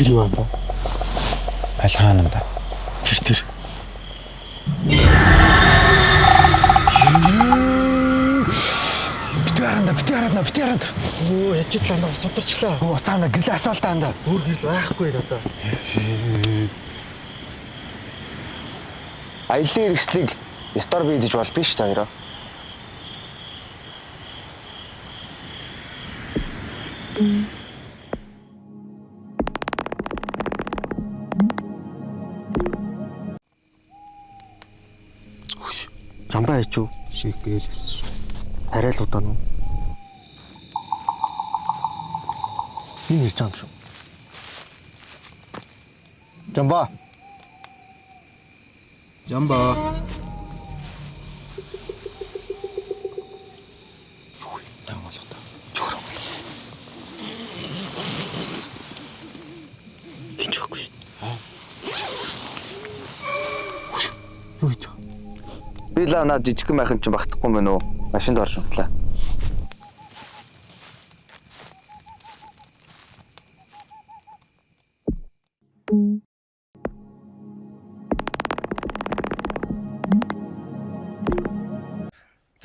Тэр юу юм бэ? Аль хаананда? Тэр. Битэрэн. Оо, яжидлаа наа сударчлаа. Оо, цаана гэрэл асаалтаанда. Өөр гэрэл байхгүй надаа. Аялын хэрэгслийг стор бийдэж бол биш та хоёроо. Жамбаа яч уу? Шиггээл. Арай л удаан уу? Энэ ирж байгаа юм шүү. Жамбаа. Би л наад жижигхэн байхын чинь багтахгүй юм байна уу? Машинд орж унтлаа.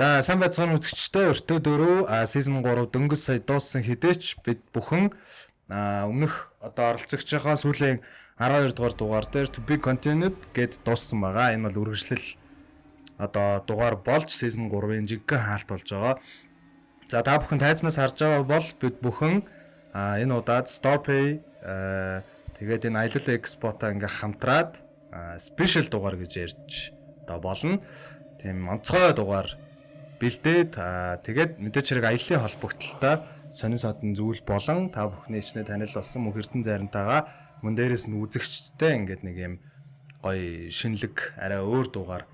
За сайн байцгаана үзэгчдээ өртөө 4 season 3 дөнгөж сая дууссан хэдээч бид бүхэн өмнөх одоо оролцогчийнхаа сүүлийн 12 дугаар дугаар дээр to be continued гэд дууссан байгаа. Энэ бол үргэлжлэл одоо дугаар болж season 3-ын жиггэн хаалт болж байгаа. За та бүхэн тайзнаас харж байгаа бол бид бүхэн энэ удаад Storpay тэгээд энэ аялал экспота ингээ хамтраад special дугаар гэж ярьж одоо болно. Тийм онцгой дугаар бэлдээд тэгээд мэдээч хэрэг аяллаа холбогдлолтой сонин содон зүйл болон та бүхний ичнэ танил болсон мөн Эрдэнэ Заримтайгаа мөн дээрээс нь үзэгчтэй ингээд нэг юм гоё шинэлэг арай өөр дугаар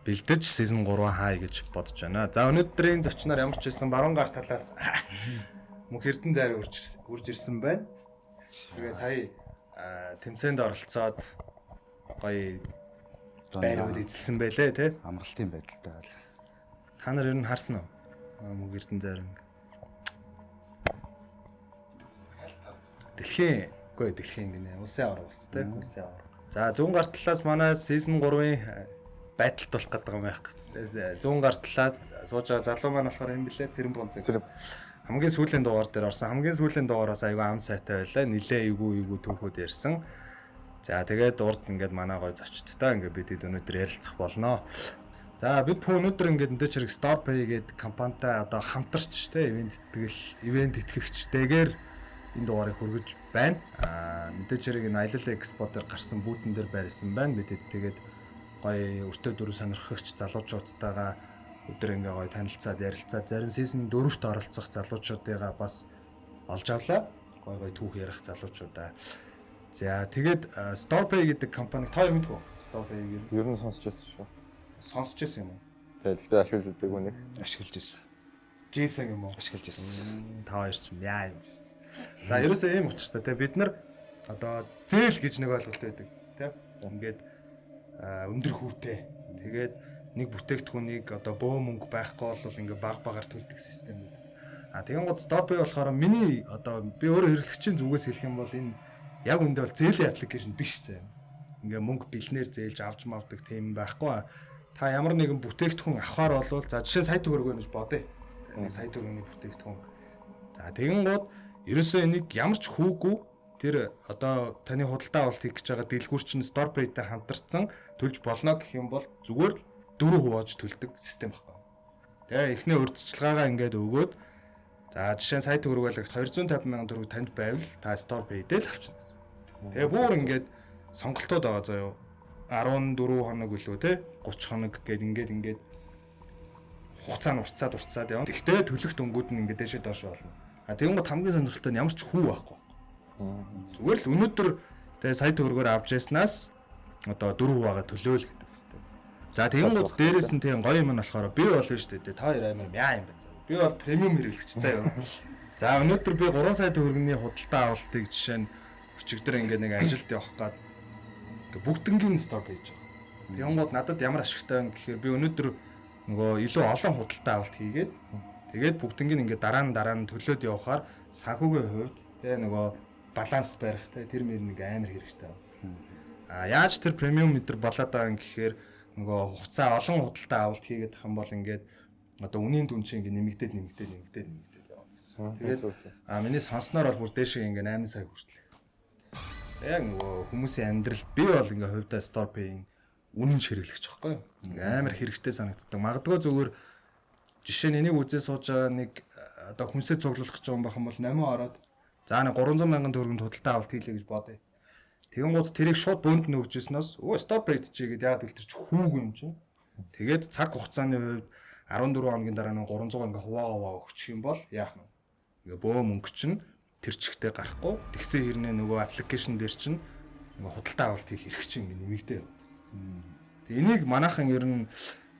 бэлдэж season 3 хай гэж бодож байна. За өнөөдрийн зочноор ямар ч байсан баруун гар талаас мөн Эрдэнэ Зарим үрж ирсэн байна. Тэгээ сая тэмцээнд оролцоод гоё байрууд эзэлсэн байлээ тий. Амралтын байдалтай байл. Та нар ер нь харсан уу? Мөн Эрдэнэ Зарим. Дэлхийн гинэ. Улсын авраг ус тий. Улсын авраг. За зүүн гар талаас манай season 3-ын байдалд болох гэдэг юм байх гэсэн. Зүүн гар талаад сууж байгаа залуу маань болохоор юм блэ Цэрэм Бонцэг. Хамгийн сүүлийн дугаар дээр орсон. Хамгийн сүүлийн дугаараас аягүй ам сайтай байлаа. Нилээ эвгүй түүхүүд ярьсан. За тэгээд урд ингээд манай гой зочдтой ингээд бид өнөөдөр ярилцах болноо. За бид өнөөдөр ингээд энэ чирэг Storpay гэдэг компанитай одоо хамтарч те ивент итгэгчтэйгээр энэ дугаарыг хүргэж байна. Мэдээж хэрэг энэ аялал экспортер гарсан бүүтэн дээр байрсан байна. Бидэд тэгээд гоё өртөө 4 сонирхогч залуучуудтайгаа өдөр ингээ гоё танилцаад ярилцаад зарим season 4-т оролцох залуучуудыгаа бас олж авлаа. Гоё түүх ярих залуучуудаа. За тэгээд Storpay гэдэг компаниг та юу мэдвэ? Storpay-г ер нь сонсч байсан шүү. Сонсч байсан юм уу? Тэгэхдээ ашиглаж үзээгүй нэг. Ашиглаж ирсэн. Жийсэн юм уу? Ашиглаж ирсэн. Та хоёр ч яа юм шүү. За ерөөсөө ийм учиртай те бид нар одоо зээл гэж нэг ойлголт байдаг те. Ингээд өндөр хүүтэй. Тэгээд нэг бүтээгдэхүүнийг одоо бөө мөнгө байхгүй бол ингээ багаар төлдөг систем үү. Тэгэн гол Storpay болохоор миний одоо би өөрөө хэрэглэгчийн зүгээс хэлэх юм бол энэ яг үндэ бол зээлийн аппликейшн биш зэ. Ингээ мөнгө бэлнээр зээлж авч мавдаг тийм байхгүй. Та ямар нэгэн бүтээгдэхүүн авахаар болвол за жишээ сая төгрөг өгнөж бодъё. Сая төгрөгийн бүтээгдэхүүн. За тэгэн гол ерөөсөө энийг ямар ч хүүгүй тэр одоо таны худалдаа авалт хийх гэж байгаа дэлгүүрч нь Storpay-тай хамтарсан төлж болно гэх юм бол зүгээр 4 хувааж төлдөг систем байхгүй. Тэгээ эхний урьдчилгаагаа ингээд өгөөд за жишээ нь сая төгрөг байлгад 250 сая төгрөг танд байвал та Storpay-тэй л авчихна. Тэгээ бүр ингээд сонголтууд байгаа заяо. 14 хоног билүү те 30 хоног гээд ингээд хугацаа нь уртцаад явна. Тэгтээ төлөх дөнгүүд нь ингээд дэшээ доош болно. Тэгэн гот хамгийн сонирхолтой нь ямар ч хүү байхгүй. Зүгээр л өнөөдөр тэгээ сая төгрөгөөр авч яснаас одоо 4 хуваагаа төлөөл гэдэг систем. За тэгэн гот дээрээс нь тийм гоё юм нь болохоор би болно шүү дээ. Та хоёр амар яа юм бэ? Би бол премиум хэрэглэгч заяа. За өнөөдөр би 3 сая төгрөгийн худалдаа авалтыг жишээ нь өчигдөр ингээд нэг ажилд явах гад бүгднгийн сток хийж байгаа. Тэгэн гот надад ямар ашигтай вэ гэхээр би өнөөдөр нөгөө илүү олон худалдаа авалт хийгээд тэгээд бүгднгийн ингээд дараа нь төлөөд явахаар санхүүгийн хувьд тэгээ нөгөө баланс барих те тэр мөр нэг амар хэрэгтэй. Яаж тэр премиум метр болоод байгаа юм гэхээр нөгөө хугацаа олон худалдаа авалт хийгээд ах юм бол ингээд одоо үнийн дүн чинь ингээд нэмэгдээд явна гэсэн. Тэгээд миний сонсноор бол бүр дээшээ ингээд 8 сая хүртэл. Яг нөгөө хүмүүсийн амьдралд би бол ингээд хувьдаа store pay-ing үнэн хэрэглэгч байхгүй юу? Ингээд амар хэрэгтэй санагддаг. Магадгүй зүгээр жишээ нь энийг үзээ сууж байгаа нэг одоо хүнсээ цуглуулах гэж байгаа юм бахан бол номоо ороод за нэг 300 мянган төгрөгийн худалдаа авалт хийлээ гэж бодъё. Тэгэн гоц тэрийг шууд бөөнд нөгжсөнөөс stop rate чигээд яагаад гэвэл тэр чи хүүг юм чинь. Тэгээд цаг хугацааны хувьд 14 хоногийн дараа нэг 300 ингээ хуваагаа өгчих юм бол яах нь? Ингээ бөө мөнгө чинь тэр чигтээ гарахгүй. Тэгсэн хэрнээ нөгөө аппликейшн дээр чинь ингээ худалдаа авалт хийх хэрэг чинь ингээ нэмэгдээ яваад. Тэг энийг манайхан ер нь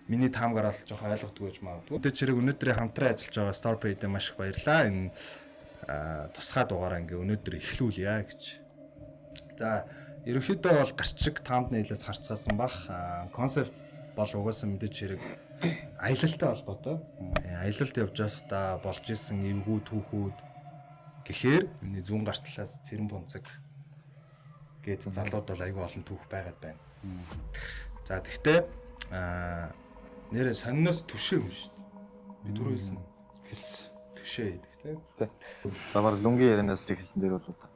миний таамгаар бол жоох ойлгохгүй гэж магадгүй. Өдөр чирэг өнөөдрийн хамтран ажиллаж байгаа StorePay-д маш их баярлалаа. Энэ тусгай дугаараа ингээ өнөөдөр эхлүүлье гэж. За ерөнхийдөө бол гарчиг таамд нийлээс харцгаасан бах. Концепт бол угаасаа мэдээж хэрэг аялалтай холбоотой. Аялалд явж байхдаа болж исэн эвгүүд түүхүүд гэхээр миний зүүн гар талаас цэрэн бунцэг гээд залууд бол айгүй олон түүх байгаад байна. За тэгтээ нэрээ сонноос түшээ юм шүү дээ. Би түрүү хэлсэн. Түшээ гэдэг тийм. Бабар лунгийн ярианаас хэлсэн дээр бол одоо.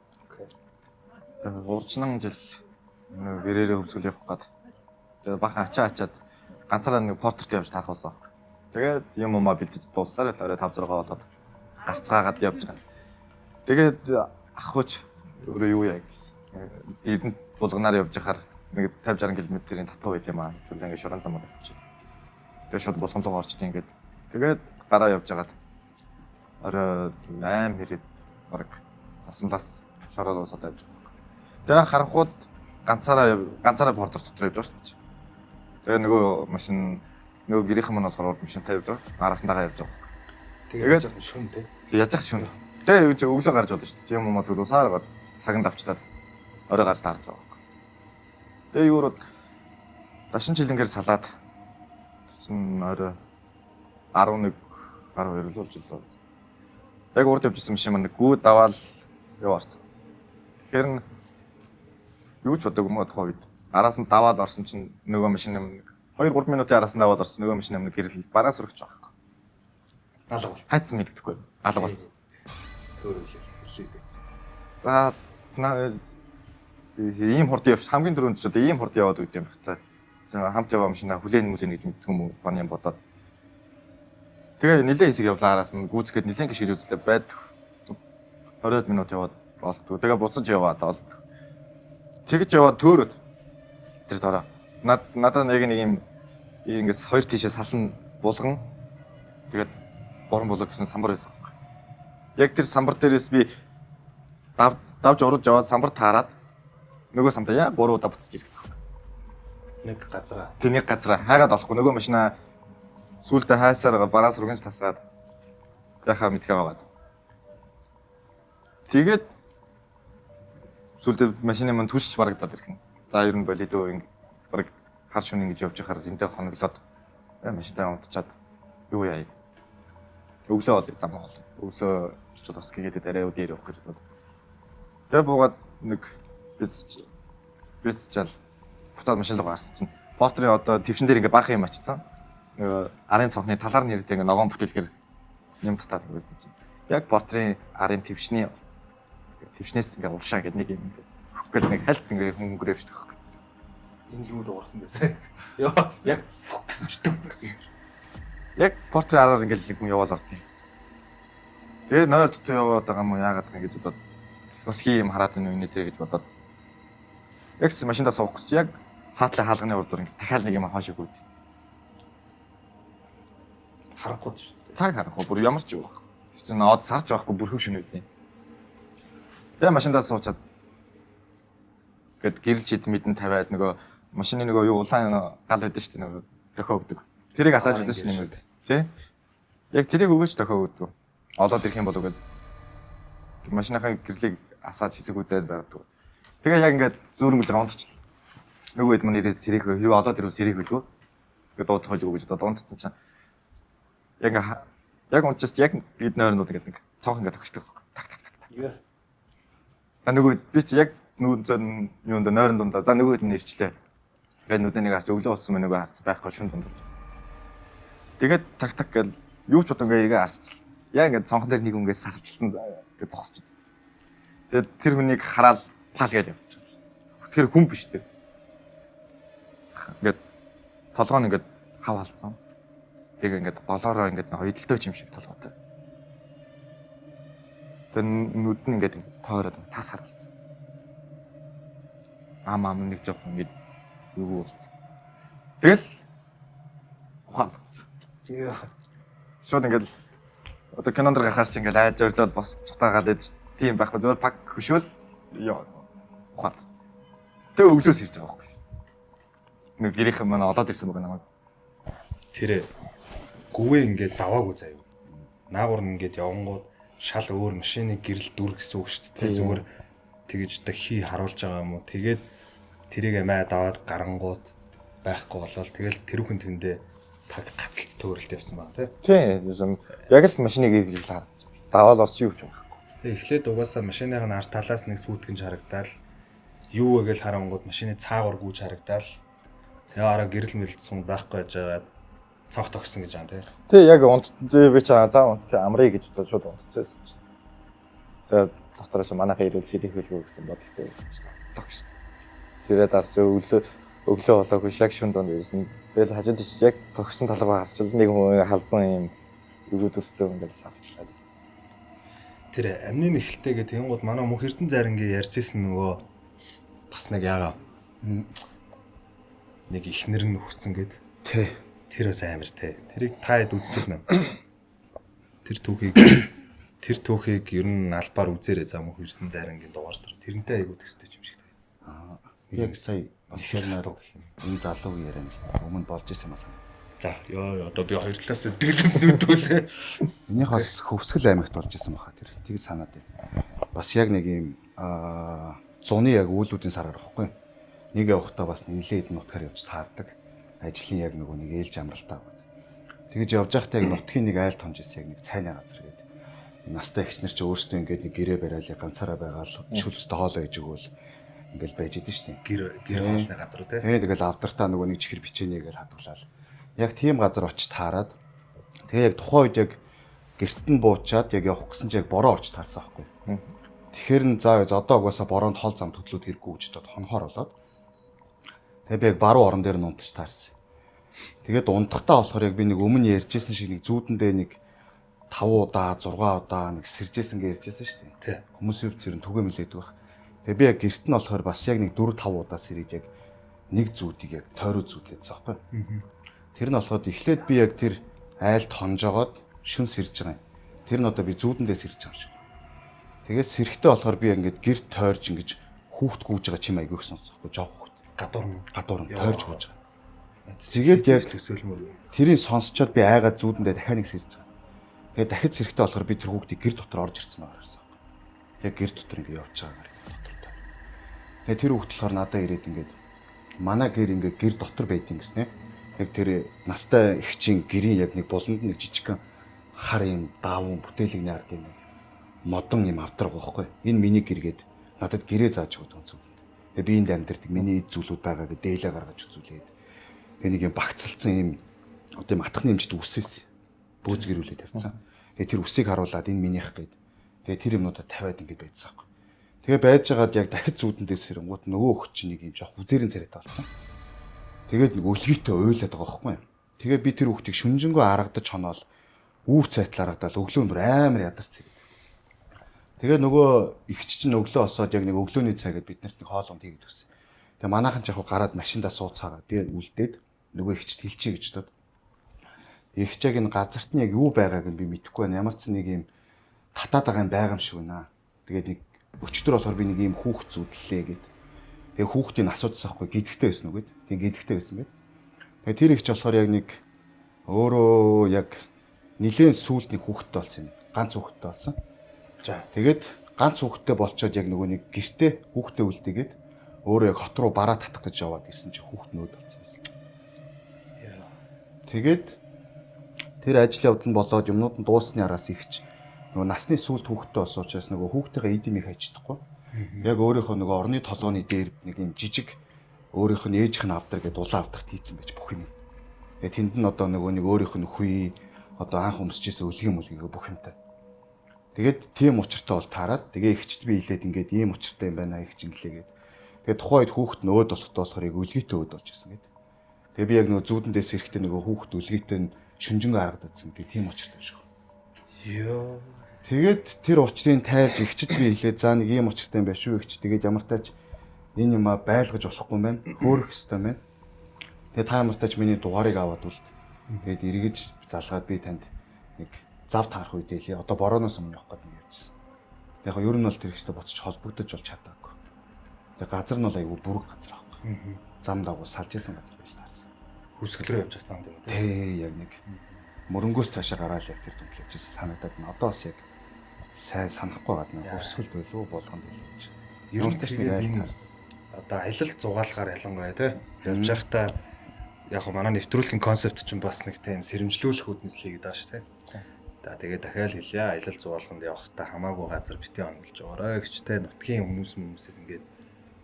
Тэгээ урчнан жил гэрээрээ хөвсгөл явах гээд тэгээ бахан ачаад ганцаараа нэг портрет явж тархуулсан. Тэгээд юм бэлдэж дууссаар л орой 5 6 болоод гарцгаагаад явж байгаа. Тэгээд ахууч өөрөө юу яа гэсэн. Эрдэнэ булганаар явж байхаар нэг 50 60 км-ийн татуу байт юм аа. Тэгвэл ингээд шуран замаар явчих. Тэгээд шууд булган руу орчтой ингээд. Тэгээд гараа явж байгаад орой 8 хэрэд баг засамлаас шороод уусаад явж байгаа. Тэгээ харанхууд ганцаараа портрет дотор явж байгаа шүү дээ. Тэгээ нөгөө машин нөгөө гэрийнхэн мань болохоор машин тавьж байгаа. Араас нь дагаа явж байгаа. Тэгээд шүн тий. Яаж яах шүн. Тэгээ өглөө гарч болно шүү дээ. Тийм юм уу усаар цаганд авчтаад орой гарч таарж байгаа. Тэгээ юу дашин жилэнгээр салаад чинь орой 11 12 л болж лөө. Яг урд явжсэн машин маань гүү даваал яваарсан. Тэгэхээр юу ч бодог юм уу тухай үед. Араас нь даваад орсон чинь нөгөө машин юм 2-3 минутын араас нь даваад орсон нөгөө машин юм гэрэл бараа сурагч байгаа. Алга болсон. Хайцсан нэгдэхгүй. Алга болсон. Төөрөлөө. За ийм хурд явж хамгийн түрүүнд ч одоо ийм хурд яваад үт юм байна. Хамт яваа машина хүлээн гэж мэддэг юм уу фаны бодоод. Тэгээ нилээн хэсэг явлаа араас нь гүйцгээд нилээн гişэр үзлээ байдаг. 20 минут яваад болтгоо. Тэгээ буцаж яваад болтгоо. Тэгж яваад төөрөд тэр дараа. Надад нэг юм ингээс хоёр тишээ салсан булган. Тэгээд борон булаг гэсэн самбар байсан. Яг тэр самбар дээрээс би давж урж яваад самбар таарад нөгөө самбар яа 3 удаа буцаж ирсэн. Нэг газараа. Тэг нэг газараа хайгаад олохгүй нөгөө машина сүултээ хайсаар бараас руугч тасраад яхаа мэдлээ байгаад. Тэгээд сүултээ машины мань түшиж барагдаад ирхэн. За ер нь болидөө ингэ бараг хар шүн ингэж явж байхаар эндээ хоноглоод машинтаа унтчаад юу яа. Өглөө бол зам бол. Өглөө ч бас гээд арай дээр явах гэж бодод. Тэгээ буугаад нэг бисчэл буцаад машин руу гарсан чинь портрийн одоо твшин дээр ингээ баах юм ачсан. Нөгөө арын цонхны талаар нэртэй ингээ ногоон бүтээлгээр юм татаад байсан чинь. Яг портрийн арын твшнээс ингээ уршаа гэдэг нэг юм ингээ хөгөл нэг хальт ингээ хөнгөрөөж тах. Энэ юу дуурсан байсан. Яа, яг фокус ч төв. Яг портрийн араар ингээ нэг юм яваал ордیں۔ Тэгээ нойр дотор яваад байгаа юм яагаад гэж бодоод бас хийм хараад энэ үнэ дээр гэж бодоод яг машиндаа суух гэж яг цаатлын хаалганы урдуур ингээ дахиад нэг юм хаашаа гүйд. Харахгүй шүү дээ. Таг харахгүй бүр ямар ч юу баг. Чинь од сарч байхгүй бүр хөв шөнөйсэн. Тэгээ машиндаа суучаад гээд гэрэл чид мэдэн тавиад нөгөө машины нөгөө юу улаан гал байдаг шүү дээ нөгөө дохио өгдөг. Тэрийг асааж үзэн шин юм. Тэ? Яг тэрийг өгөөч дохио өгдөг. Олоод ирэх юм болов гээд машиныхаа гэрлийг асааж хэсэгүүдээд байдаг. Тэгээ яг ингээд зөөрөнгөл гомдчихлаа. Нөгөө хэд мань ирээс сэрэх хэрэг олоод ирвэл сэрэх билгүй. Тэгээд дууд хойлгоо гэж одоо унтсан чинь яг унчаас яг бид нойрнууд ингээд нэг цонх ингээд тогтдог. Так. Нөгөө би чи яг нүүн юунд нойрон дундаа за нөгөөд нь ирчлээ. Тэгээд нүдэнийг хас өглөө утсан мөн нөгөө хас байхгүй шүн дундаж. Тэгээд так гэл юу ч бодонгээ игээ харсч. Яа ингээд цонхон дээр нэг үнгээс сарвчилсан гэж зогсож. Тэгээд тэр хүнийг хараад пал гэж явчих. Тэр хүн биш тэр. Ингээд толгоо нь ингээд хав алдсан. Тэгээд ингээд болоороо ингээд хоёдолтой юм шиг толгоотой. Тэгээд нүд нь ингээд тойроод тас харалцсан. Аам нэг жоох ингээд юу болсон. Тэгэл ухаан. Шууд ингээд одоо кинонд гарахаар чи ингээд айж өрлөөл бас цутаагаад ээж тийм байхгүй зүгээр пак хөшөөл ёо ухаан. Тэг өглөөс ирж байгаа байхгүй. Нэг гэрийнхэн манай олоод ирсэн байгаа намайг. Тэр гүвээ ингээд даваагүй заяа. Наагур нь ингээд явангууд шал өөр машины гэрэл дүр гэсэн үг шүү дээ. Зүгээр тэгэж та хий харуулж байгаа юм уу? Тэгээд тэрийг маа даваад гарангууд байхгүй болол тэгэл тэр хүн тэндээ таг гацалц төөрөлт явсан баг тий. Яг л машиныг ирэл хараад. Даваад орч юу ч юм байхгүй. Тэг эхлээд угаасаа машиныхаа ард талаас нэг сүйтгэнж харагдаал юу вэ гэж харангууд машины цаагуур гүйж харагдаал тэгээ араа гэрэл мэлдсэн байхгүй байж байгаа цогт огсон гэж байна тий. Тий яг унт би ч заа амрыг гэж бодож шууд унтцсан. Тэгээ дотороо манайхаа ирүүл сэрих хэлгүй гэсэн бодолтой байсан ч тогш. Сэрээ дарсан өглөө болоогүй яг шүн донд ирсэн. Тэгэл хажууд иш яг зогсон талбай хасчил нэг хүн халзан юм өгөө дүрслөө ингээд савчлаа. Тэр амны нэхэлтэйгээ тэнгууд манай мөнх эрдэн зарингийн ярьжсэн нөгөө бас нэг яага нэг ихнэр нь өгцөн гэд. Тий. Тэр бас амар те. Тэрийг та хэд үзчихсэн үү? Тэр түүхийг ер нь албаар үзээрэй зам мөнх эрдэн зарингийн дугаар дээр. Тэрнтэй айгуу төстэй юм шиг. Яг сая бас ширнаад энэ залуу ярианаас өмнө болж исэн юм байна. За ёо одоо би хоёр талаас дэлгэмнүүдүүлээ. Энийх бас хөвсгөл аймагт болж исэн баха тэр. Тэг санаад байна. Бас яг нэг юм зуны яг үйлүүдийн сараар واخгүй. Нэг явахдаа бас нэлээд нутгаар явж таардаг. Ажлын яг нөгөө нэг ээлж амралтаа байна. Тэгэж явж байхдаа яг нутгийн нэг айл томж исэн яг нэг цайны газар гээд. Настай ихснэр чи өөрсдөө ингээд нэг гэрээ бариал ганцаараа байгаал шүлстэй хоолоо ээж өгөөл ингээл байж идэв штеп. Гэр хоолны газар үү те. Тэгэл авдартаа нөгөө нэг чихэр бичээнийгээл хадгалаад. Яг тийм газар очиж таарад. Тэгээ яг тухайн үед яг гэрт нь буучаад яг явах гэсэн чи яг бороо орж таарсан байхгүй. Тэгэхээр н заа одоо угаасаа бороонд хол зам төдлөөд хэрэггүй гэж бодоод хонхоор болоод. Тэгээ би яг баруун орон дээр нь унтаж таарсан. Тэгээд унтахтаа болохоор яг би нэг өмнө ярьжсэн шиг нэг зүүдэндээ нэг 5 удаа 6 удаа нэг сэржсэн гэж ярьжсэн шүү дээ. Тий. Хүмүүсийн хувьд зэрэг түгэ мэлээдэг байх. Тэгээ би яг гэрт нь болохоор бас яг нэг 4 5 удаа сэрэж яг нэг зүүдийг яг тойроо зүүдлээдсэн байхгүй. Тэр нь болоход эхлээд би яг тэр айлд хонжоогоод шүн сэрж байгаа юм. Тэр нь одоо би зүүдэндээ сэрж байгаа юм шиг. Тэгээд сэрхтээ болохоор би ингээд гэрт тойрж ингэж хүүхд гүйж байгаа чим айгүйх сонсохгүй жоох хүүхд. Гадуур нь тойрж гүйж байгаа. Тэгээд яг төсөөлмөр. тэрийг сонсчоод би айгаад зүүдэндээ дахиад нэг сэрж байгаа. Тэгээд дахид сэрхтээ болохоор би тэр хүүхдийг гэр дотор орж ирсэн байгаа гэсэн юм. Яг гэр дотор ингэ явж байгаа юм дотор. Тэгээд тэр хүүхд болохоор надад ирээд ингээд манай гэр ингээ гэр дотор байдгийн гэснэ. Яг тэр настай ихчийн гэрийн яг нэг болонд нэг жижигхэн хар юм даавуу бүтээлэгний ард юм модон юм авдраг байхгүй. Энэ миний гэргээд надад гэрээ зааж өгдөг юм. Тэгээ би энд амьдэрдэг миний эд зүйлүүд байгаа гэдэг дээлээ гаргаж үзүүлээд. Тэгээ нэг юм багцалцсан юм одоо юм атхны хэмжээд үсээс бөөз гэрүүлээ тавьсан. Тэгээ тэр үсийг харуулад энэ минийх гээд. Тэгээ тэр юмнуудаа тавиад ингэ байдсан байхгүй. Тэгээ байж байгаад яг дахид зүүдэндээс сэрэнгуут нөгөө өхч нэг юм жоох үзээрийн царайтай болсон. Тэгээд нэг өлгийтэй уйлаад байгаа байхгүй. Тэгээ би тэр хүүхдийг шүнжэнгөө аргадаж хоноол үүр цайтлаа харагдаад өглөө бүр амар ядарч ирээд. Тэгээ нөгөө ихч чинь өглөө осоод яг нэг өглөөний цагад бид нарт нэг хоол унд хийгээд өгсөн. Тэгээ манайхан ч яг гараад машиндаа сууцаагаад би үлдээд нөгөө ихчд хэлчихье гэж бодоод. Ихч яг энэ газарт нь яг юу байгааг нь би мэдэхгүй байна. Ямар ч нэг юм татаад байгаа юм шиг байна. Тэгээд нэг өчтөр болохоор би нэг юм хүүхд зүдлээ гэд. Тэгээ хүүхдийн асуудсан байхгүй гизгтэй байсан уу гэд. Тэгээ гизгтэй байсан гэд. Тэгээ тэр ихч болохоор яг нэг өөрөө яг нилийн сүулт нэг хүүхдтэй болсон юм. Ганц хүүхдтэй болсон. За тэгээд ганц хүүхдтэй болчоод яг нөгөө нэг гэртээ хүүхдтэй үлдээгээд өөрөө яг хот руу бараа татах гэж яваад ирсэн чи хүүхд нөөд болсон байсан. Тэгээд тэр ажил явдал нь болоод юмнууд нь дуусны араас ихч нөгөө насны сүулт хүүхдтэй болсон учраас нөгөө хүүхдтэйгээ эд имийг хайчихдаггүй. Яг өөрийнхөө нөгөө орны толгойн дээр нэг юм жижиг өөрийнх нь ээжийнх нь авдар гэдэг улаан авдарт хийцэн байж бүх юм. Тэгээ тэнд нь одоо нөгөө нэг өөрийнх нь үхий одоо анх өмсөжсэн үлгэн мүлгийгээ бүх юмтай. Тэгээд тийм учиртай бол таарад тэгээ ихчд би хэлээд ингээд ийм учиртай юм байна их чинглээгээд. Тэгээ тухайн үед хүүхэд нь өөд болохтой болохоор яг үлгийтэй өөд болж исэн гэдэг. Тэгээ би яг нөгөө зүүдэндээс эрэхтэй нөгөө хүүхэд үлгийтэй нь шүнжэнгээ харагдсан. Тэгээ тийм учиртай шүү. Йоо. Тэгээд тэр учрыг тайлж ихчд би хэлээд за нэг ийм учиртай юм байна шүү ихч. Тэгээд ямар тач энэ юм а байлгаж болохгүй юм байна. Хөөрөх ёстой юм байна. Тэгээд та ямар тач миний дугаарыг аваад үлд. Тэгээд эргэж залгаад би танд нэг зав таарах үедээ лээ. Одоо борооноос өмнө явах гэдэг юм ярьжсэн. Яг нь ер нь бол тэр ихтэй буцаж холбогдож бол чадаагүй. Тэгээд газар нь бол айгүй бүрэг газар аахгүй. Зам дагуу салж исэн газар байж таарсан. Хүсгэлрээ явж байгаа юм тийм үү? Тий, яг нэг мөрөнгөөс цаашаа гараад яг тэр дүнлэж ирсэн санагдаад нь одоо бас яг сайн санахгүй гадна хүсгэлт байлуу болгонд байлуу гэж. Ер нь тэгээд энэ одоо аялал зугаалгаар ялангуяа тий явж байхдаа яг хөө манай нэвтрүүлгийн концепт чинь бас нэг тийм сэрэмжлүүлэх үднэслийг гэдэг шүү тий. За тэгээд дахиад хэлье аялал зугаалганд явахдаа хамаагүй газар битээ онолж өгөөрэй гэжтэй нутгийн хүмүүсээс ингээд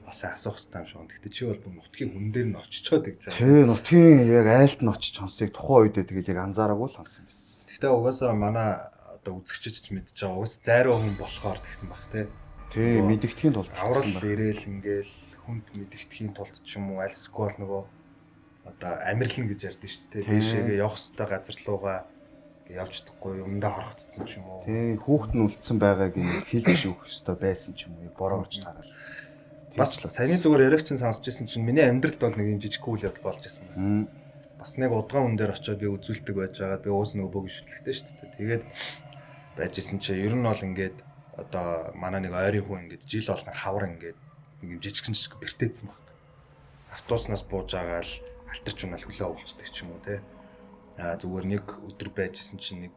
бас асуух хэрэгтэй юм шиг. Тэгтээ чи бол бүр нутгийн хүн дээр нь очичоод гэж байна. Тий, нутгийн яг айлт нь очиж сонсыг тухайн үедээ тэгэл яг анзаараагүй л сонсон юм байна. Тэгтээ угаасаа манай одоо үзэгчч мэдж байгаа угаасаа зайруу хүн болохоор тэгсэн баг тий. Тий, мэдгэдгийн тулд аврал ирээл ингээл хүнд мэдгэдгийн тулд ч юм уу альсгүй бол нөгөө одоо амирлна гэж ярьдэн шүү дээ. Тийшээгээ явах хэвээр газар руугаа явждаггүй юмдаа хорогдсон ч юм уу. Тий, хүүхэд нь үлдсэн байгааг хэлж өгөх хэвээр байсан ч юм уу. Борооч таарал. Бас саяны зүгээр яриагч нь сонсч ирсэн чинь миний амьдралд бол нэг юм жижиг үйл явдал болж ирсэн байна. Бас нэг удгаан хүн дээр очиод би үзүүлдэг байж байгаад би уус нөгөө бөөг шүтлэгтэй шүү дээ. Тэгээд байж исэн чи ер нь бол ингээд одоо манай нэг ойрын хүн ингээд жил болгон хавар ингээд нэг юм жижигхэн жижиг бэртээсэн баг. Автобуснаас бууж байгаа л алтарч унаал хөлөө уулцдаг ч юм уу те. Зүгээр нэг өдөр байжсэн чинь нэг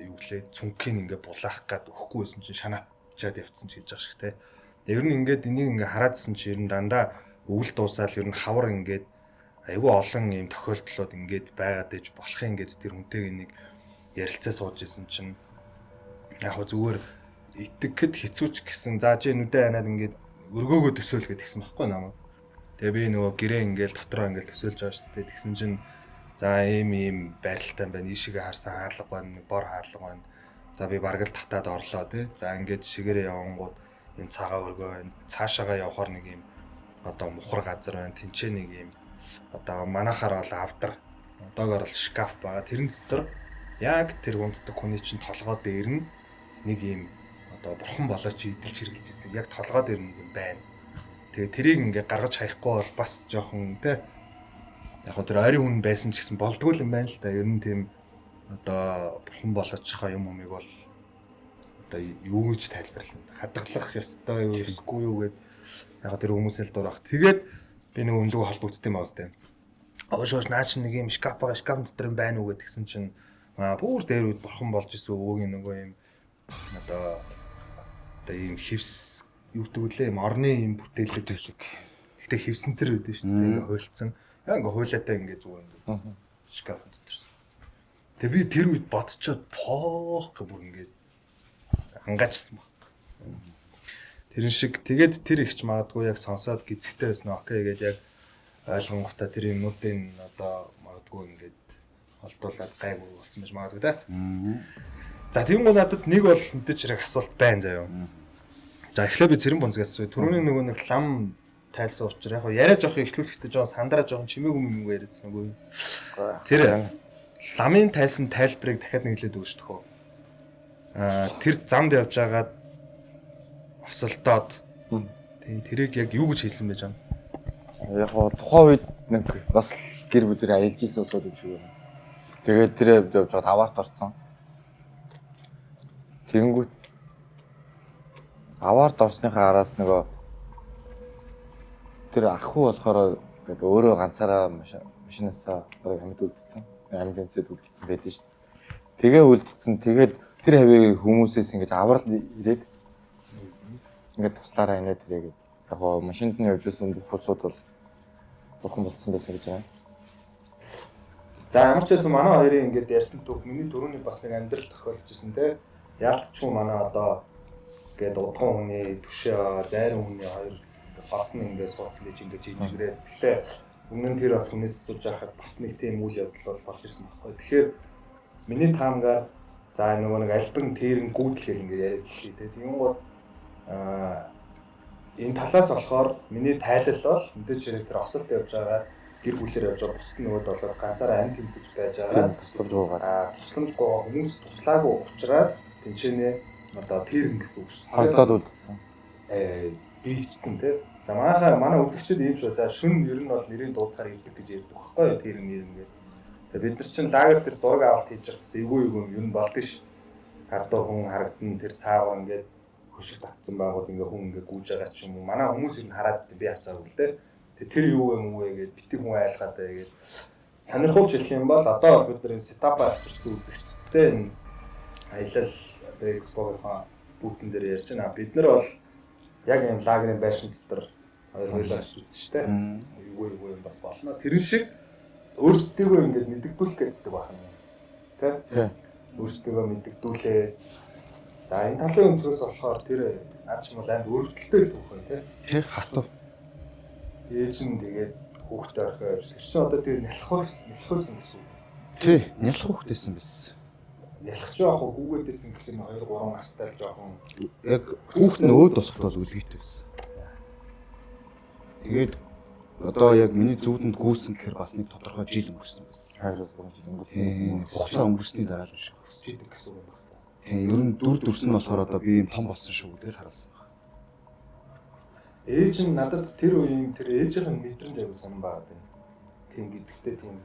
юу гэлээ цүнхийн ингээд булаах гад өхгүй байсан чинь шанаачаад явцсан ч гэж байгаа шиг те. Ер нь ингээд энийг ингээд хараадсэн чи ер нь дандаа өвөл дуусаал ер нь хавар ингээд айгүй олон юм тохиолдлууд ингээд байгаад иж болохын ингээд тэр хүнтэйг нэг ярилцаа сууж исэн чинь яг хөө зүгээр итгэхэд хэцүүч гэсэн за чи нүдэ ханаад ингээд өргөөгөө төсөөлгээд тэгсэн байхгүй намайг. Тэгээ би нөгөө гэрээ ингээд дотроо ингээд төсөөлж байгаа шүү дээ. Тэгсэн чинь за ийм байралтай байна. Ийшээгээ харсан хаалга байна, нэг бор хаалга байна. За би бараг л татаад орлоо тий. За ингээд шигээрээ явангууд энэ цагаан өргөө байна. Цаашаагаа явахаар нэг юм одоо мухар газар байна. Тинчээ нэг юм одоо манахаар бол авдар. Одоогоор бол шкаф байгаа. Тэрэн дотор яг тэр гунддаг хүний чинь толгой дээр нь нэг юм одоо бурхан болооч идэлж хэрглэж ирсэн. Яг толгой дээр нэг юм байна. Тэгээ тэрийг ингээ гаргаж хаяхгүй бол бас жоохон тий. Яг тэр ойрын хүн байсан ч гэсэн болдгүй юм байна л да. Ер нь тийм одоо бурхан болоочихоо юм юмыг бол одоо юу гэж тайлбарлах хадгалах ёстой юу эсвэл юу гэд яг тэр хүмүүсэл дурах. Тэгээд би нэг өнлөгөө холбогдсон юм аастай. Ошоош наач нэг юм шкаф байгаа шкаф дотор юм байна уу гэдгсэн чинь бүр дээр үед бурхан болж исэн өвөгийн нөгөө юм одоо ийм хевс юу гэдэг лээ юм орны юм бүтээлүүд шиг. Гэхдээ хевсэнцэр үүдэн шүү дээ ингээ хуйлцсан. Яг ингээ хуйлаатай ингээ зүгээр ингээ шкаф дотор. Тэгээ би тэр үед бодцоод поох гэх бүр ингээ ангаажсан баг. Тэрэн шиг тэгээд тэр ихч магадгүй яг сонсоод гизгтэй байсан окей гэж яг ойлгонготой тэр юмнуудын одоо магадгүй ингээд холдуулаад гайгүй болсон байж магадгүй та. За тийм гоо надад нэг бол мэдээж хэрэг асуулт байна заяа. За эхлээ би цэрэн бонцгаас түрүүний нөгөө нэг лам тайлсан учраас яг яриа жоох ихлүүлэхдээ жоон сандраа жоон чимээгүй юм яриадсан үгүй. Тэр ламын тайлсан тайлбарыг дахиад нэг хэлээд өгч төхөө. Тэр замд явж байгаад осолдоод тэрийг яг юу гэж хэлсэн байж байгаа. Яг гоо тухайн үед нэг бас гэр бүлээр аялж ийсэн усууд юм шиг байна. Тэгээд тэр явж яваад аваарт орсон. Тэгэнгүүт аваарт орсныхаа араас нөгөө тэр ах уу болохоор ингээд өөрөө ганцаараа машинаасаа амьд үлдсэн. Амьд өмсөд үлдсэн байдаг шүү дээ. Тэгээ үлдсэн. Тэгээд тэр хавийн хүмүүсээс ингээд аврал ирээд ингээд туслаараа инээд тэрээгээд яг гоо машинд нь явж исэн бүх хуцууд бол бурхан болцсон байсан гэж байна. За ямар ч байсан манай хоёрын ингээд ярьсан түүх миний түрүүний бас нэг амьдрал тохиолж исэн те. Яалтчгүй манай одоо Ингээд удган хүний түшээ зайрын хүний хоёр батн ингээд сууцсан байж ингээд жижигрээд. Гэхдээ өмнө нь тэр бас хүнээс сууж байхад бас нэг тийм үйл явдал бол болж ирсэн байхгүй. Тэгэхээр миний таамгаар за нөгөө нэг альбан тэрэн гүйдэл гэл ингээд яриад хэлээ те. Тийм гоо энэ талаас болохоор миний тайлал бол мэдээж хэрэг тэр осолд явж байгаа гэр бүлээр явж байгаа бусд нөгөөд болоод ганцаараа амь тэмцэж байж байгаа. Тусламж байгаа. Тусламж байгаа хүмүүс туслаагүй учраас тэнцэнэ одоо тэрэн гэсэн үг шүү. Хагдаад үлдсэн. Биечсэн тий. За манай үзэгчид ийм шүү. За шүн ер нь бол нэрийн дуудахаар ирдэг гэж ярьдаг байхгүй юу? Тэрэн гэдэг. Тэгээ бид нар чинь лагер дээр зураг авалт хийж байхдаа эвгүй ер нь болдог ш. Хардаа хүн харагдан тэр цаавар ингээд хөшиг татсан байгууд ингээ хүн ингээ гүйж байгаа ч юм уу. Манай хүмүүс ер нь хараад би харж байгаа үл дээ. Тэгээ тэр юу юм вэ гэд бити хүн айлгаад бай гэд сонирхолж хэлэх юм бол одоо бол бид нар энэ сетапаар авчирсан үзэгчдтэй энэ аялал одоо экспогийнхаа бүтэн дээр ярьж байна. Бид нар бол яг юм лагерын байшин дотор хоёр хойлооч үзсэн шүү дээ. Эвгүй юм бас болно. Тэр шиг өөрсдийгөө ингээд мэддэгдүүлэх гэдэг байна. Тэ? Өөрсдийгөө мэддэгдүүлээ. За энэ талын өнцгөөс болохоор тэр наад ч юм бол амар өрөвдөлттэй л түүх байна тий. Хатуу. Ээж нь тэгээд хүүхдээ орхио явж тэр чинь одоо тэр нялхуулсан гэсэн үг. Тий, нялх хүүхдээсэн байсан. Нялхч яах вэ? Гүүгээдсэн гэх юм 2-3 настай л жоохон Яг хүүхд нь өөд болоход бол үлгийтэй байсан. Тэгээд одоо яг миний зүудэнд гүйсэн гэхээр бас нэг тодорхой жил өнгөрсөн байсан. 2-3 жил өнгөрсөн. Хугацаа өнгөрсний дараа л биш. өсчихэд гэсэн үг байна. Тийм, ер нь дүр төрсөн нь болохоор одоо би юм том болсон шүү гэж хараасан байна. Ээж нь надад тэр үеийн тэр ээжийнх нь мэдрэмж аягүй сонирн байгаа юм. Тийм гизэгтэй тийм.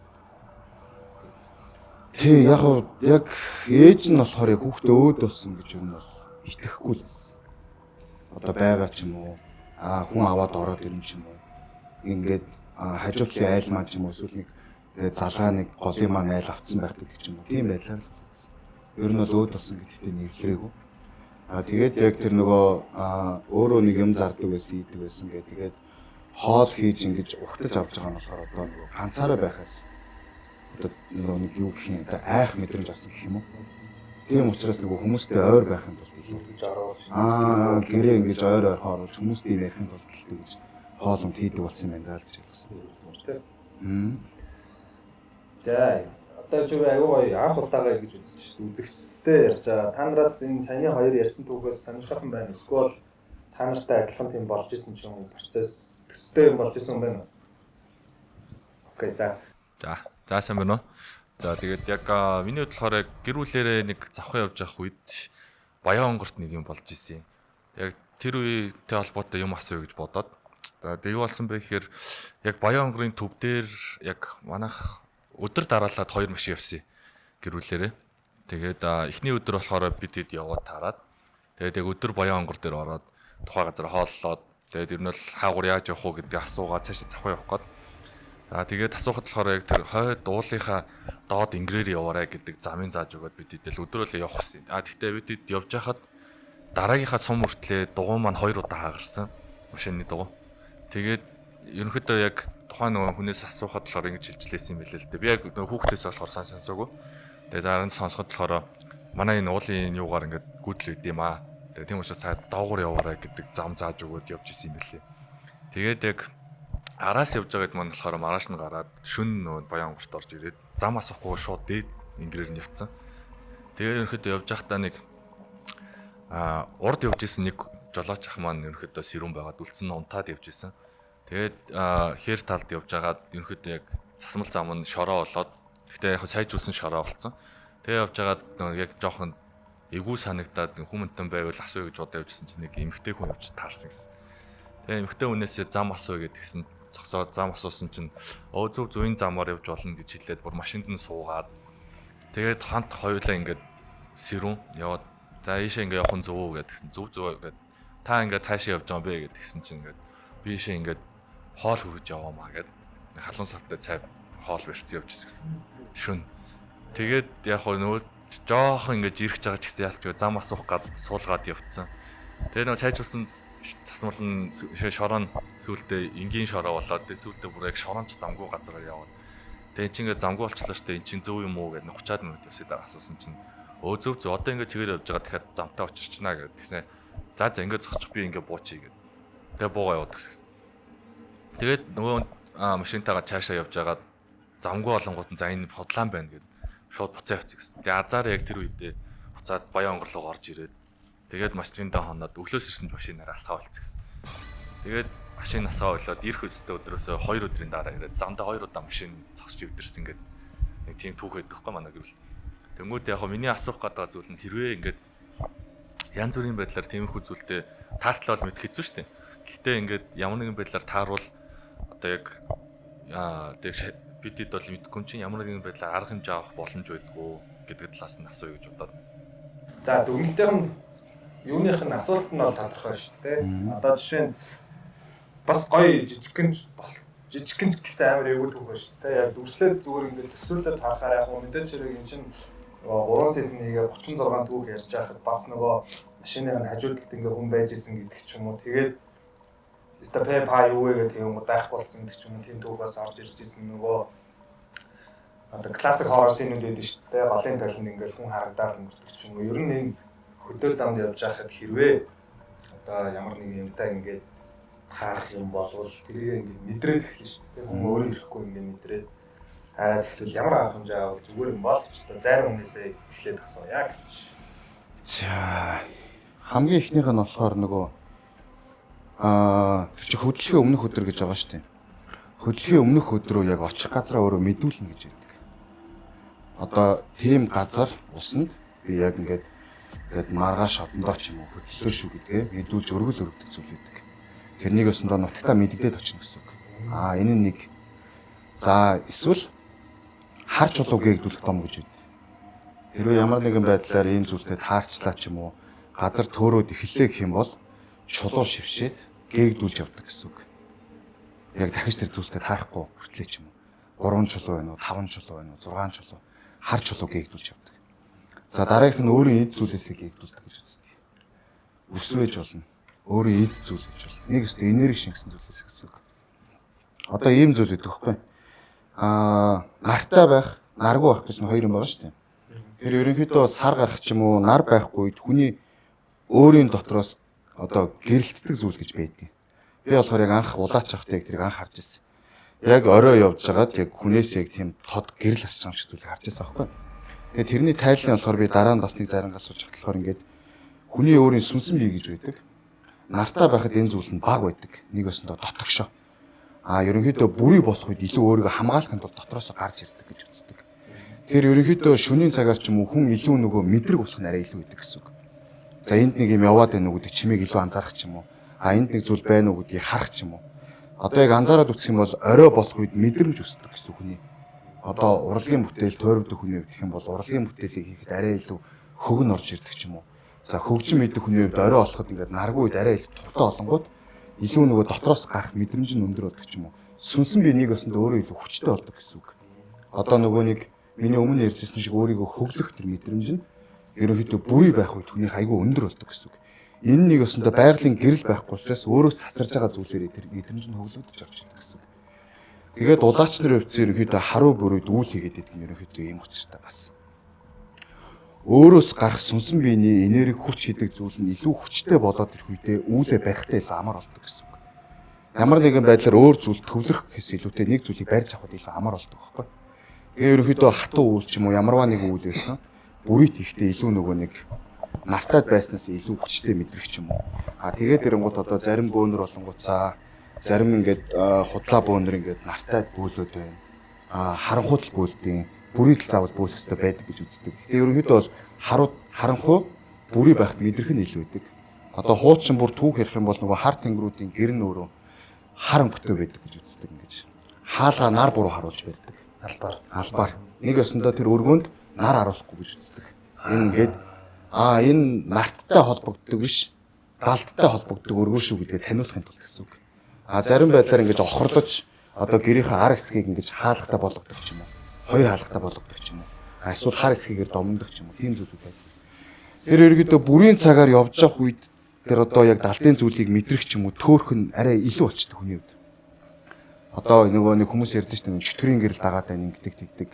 Тий, яг ээж нь болохоор яг хүүхдээ өөд болсон гэж ер нь бол итгэхгүй л. Одоо байгаа ч юм уу, хүн аваад ороод ирэн ч юм уу. Ингээд хажуудлын айл маань ч юм уу эсвэл нэг тэгээд залгаа нэг голын маань айл авцсан байх гэдэг ч юм уу. Тийм байлаа л. Ер нь бол өөд болсон гэдэгтээ нэвлэрээгүй. Тэгээд яг тэр нөгөө өөрөө нэг юм зардаг байсан, ийдэг байсан гэх тэгээд хоол хийж ингэж ухтаж авч байгаа нь болохоор одоо нөгөө ганцаараа байхаас одоо нэг юу гэх юм да айх мэдрэмж авсан гэх юм уу. Тийм учраас нөгөө хүмүүстэй ойр байхын тулд гэж оруулж гэрээ ингэж ойр оруулж хүмүүстэй байхын тулд тэгж хоолнд хийдэг болсон юм байна даа гэж хэлсэн. Тийм. За одоо ч аюу гоё анх удаага гэж үзэж шүү дээ. Үзэгчдтэй ярьж байгаа. Та нараас энэ саяны хоёр ярьсан түүхээс сонирхолтой байна. Эсвэл та нартай адилхан тийм болж исэн ч юм уу процесс төстэй болж исэн юм байна уу? Окей, за. За сайн байна уу? За тэгээд яг миний хувьд болохоор гэр бүлээрээ нэг завхан явж явах үед Баян онгорт нэг юм болж исэн. Яг тэр үетэй холбоотой юм асууя гэж бодоод. За тэгээд юу болсон бэ гэхээр яг Баян онгорын төв дээр яг манайх өдөр дараалаад 2 машин явсан гэр бүлээрээ. Тэгээд эхний өдөр болохоор бид хэд яваад таарад. Тэгээд яг өдөр Баян онгор дээр ороод тухай газар хооллоод тэгээд ер нь бол хаагур яаж явах вэ гэдгийг асуугаад цаашаа завхан явах гээд. За тэгээд асуухад болохоор яг тэр хойд уулынхаа доод ингэрээр яваарай гэдэг замын зааж өгөөд бид хэдэл өдрөөлөө явах гэсэн. Тэгтээ бид хэд явж хахад дараагийнхаа сум хүртлээ дугуй маань 2 удаа хаагарсан. Машины дугуй. Тэгээд ерөнхийдөө яг тухайн нөгөө хүнээс асуухад болохоор ингэж хэлжлээсэн юм билээ л дээ. Би яг нөгөө хүүхдээс болохоор сонсоогүй. Тэгээд дараа нь сонсоход болохоор манай энэ уулын юугаар ингээд гүйдэл өгд юм аа. Тэгээд тийм учраас та доогуур яваарай гэдэг зам зааж өгөөд явж исэн юм билээ. Тэгээд яг араас явж байгаад маань болохоор маргааш нь гараад шүн нөгөө Баян онгорт орж ирээд зам асахгүй шууд дээд ингэрээр нь явцсан. Тэгээд ерөнхийдөө явж байхдаа нэг урд явж исэн нэг жолооч ах маань ерөнхийдөө сэрүүн байгаад үлдсэн унтаад явж исэн. Тэгээд хээр талд явж байгаад ерөнхийдөө яг засмал зам нь шороо болоод гэхдээ яг сайжруулсан шороо болсон. Тэгээд явж байгаад яг жоохон эвгүй санагдаад хүмүүнтэн байвал асууя гэж бодож явжсэн чинь нэг эмэгтэй хүн явж таарсан гэсэн. Тэгээд эмэгтэй хүнээсээ зам асууя гэдгсэн зогсоод зам асуусан чинь зүүн замаар явж болно гэж хэлээд бүр машинд нь суугаад тэгээд хамт хоёулаа ингээд сэрүүн яваад за ийшээ ингээд явах нь зөв үү гэдгсэн зөв гэдэг та ингээд таашаа явж байгаа юм бэ гэдгсэн чинь ингээд би ийшээ ингээд хоол хүргэж яваамаа гэд халуун савтай цай хоол барьцсан явж ирсэн шүн тэгээд яг нөгөө жоохон ингээд ирэх байгаа ч гэсэн ялч зам асуух гад суулгаад явцсан тэгээд нөгөө сайжруулсан засмал нь шороо сүултээ энгийн шороо болоод сүултээ бүр яг шороонч замгүй газараар яваад тэгээд чи ингээд замгүй болчлаа штэ эн чин зөв юм уу гэдэг 30-аад минут явсаа дараа асуусан чинь зөв одоо ингээд чигээр явж байгаа дахиад замтаа очирчнаа гэдэг тэгснэ За ингээд зогсчих би ингээд буучий гэдэг. Тэгээ буугаа яваад гэсэн. Тэгээд нөгөө машинтайгаа цаашаа явж байгаад замгүй болонгууд за энэ хотлаан байна гэд шууд буцаа явчих гэсэн. Тэгээ азар яг тэр үедээ буцаад баян онгорлоо орж ирээд тэгээд машинтаа хоноод өглөөс ирсэн машинаар асаа болчих гэсэн. Тэгээд машин асаа болоод ирэх өстэй өдрөөсөө 2 өдрийн дараа ирээд замдаа 2 удаа машин зогсож өвдөрсөн гэдэг нэг тийм түүх өгдөхгүй манай гэвэл. Тэнгүүд яг миний асуух гэдэг зүйл нь хэрвээ ингээд янз бүрийн байдлаар тиймэрхүү зүйлтэй таартлал мэд хэцүү шүү дээ. Гэхдээ ингээд ямар нэгэн байдлаар тааруул одоо яг бидэд бол мэдгүй чинь ямар нэгэн байдлаар арга хэмжээ авах боломж байдгүй гэдэг талаас нь асууя гэж бодоод. За дүгнэлтийнх нь юуных нь асуулт нь бол тодорхой шүү дээ. Одоо жишээ нь бас гоё жижигхэн гэсэн амар эвгүй түүх байна шүү дээ. Яг дүрслээд зүгээр ингээд төсөөлөд харахаар яг мэдээч хэрэг энэ чинь 3 сеснигээ 36 түүх ярьж байхад бас нөгөө машиных нь хажуудалд ингээ хүн байж исэн гэдэг ч юм уу. Тэгээд стапэ па юу вэ гэх юм уу байхгүй болсон гэдэг ч юм уу. Тийм түүхээс орж ирж исэн нөгөө одоо классик хоррор сценүүд байдаг шүү дээ. Голын талд ингээ хүн харагдаад өнгөрдөг ч юм уу. Ер нь энэ хөдөө замд явж байхад хэрвээ одоо ямар нэг юмтай ингээд таах юм болвол тэрийг ингээд мэдрээд эхэлнэ шүү дээ. Хүн өөрөө ирэхгүй ингээд мэдрээд хараад эхлүүл ямар арга хэмжээ авал зүгээр юм бол ч одоо зарим хүмүүсээ эхлээд асууя гэж. За хамгийн ихнийх нь болохоор нөгөө тэр чи хөдөлгөөний өмнөх өдөр гэж байгаа шүү дээ. Хөдөлгөөний өмнөх өдрөө яг очих газараа өөрөө мэдүүлнэ гэж байдаг. Одоо тийм газар усанд би яг ингээд маргааш одондоо ч юм уу хөдлөлөө шүү гэдгээ мэдүүлж өргөл өргөдөг зүйл байдаг. Тэрнийг өсөндөө нутагтаа мэддээд очно гэсэн үг. Энэ нь нэг за эсвэл хар чулуу гээгдүүлэх том гэж байна. Хэрвээ ямар нэгэн байдлаар энэ зүйлтэй таарчлаа ч юм уу газар төөрөөд эхэллээ гэх юм бол чулуу шившээд гээгдүүлж явдаг гэсэн үг. Яг дахиж тэр зүйлтэй таарахгүй хүртлээ ч юм уу 3 чулуу байна уу 5 чулуу байна уу 6 чулуу хар чулуу гээгдүүлж явдаг. За дараагийнх нь өөрийн эд зүйлээсээ гээгдүүлдэг гэж үздэг. Өсвэж болно. Өөрийн эд зүйл гэж болно. Нэг өстө энерги шингэсэн зүйлээс гэсэн үг. Одоо ийм зүйл гэдэг хэвхэв. Нартай байх, наргүй байх гэж нэг хоёр юм байгаа шүү дээ. Тэр ерөнхийдөө сар гарах ч юм уу, нар байхгүй үед хүний өөрийн дотроос одоо гэрэлтдэг зүйл гэж байдгийг. Би болохоор яг анх улаач авахтай тэрийг анх харж ирсэн. Яг орой явж байгаад яг хүнээс яг тийм тод гэрэл асч байгаа юм шиг зүйлийг харж ирсэн аахгүй. Тэгээ тэрний тайлбар нь болохоор би дараа нь бас нэг зарим асууж болохоор ингээд хүний өөрийн сүнсэн бие гэж байдаг. Нартай байхад энэ зүйл нь баг байдаг. Нэг өсөндөө дотогшоо. Ерөнхийдөө бүрий болох үед илүү өөрийгөө хамгаалахын тулд дотроосоо гарч ирдэг гэж үздэг. Тэгэхээр ерөнхийдөө шөнийн цагаар ч юм уу хүн илүү нөгөө мэдрэг болох нь арай илүү байдаг гэсэн үг. За энд нэг юм яваад байна уу гэдэг чимээг илүү анзаарах ч юм уу. Энд нэг зүйл байна уу гэдгийг харах ч юм уу. Одоо яг анзаараад үзэх юм бол орой болох үед мэдрэмж өсдөг гэсэн хүний. Одоо урлагийн бүтээл тойрогдох хүний хувьд гэх юм бол урлагийн бүтээлийг хийхэд арай илүү хөвгөн орж ирдэг ч юм уу. За хөгжим мэдэх хүний хувьд орой болоход ингээд наргүй үед арай их тухтай олонгууд илүү нөгөө дотроос гарах мэдрэмж нь өндөр болдог ч юм уу. Сүнсэн би нэг өсөнд өөрөө илүү хүчтэй болдог гэсэн үг. Одоо нөгөө нэг миний өмнө ярьжсэн шиг өөрийгөө хөвлөх тэр мэдрэмж нь ерөнхийдөө бүрий байх үед хүний айгүй өндөр болдог гэсэн үг. Энэ нэг өсөндөө байгалийн гэрэл байхгүй учраас өөрөөс цацарж байгаа зүйлээрээ тэр мэдрэмж нь хөвлөгдөж орж ирдэг гэсэн үг. Тэгээд улаач нарын хувьд ерөнхийдөө харуу бүрийд үйл хийгээд байдаг нь ерөнхийдөө ийм учиртай бас. Өөрөөс гарах сүнсэн биений энерги хүч хийдэг зүйл нь илүү хүчтэй болоод ирэх үедээ үүлээ барихтай илүү амар болдог гэсэн үг. Ямар нэгэн байдлаар өөр зүйл төвлөрөх гэхээс илүүтэй нэг зүйлийг барьж авахд илүү амар болдог байхгүй. Тэгээ ерөнхийдөө хатуу үйл ч юм уу ямарваа нэг үйл байсан. Бүрийт ихтэй илүү нөгөө нэг нартаад байснаас илүү хүчтэй мэдрэх ч юм уу. Тэгээд эрэнгуут одоо зарим бөөнөр болонгууд зарим ингээд худлаа бөөнөр ингээд нартаад бөөлөд байна. Харанхуут л бөөлдөг. Бүрийг л заавал бөөлөх хэрэгтэй байдаг гэж үздэг. Гэтэ ерөнхийдөө бол харанхуу бүрий байхад мэдрэх нь илүү байдаг. Одоо хуучин бүр түүх ярих юм бол нөгөө хар тэнгэрүүдийн гэр нь өөрөө харан бүтэв байдаг гэж үздэг ингэж. Хаалгаа нар буруу харуулж байдаг. Албаар. Нэг өсөндөө тэр өргөнд нар харуулахгүй гэж үздэг. Энэ ингээд энэ нарттай холбогддог биш, галдтай холбогддог өргөн шүү гэдгээ таниулахын тулд гэсэн үг. Зарим байдлаар ингэж охорлож одоо гэрийнхээ ар хэсгийг ингэж хаалгатай болгодог ч юм уу. Хоёр хаалгатай болгодог ч юм уу. Эсвэл хар хэсгээр домдох ч юм уу. Тийм зүйлүүд байдаг. Тэр ерөөдөө бүрийн цагаар явж явах үед тэр одоо яг далдын зүйлийг мэдрэх ч юм уу төөрх нь арай илүү болчтой хүний хувьд. Одоо нөгөө нэг хүмүүс ярьдэн шүү дээ чөтгөрийн гэрэл дагаад байна ингэдэг тэгдэг.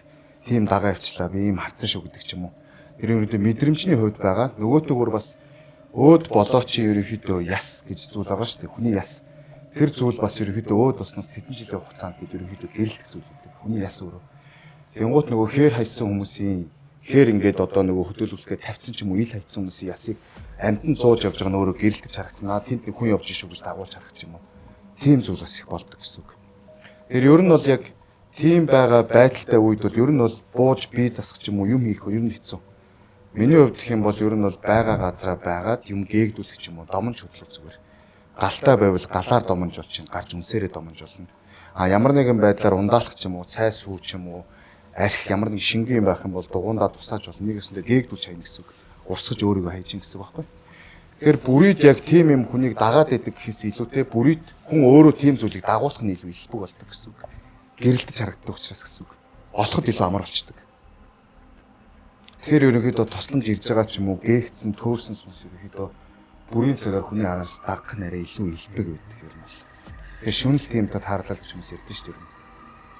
Тийм дагаа явчлаа би ийм харцсан шүү гэдэг ч юм уу. Тэр ерөөдөө мэдрэмжний хувьд байгаа. Нөгөөтэйгөр бас өөд болооч ерөнхийдөө яс гэж зүйл байгаа шүү дээ. Хүний яс. Тэр зүйл бас ерөнхийдөө өөд болсноос тэдэн жилийн хугацаанд гээд ерөнхийдөө гэрэлтэх зүйл гэдэг. Хүний яс өөрөө. Тэнгуут нөгөө хээр хайсан хүмүүсийн хээр ингээд одоо нөгөө хөдөөлүүлэхэд тавьсан ч юм уу ил хайсан хүмүүсийн ясыг амьтан зууж явж байгаа нь өөрөө гэрэлтэж харагдана. Тэнд нэг хүн явж ишүү гэж дагуулж харах ч юм уу. Тийм зүйл бас их болдог гэсэн үг. Тэр ер нь бол яг тийм байгаа байдалтай үед бол ер нь бол бууж бие засах ч юм уу юм хийх ер нь хэцүү. Миний хувьд гэх юм бол ер нь бол байгаа газараа байгаад юм гээгдүүлэх ч юм уу домон шудлах зүгээр. Галтай байвал галаар домонж бол чинь гарч үнсээрээ домонж болно. А ямар нэгэн байдлаар ундаалах ч юм уу цай сүү ч юм уу арх ямар нэг шингэн байх юм бол дугуундаа тусааж болно. Нэгэсэндээ гээгдүүл чайна гэсэн үг. Урсгаж өөрийгөө хайж ин гэсэн үг байхгүй. Тэгэхээр бүрийд яг тийм юм хүнийг дагаад байдаг гэхээс илүүтэй бүрийд хүн өөрөө тийм зүйлийг дагуулах нь илүү илбэг болдог гэсэн үг. Гэрэлтэж харагддаг учраас гэсэн үг. Олоход илүү амар болчдөг. Тэгэхээр ерөнхийдөө тусламж ирж байгаа ч юм уу гээгцэн төөрсөн сүнс ерөнхийдөө бүрийн цагаар хүний араас дагах нарай илүү илбэг байдаг юм бол. Тэгээ шүнэл тиймтэй таарлал гэж хүмүүс ярьдэн шүү дээ.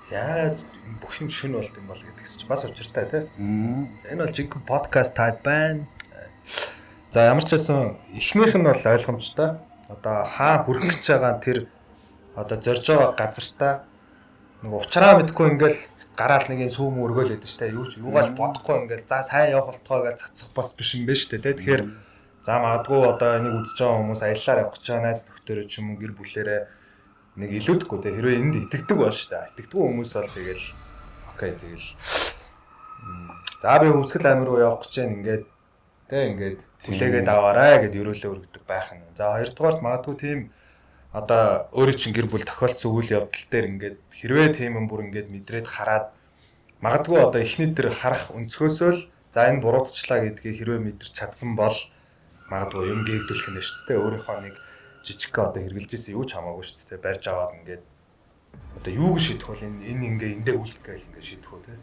Яагаад бүх юм шүн болт юм бол гэдэгс чи бас учиртай тий. За энэ бол жинхэнэ подкаст type байна. За ямар ч байсан эхнийх нь бол ойлгомжтой. Одоо хаа хүрэх гэж байгаа тэр одоо зорж байгаа газартаа нэг уучраа мэдгүй ингээл гараал нэг юм сүүм өргөөл өгдөө штэ. Юугаас бодохгүй ингээл за сайн явах болтгоо гэж цацах бас биш юм байна штэ тий. Тэгэхээр за магадгүй одоо энийг үзэж байгаа хүмүүс аяллаар явах гэж байгаа найз нөхдөөрөө ч юм уу гэр бүлээрээ нэг илүүдэхгүй те хэрвээ энд итгэдэг бол шүү дээ. Итгэдэг хүмүүс бол тэгэл окей тэгэл за би өвсгөл амир руу явах гэж байна ингээд те ингээд хүлээгээд аваарай гэд ерөөлөө өргөдөг байх нь. За хоёрдугаарт магадгүй тийм одоо өөрөө чинь гэр бүл тохиолдсон үйл явдал дээр ингээд хэрвээ тийм юм бүр ингээд мэдрээд хараад магадгүй одоо эхний дээр харах өнцгөөсөө л за энэ буруудчлаа гэдгийг хэрвээ мэдэрч чадсан бол магадгүй юм гээгдүүлэх нь шүү дээ. Өөрийнхөө нэг жижиг одоо хэрглэж исэн юу ч хамаагүй шүү дээ. Барьж аваад ингээд одоо юуг шийдэх бол энэ ингээ эндээ үлдэх гээл ингээ шийдэх үү те.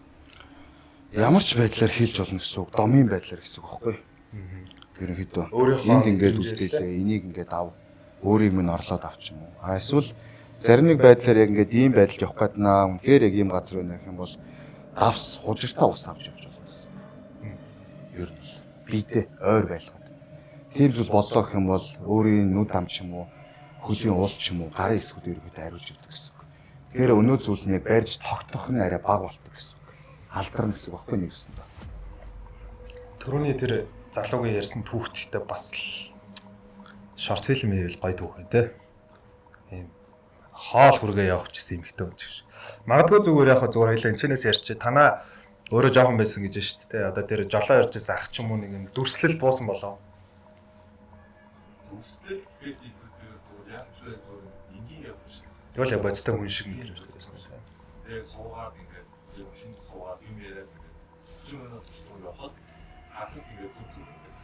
Ямар ч байдлаар хийлж болно гэсэн үг. Домын байдлаар гэсэн үг байхгүй. Ерөнхийдөө энд ингээд үлдээлээ, энийг ингээд ав. Өөрийг минь орлоод авч юм уу. А эсвэл зарим нэг байдлаар яг ингээд ийм байдалд явах гээд наа. Үнэхээр яг ийм газар байна гэх юм бол давс хужиртаа ус авч явж болно гэсэн. Ер нь биедээ ойр байлгаад. Тийм зүйл боллоо гэх юм бол өөрийн нүд ам ч юм уу, хөлийн уул ч юм уу, гарын эсгүүд ерөөдөө ариулж өгдөг гэсэн үг. Тэгэхээр өнөө зүйл нь яг барьж тогтох нь арай бага болдог гэсэн үг. Алдарна гэсэн үг баггүй нэгсэн доо. Төрөний тэр залуугийн ярьсан түүхтгтээ бас шорт фильм хийвэл гоё түүх юм те. Ийм хоол хүргээ явах гэсэн юм ихтэй болж гэж. Магадгүй зүгээр яг зүгээр хоёлаа энэчнээс ярьчих. Танаа өөрөө жоохон байсан гэж шүү дээ. Одоо тэр жолоо ярьж байсан ах ч юм уу нэг юм дүрслэл буусан болов. Үстэл гэхээс илүү зүгээр яалч бай зүгээр энгийн явах шиг. Тэгвэл яг бодтой хүн шиг мэдэрч байсан юм. Тэгээ суугаад ингээд шинэ суугаад юм яриад ингээд 30 минут ч явахад хахад ингээд зүг зүг ингээд.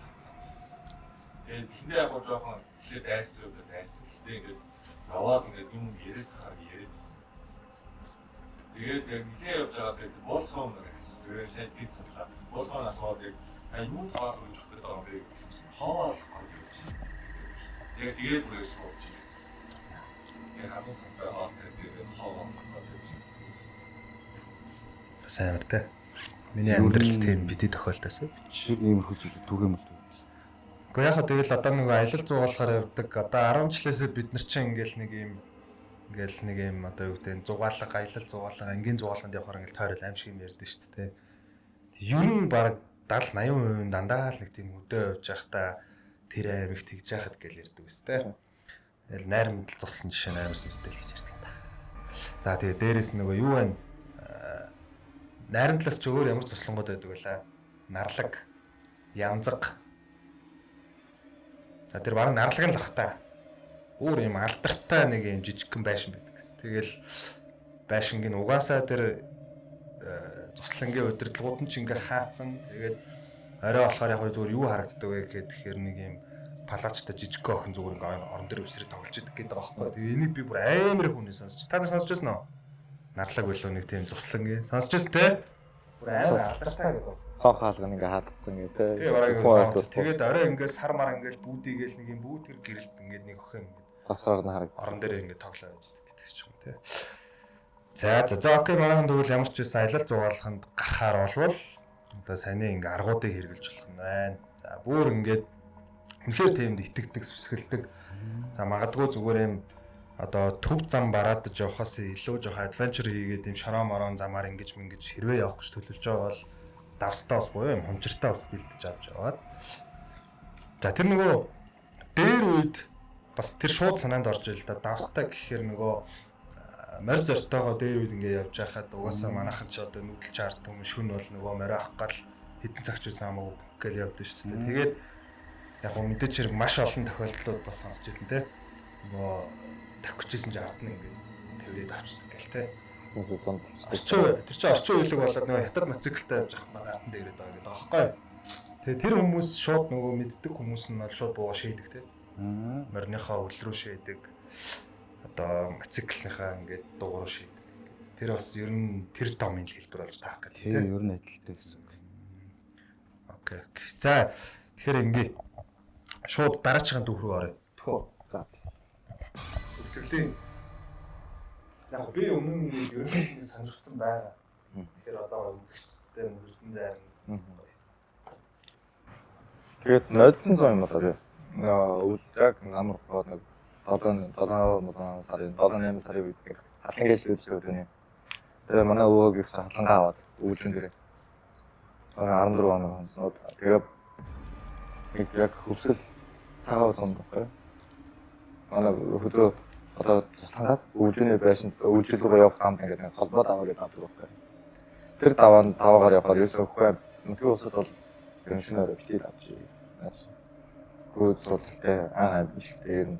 Тэгээд эхнээ яг жоохон эхлээд айсан. Гэхдээ ингээд яваад ингээд юм яриад байсан. Тэгээд яг нэлээ явж байгаа тэгээд болохоо юм гэсэн сайн тийм саналаа. Болохоо асууад яг юу таар өгөх гэдэг юм бэ гэсэн чинь хоол гэж. Яг тэгээд бүр сууж ирсэн. Яг халуун сантай хаалцсан тэгээд хоол гэж. Сайн мөртэй. Миний амьдрал тийм бидний тохиолдсон. Тэр иймэрхүү зүйл түгээмэл. Гэхдээ яг тэгэл одоо нэг аялал зугаалахаар явдаг. Одоо 10 жилээсээ бид нар чинь ингээл нэг юм одоо юу гэдэг зугаалга, аялал зугаалга, ангийн зугаалганд явахаар ингээл тойрол аим шиг юм ярьдэн шүү дээ. Ер нь баг 70-80% дандаа л нэг тийм өдөө явж байхдаа тэр аймаг тэгж яхад гэж ярьдаг үстэй. Тэгэл найрамдал цуслан жишээ амар сүнстэй л гэж ярьдаг та. За тэгээ дээрэс нөгөө юу вэ? Найрамдлаас ч өөр ямар цуслангууд байдаг вэ? Нарлаг, янзаг. За тэр баруун нарлаг л бах та. Өөр юм алдартай нэг юм жижигхэн байшин байдаг гэсэн. Тэгэл байшингийн угаасаа тэр цуслангийн удирдлагууд нь ч ингээ хаацсан. Тэгээд орой болохоор яг зүгээр юу харагддаг вэ гэхээр нэг юм палачтай жижигхэн охин зүгээр ингээ орон дээр өсрээд тоглож идэг гэдэг байгаа байхгүй. Тэгээ энийг би бүр амар хүн сонсч. Та нар сонсч байсан уу? Нарлаг билүү нэг тийм цуслангийн. Сонсч байсан те? Бүр амар алдартай гэдэг. Цонх хаалган ингээ хаагдсан гэ тэ. Тэгээд орой ингээ сар мар ингээ бүүдийгээл нэг юм бүүдгэр гэрэлт ингээ нэг охин завсраар нь харагдав. Орон дээр ингээ тоглоо явдаг гэдэг ч юм те. За окей манайхан тэгвэл ямар ч байсан аялал зугаалханд гарахаар болвол одоо саяны ингээ аргуудыг хэрэгжилж болох нь байна. За бүр ингээд үнэхээр тиймд итгэдэг, сүсгэлдэг. За магадгүй зүгээр юм одоо төв зам бараадаж явахаас илүү жоох адвенчер хийгээд юм шороо морон замаар ингэж хэрвээ явах гэж төлөвлөж байгаа бол давстаа бас буюу юм хунчиртаа бас бэлдэж авч яваад. За тэр нөгөө дээр үед бас тэр шууд санаанд орж ирэл да давстаа гэхээр нөгөө морь зортойгоо дээр үед ингээ явж байхад угаасаа манайхан ч одоо нүдэл чарт юм шүн бол нөгөө морь авах гал хитэн цагч байсан хамаагүй бүкгээл явдсан шүү дээ. Тэгээд яг гоо мэдээч хэрэг маш олон тохиолдлууд бас сонсч ирсэн те. Нөгөө тавьчихжсэн ч ард нь ингээ тэрээд авчдаг гэл те. Хүмүүсээ сонголцдог. Тэр чинь орчин үеиг болоод нөгөө хятад моциклтай явж хахад бас ард нь дээрээд байгаа гэдэг аахгүй. Тэгээ тэр хүмүүс шууд нөгөө мэддэг хүмүүс нь бол шууд бууга шийдэг те. Морныхоо өл рүү шийдэг. Одоо моциклынхаа ингээд дугуур шийдэг. Тэр бас ер нь тэр домын хэлбэр болж таах гэдэг тийм ер нь адилтай гэсэн үг. Окей. За тэгэхээр ингээ шууд дараачихын дүүх рүү оръё. Төхөө. За. Төвсглийн яг би өмнө нь ер нь санджигдсан байгаа. Тэгэхээр одоо үзэгчдтэй мөрдөн зайрна. Тэгээд нодлон зам юм байна. Үл яг намар гоо нэг 7 сарын үед хатлан гээжлүүд шүү дээ. Тэгээ манай өвөөг их хатлангаа аваад өвлжүн дээрээ. 14 оноо соноод тэгээ яг хөвсгөл таавал сондох. Манай хөдөө одоо туслахаас өвлжүний байшин өвлжүүлгээ явах замд ингээд нэг холбоо даваа гэдэг авдаг байхгүй. Тэр даваагаар явахаар ерөөсөө хөө нутгийн усад бол гэрмшнээр битээ авчи. Гүйд судалтай бичгтэй ер нь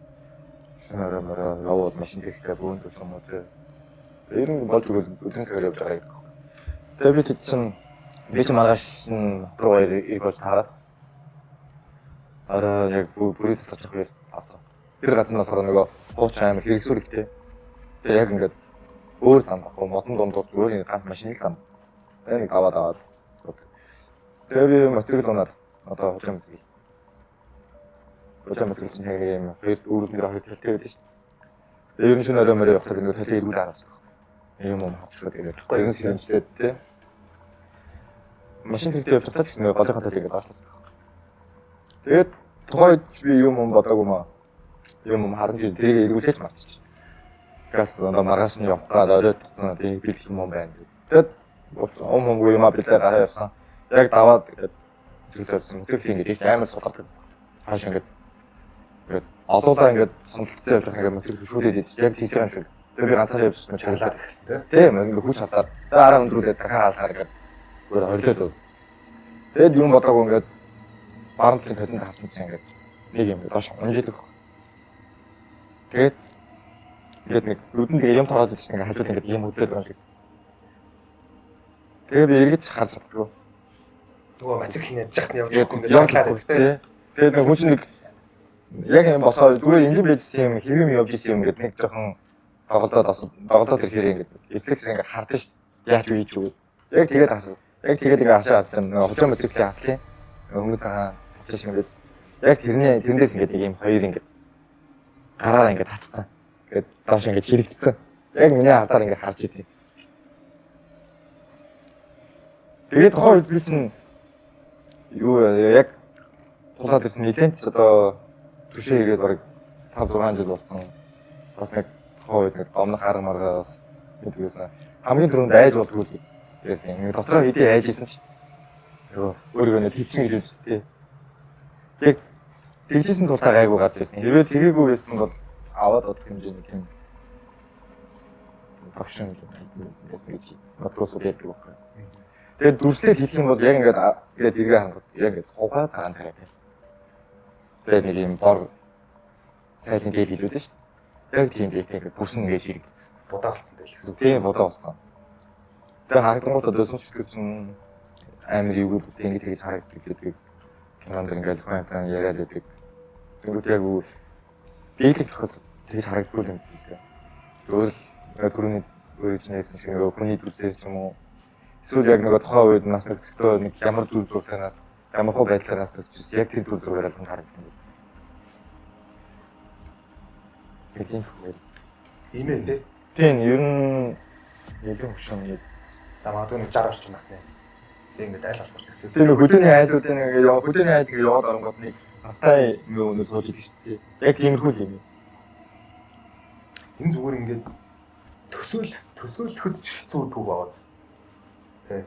шинээр мөрөө яваад машин хэрэгтэй бүүнд ч юм уу те. Ер нь болж өгөл өдрийн цагаар явж байгаа юм. Тэгээ би ч маргааш руу ирэх болж таараад араа яг бүрийд сарч авах авцаа. Тэр газар нь болохоор нөгөө хууч амир хэрэгсүр ихтэй. Тэгээ яг ингээд өөр зам баг модон дундуур зүгээр ганц машин л зам. Тэгээ нэг аваад. Тэгээ би мотоцикл унаад одоо хожим үзье. Хожим мотоцикл чинь яг юм хоёр өөрөөр хоёр талтай байдаг шүү дээ. Ер нь шинээр мөрөө явахдаг нэг талын эргүүл харуулдаг. Юм хавчдаг тэгээд гоё юм сэрэмжлээд тий. Машин хэрэгтэй явж байгаа гэсэн нэг голынхаа талыг ингээд аашлуулдаг. Тэгээд тухайд би юм бодоагүй маа. Юм харан чи тэрийг эргүүлж марччих. Газ одоо маргааш нь явах гад оройд тцсан тийм бэлт юм байна. Тэгээд омгүй юм бэлээ гараа явсан. Яг даваад тэгээд зүйлсэн. Тэгэл ингэж амар судардаг. Хааш ингэж олоолаа ингэж сонголцсон явж байгаа юм шиг шүүдэд идэж яг тийж байгаа юм шиг. Тэгээд би ганцаар явж чарлаад ихсэн тийм ингэ хүч хатаад. Тэгээд араа өндрүүлээд дахиад хаалгаар ингэж өөр хойлоод. Тэгээд юм бодоагүй ингэж баруун талын толинд хасан чинь ингэж нэг юм доош унжидаг. Тэгээд ингээд нэг нүдэнд юм тараад ирсэн ингээ хажууд ингээ юм хөдлөд байгаа юм шиг. Тэгээ би эргэж харж чаддгүй. Нөгөө моциклын яж хат нь явж өгөхгүй ингээ жаглаад байдаг тийм. Тэгээд нэг хүн чинь нэг яг юм болохоо зүгээр ингийн байжсэн юм хэвэм явж исэн юм гэдэг нэг жоохон доголдоод ирэхээр ингээ рефлекс ингээ хардсан шүү дээ. Яаж үйж өгөө. Яг тэгээд хасаа. Яг тэгээд ингээ хашаа хассан юм. Нөгөө хожоо моциклийн хатлын хүмүүс цагаан хачаа шиг ингээ. Яг тэрнээс ингээ нэг юм хоёр ингээ гараараа ингээ татцсан. Ингээд доош ингээ хэрэгдсэн. Яг миний хатаар ингээ харж идэв. Тэгээд тухайн үед би чинь юу яг тулаад ирсэн нэлээд одоо түшээ хийгээд бараг 5-6 жил болсон. Бас нэг тухайн үед нэг домнох арга маргаас мэдгүйсэн. Хамгийн түрүүнд айж болдгоо тэгээд ингээ дотроо хэдий айжсэн чи. Өөрийгөө нэг хийсэн гэж үзтээ. Яг тэгжсэн тултаа гайгүй гарч ирсэн. Хэрвээ тгээгүй байсан бол аваад одох хэмжээний тийм төвшин гэсэн гэж матроосууд ярьдаг байхгүй. Тэгээд дүрслээд хэлэх юм бол яг ингээд эргээ хангах. Яг ингээд хугаа цагаан цагаа тийм. Тэгээд нэг юм бор сайлын дээл хэлүүд шүү дээ. Яг тийм дээл ингээд бүрсэн ингэж хэрэгдсэн. Будаа болсон дээл гэсэн. Тийм будаа болсон. Тэгээд харагдангууд одоо сүнчгэр чинь амар юу гэдэг ингэж тэгж харагддаг гэдэг. Кинонд ингээд хойнтан яриад байдаг. Тэгвэл яг дийлэх тохиолдолд тэгж харагдгүй юм байна. Зөвхөн түрүүний өөрчлөлтөөс шиг нөгөө хүний дүрсээр ч юм уу эсвэл яг нөгөө тухайн үед нас нөхцөлтөө нэг ямар дүр зургаас ямар хөө байдлаар нас нөхцөлсөн яг тэр дүр зургаар л харагдана. Тийм түгээр. Имээ тий. Тийм ер нь нэлээд хөшөө нэг магадгүй нэг 60 орчим насны. Би ингээд айл албар гэсэн. Тийм хөдөөний айлуудын нэг хөдөөний айл яваад оронгод нэг Хастай мөн өнөө сууж идэв шүү дээ. Яг тиймэрхүү юм. Энэ зүгээр ингээд төсөөлөхөд ч хэцүү төв байгаа. Тэ.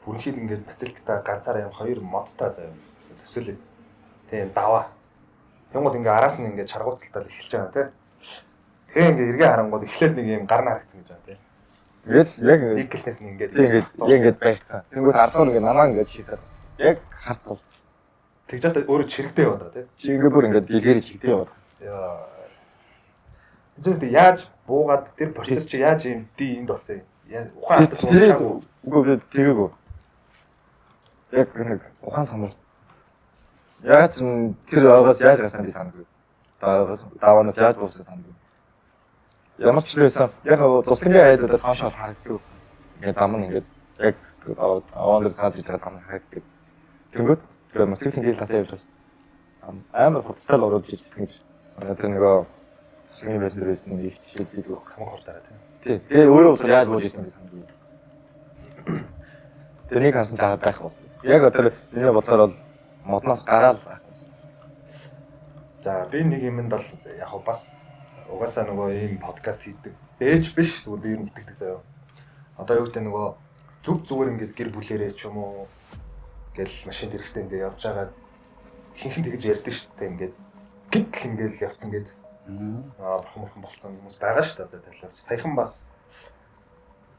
Бүрэнхийд ингээд бацилгтаа ганцаараа юм 2 модтой заяа төсөөлөд. Тийм даваа. Тэнгууд ингээд араас нь ингээд чаргууцалтаа эхэлж байгаа тий. Тэгээ ингээд эргээ харангууд эхлээд нэг юм гарна харагдсан гэж байна тий. Ингээд яг Нэг гэлнээс нь ингээд ингээд байрцсан. Тэнгүүд ардуур ингээд намаа ингээд шийдээд яг харц болцсон. тэгж яхад өөрөө чирэгтэй яваад байгаа тий. Чи ингээд бүр ингээд дэлгэр чигтэй яваад. Яа. Тэжээс яаж буугаад тэр процесс чи яаж юм энд болсон юм? Ухаан алдсан. Үгүй тэгээгүй. Яг нэг ухаан самуурсан. Яг ч тэр аваас яаж гасан би санаггүй. Даваанаас яаж буусан санаггүй. Ямар ч л байсан. Яг цуслангийн айлуудаас хаашаа харагддаг. Ингээд зам нь ингээд яг аваан дээр саад иж байгаа зам харагддаг. Тэнгүүд тэр мотоциклын дээл тасаа явж байгаа. Амар хурцтай л ороод ирсэн гэж. Тэр нөгөө цуслангийн байшин дээр ирсэн их шийддэг үг. Хамаг хурдаараа тий. Тий. Тэгээ өөрөө усаар яаж бууж ирсэн гэсэн санаггүй. Тэрнийг харсан жагаад байх болсон. Яг одоо миний бодлоор бол модноос гараал байх байсан. За би нэг юмд бол яг бас угаасаа нөгөө ийм подкаст хийдэг. Ээж биш зүгээр би юу итгэдэг заяа. Одоо юу гэдэг нөгөө зүгээр ингээд гэр бүлэрээ ч юм уу гэл машин дэрхтээ ингээд явж байгаа хинхэн тэгж ярьдэн шүү дээ ингээд гинтл ингээд явцсан гээд бурхан болцсон хүмүүс байгаа шүү дээ талаарч. Саяхан бас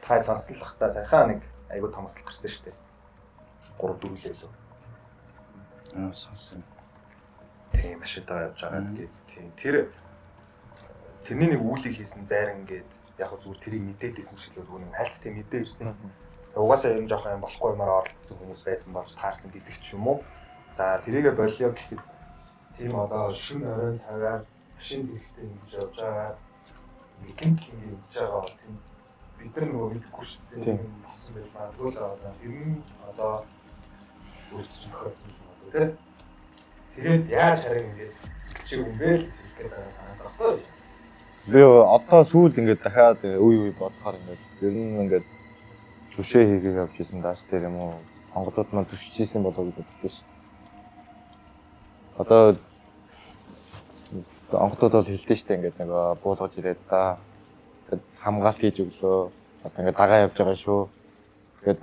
та цонслохтаа саяхан нэг айгуу томслол гарсан шүү дээ. 3-4 л илүү. Сонсон. Тийм машинтаа явж байгаа гээд тийм тэрний нэг үүлийг хийсэн зайран гээд яг хөө зүгээр тэрийг мэдээдсэн шиг л нөгөө хальт тийм мэдээ ирсэн. Тэгээ угаасаа ер нь жоохон юм болохгүй юмараа оролцсон хүмүүс байсан болж таарсан гэдэг ч юм уу. За тэрийгэ болио гэхэд тийм одоо шин оройн цагаар машин дэрхтээ ингэж явж байгаа гинтл ингэж байгаа бол тийм бид нар нөгөө мэдэхгүй шүү дээ. Болсон байж магадгүй л одоо тэр нь одоо өөрчлөлт тохиолдсон юм байна тий. Тэгээд яаж харин ингэж чи юм бэ гэж хэлэх гээд байгаа санаад багтаа. Би одоо сүүлд ингээд дахиад үе бодохоор ингээд ер нь ингээд түшээ хийгээ явж исэн дааш тэр юм уу Монголд маань түшчихсэн болоо гэж боддоо шүү. Одоо Монголд бол хэлдэг шүү дээ ингээд нэг буулгаж ирээд за ингээд хамгаалт хийж өглөө одоо ингээд дагаа явж байгаа шүү. Тэгээд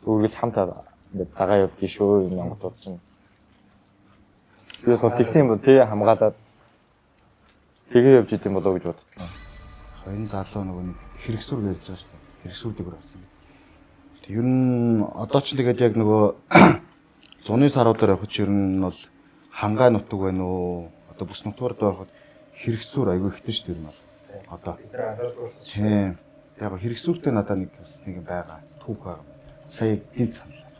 үргэлж хамтаа ингээд дагаа явдгийг шүү энэ Монголд чинь. Би бол тэгсэн юм тий хамгаалаад тэгээ явж идэм болоо гэж боддоо. Энэ залуу нөгөө нэг хэрэгсүр гэж байгаа шүү дээ. Хэрэгсүр дээгүүр авсан. Тэг ер нь одоо ч тэгээд яг нөгөө зуны саруудаар явах ч ер нь бол хангаа нутаг байна уу? Одоо бүс нутгаард байхад хэрэгсүр аягүй ихтэй шүү дээ ер нь бол. Одоо бид нар анзаардаг болсон. тийм. Яг хэрэгсүртэй надад нэг юм байгаа. Түүх байгаа. Сая гинт саналаа.